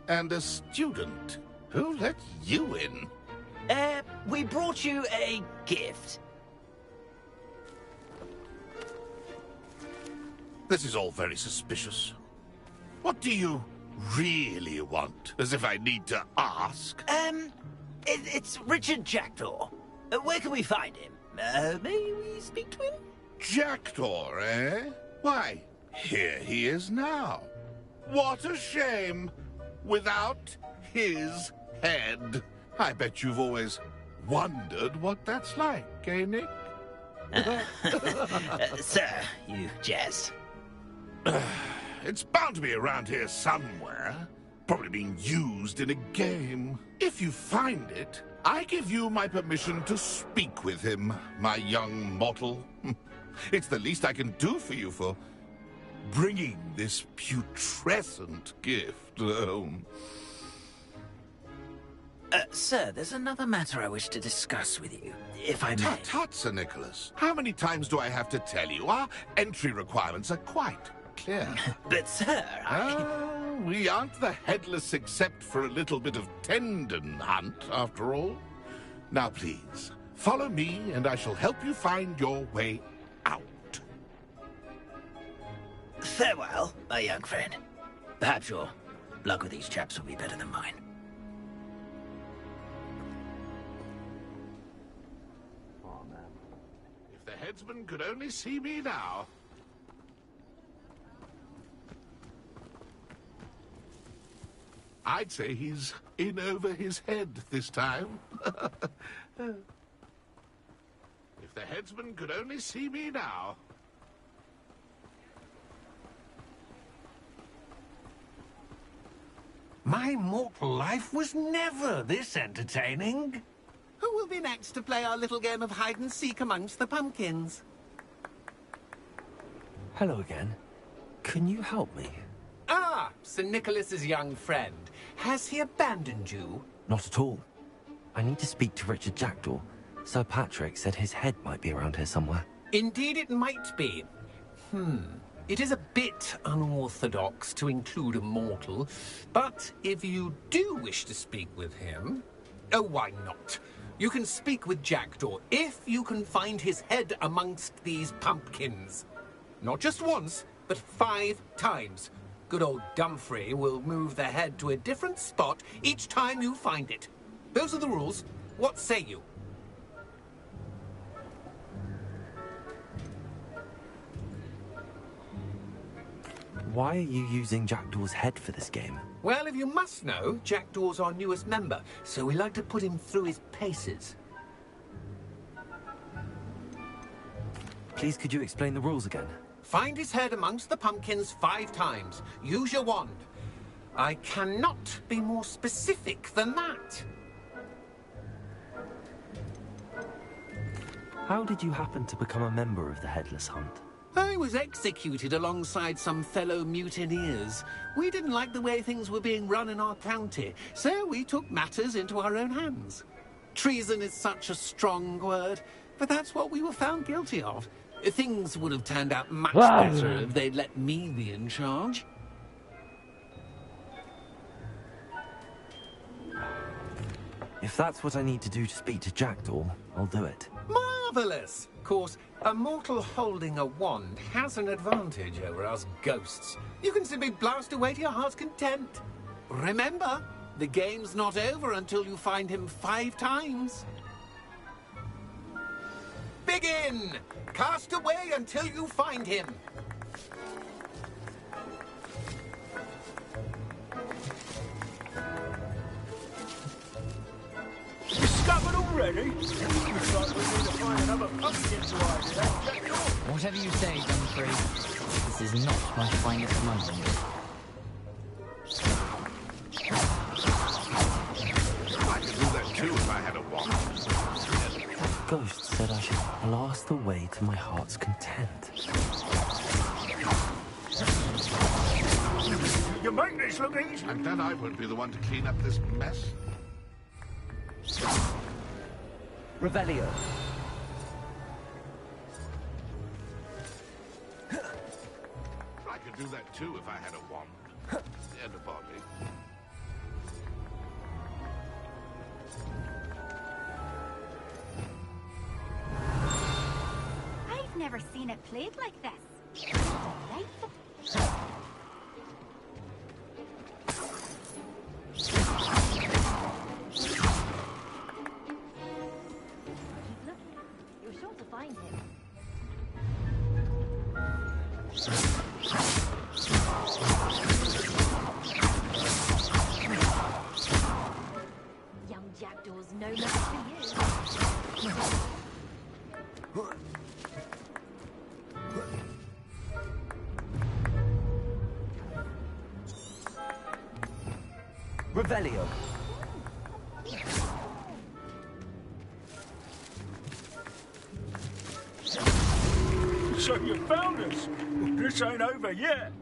And a student. Who let you in? We brought you a gift. This is all very suspicious. What do you really want? As if I need to ask. It's Richard Jackdaw. Where can we find him? May we speak to him? Jackdaw, eh? Why, here he is now. What a shame. Without his head. I bet you've always wondered what that's like, eh, Nick? Sir, you jest. It's bound to be around here somewhere. Probably being used in a game. If you find it, I give you my permission to speak with him, my young mortal. It's the least I can do for you for bringing this putrescent gift home. Sir, there's another matter I wish to discuss with you, if I may. Tut, Sir Nicholas. How many times do I have to tell you? Our entry requirements are quite clear. But, sir, we aren't the headless except for a little bit of tendon hunt, after all. Now, please, follow me, and I shall help you find your way out. Farewell, my young friend. Perhaps your luck with these chaps will be better than mine. If the headsman could only see me now. I'd say he's in over his head this time. If the headsman could only see me now. My mortal life was never this entertaining. Who will be next to play our little game of hide-and-seek amongst the pumpkins? Hello again. Can you help me? Ah, Sir Nicholas's young friend. Has he abandoned you? Not at all. I need to speak to Richard Jackdaw. Sir Patrick said his head might be around here somewhere. Indeed it might be. It is a bit unorthodox to include a mortal, but if you do wish to speak with him... Oh, why not? You can speak with Jackdaw if you can find his head amongst these pumpkins. Not just once, but 5 times. Good old Dumfrey will move the head to a different spot each time you find it. Those are the rules. What say you? Why are you using Jackdaw's head for this game? Well, if you must know, Jackdaw's our newest member, so we like to put him through his paces. Please, could you explain the rules again? Find his head amongst the pumpkins 5 times. Use your wand. I cannot be more specific than that. How did you happen to become a member of the Headless Hunt? I was executed alongside some fellow mutineers. We didn't like the way things were being run in our county, so we took matters into our own hands. Treason is such a strong word, but that's what we were found guilty of. Things would have turned out much better if they'd let me be in charge. If that's what I need to do to speak to Jackdaw, I'll do it. Marvelous! Of course, a mortal holding a wand has an advantage over us ghosts. You can simply blast away to your heart's content. Remember, the game's not over until you find him 5 times. Begin! Cast away until you find him. Discovered already? Looks like we need to find another pumpkin to hide in that jack door. Whatever you say, Dumfries. This is not my finest moment. I could do that too if I had a wand. That ghost said I should blast away to my heart's content. You make this look easy. I'm glad I won't be the one to clean up this mess. Revelio. I could do that too if I had a wand. And a body. I've never seen it played like this. Delightful. You're sure to find him. Young jackdaws, no match for you. Revelio. So you found us. Well, this ain't over yet.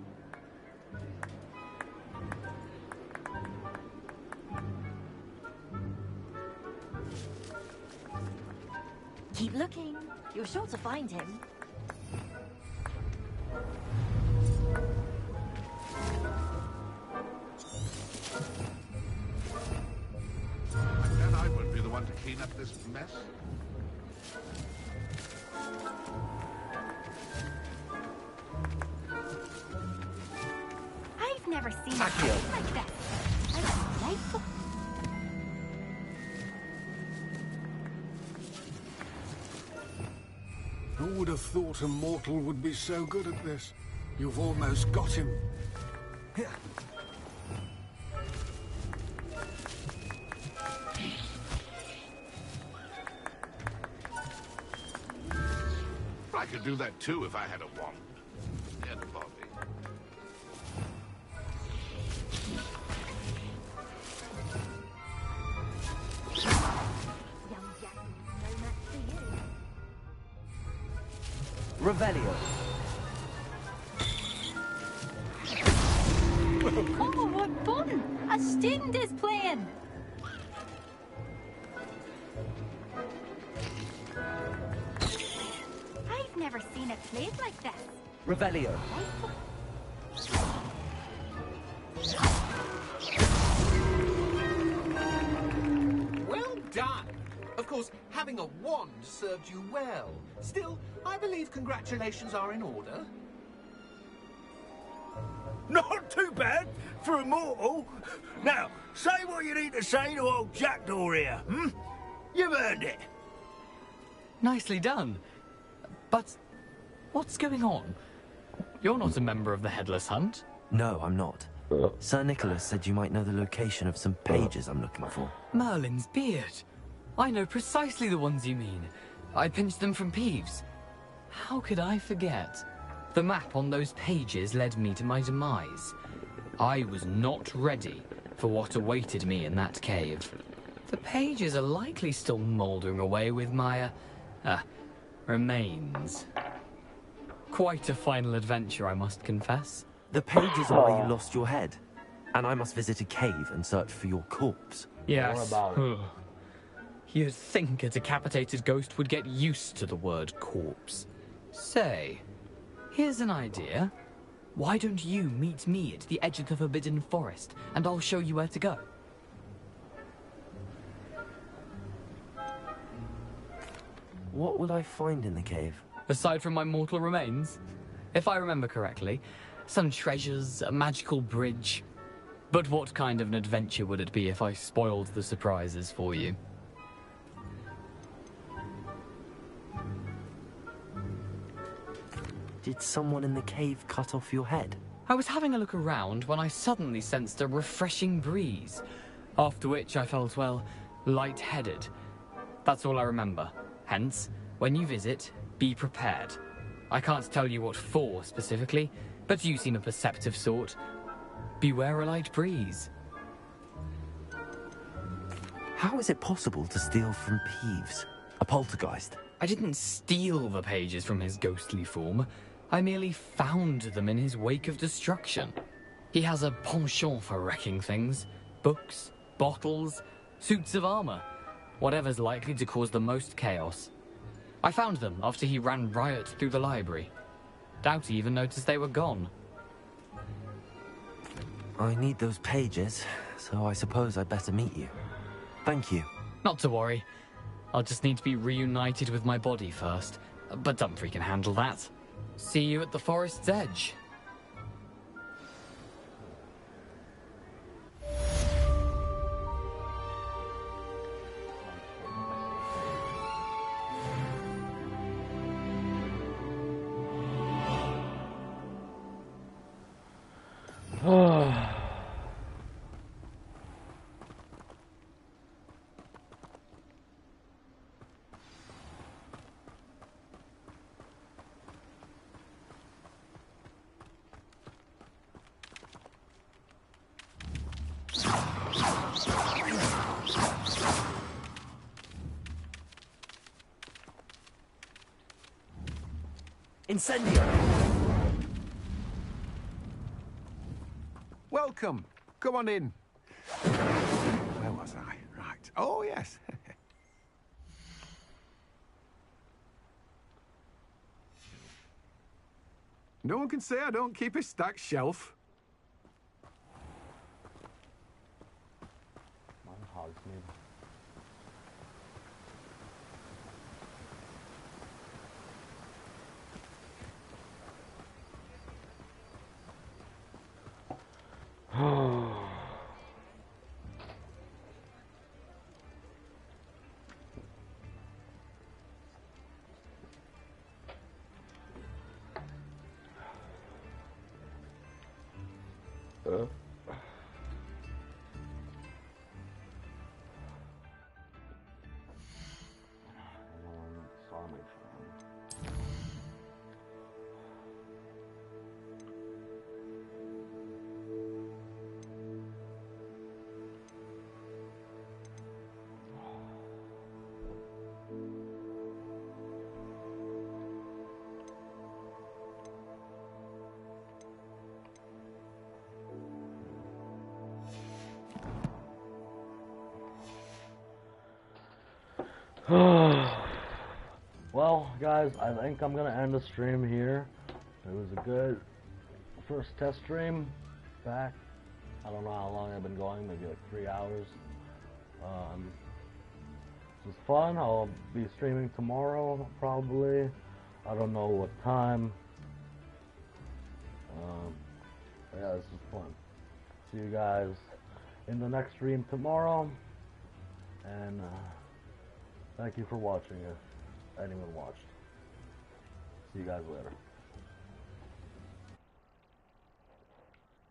Keep looking. You're sure to find him. I'm glad I won't be the one to clean up this mess. I've never seen it played like this. How delightful. Who would have thought a mortal would be so good at this? You've almost got him. I could do that too if I had a wand. And a body. Young jackdaws, no match for you. Revelio. Oh, what fun! A student is playing. I've never seen it played like this. Revelio. Well done! Of course, having a wand served you well. Still, I believe congratulations are in order. Not too bad for a mortal. Now, say what you need to say to old Jackdaw here, hmm? You've earned it. Nicely done. But what's going on? You're not a member of the Headless Hunt. No, I'm not. Sir Nicholas said you might know the location of some pages I'm looking for. Merlin's beard. I know precisely the ones you mean. I pinched them from Peeves. How could I forget? The map on those pages led me to my demise. I was not ready for what awaited me in that cave. The pages are likely still mouldering away with my, remains. Quite a final adventure, I must confess. The pages are where you lost your head, and I must visit a cave and search for your corpse. Yes. You'd think a decapitated ghost would get used to the word corpse. Say, here's an idea. Why don't you meet me at the edge of the Forbidden Forest, and I'll show you where to go? What will I find in the cave? Aside from my mortal remains? If I remember correctly, some treasures, a magical bridge. But what kind of an adventure would it be if I spoiled the surprises for you? Did someone in the cave cut off your head? I was having a look around when I suddenly sensed a refreshing breeze, after which I felt, well, lightheaded. That's all I remember. Hence, when you visit, be prepared. I can't tell you what for specifically, but you seem a perceptive sort. Beware a light breeze. How is it possible to steal from Peeves, a poltergeist? I didn't steal the pages from his ghostly form. I merely found them in his wake of destruction. He has a penchant for wrecking things. Books, bottles, suits of armor. Whatever's likely to cause the most chaos. I found them after he ran riot through the library. Doubt he even noticed they were gone. I need those pages, so I suppose I'd better meet you. Thank you. Not to worry. I'll just need to be reunited with my body first. But Dumfries can handle that. See you at the forest's edge. Incendio! Welcome. Come on in. Where was I? Right. Oh, yes. No one can say I don't keep a stacked shelf. Well, guys, I think I'm gonna end the stream here. It was a good first test stream back. I don't know how long I've been going, maybe like 3 hours. It was fun. I'll be streaming tomorrow, probably. I don't know what time. Yeah, this is fun. See you guys in the next stream tomorrow. And thank you for watching if anyone watched. See you guys later.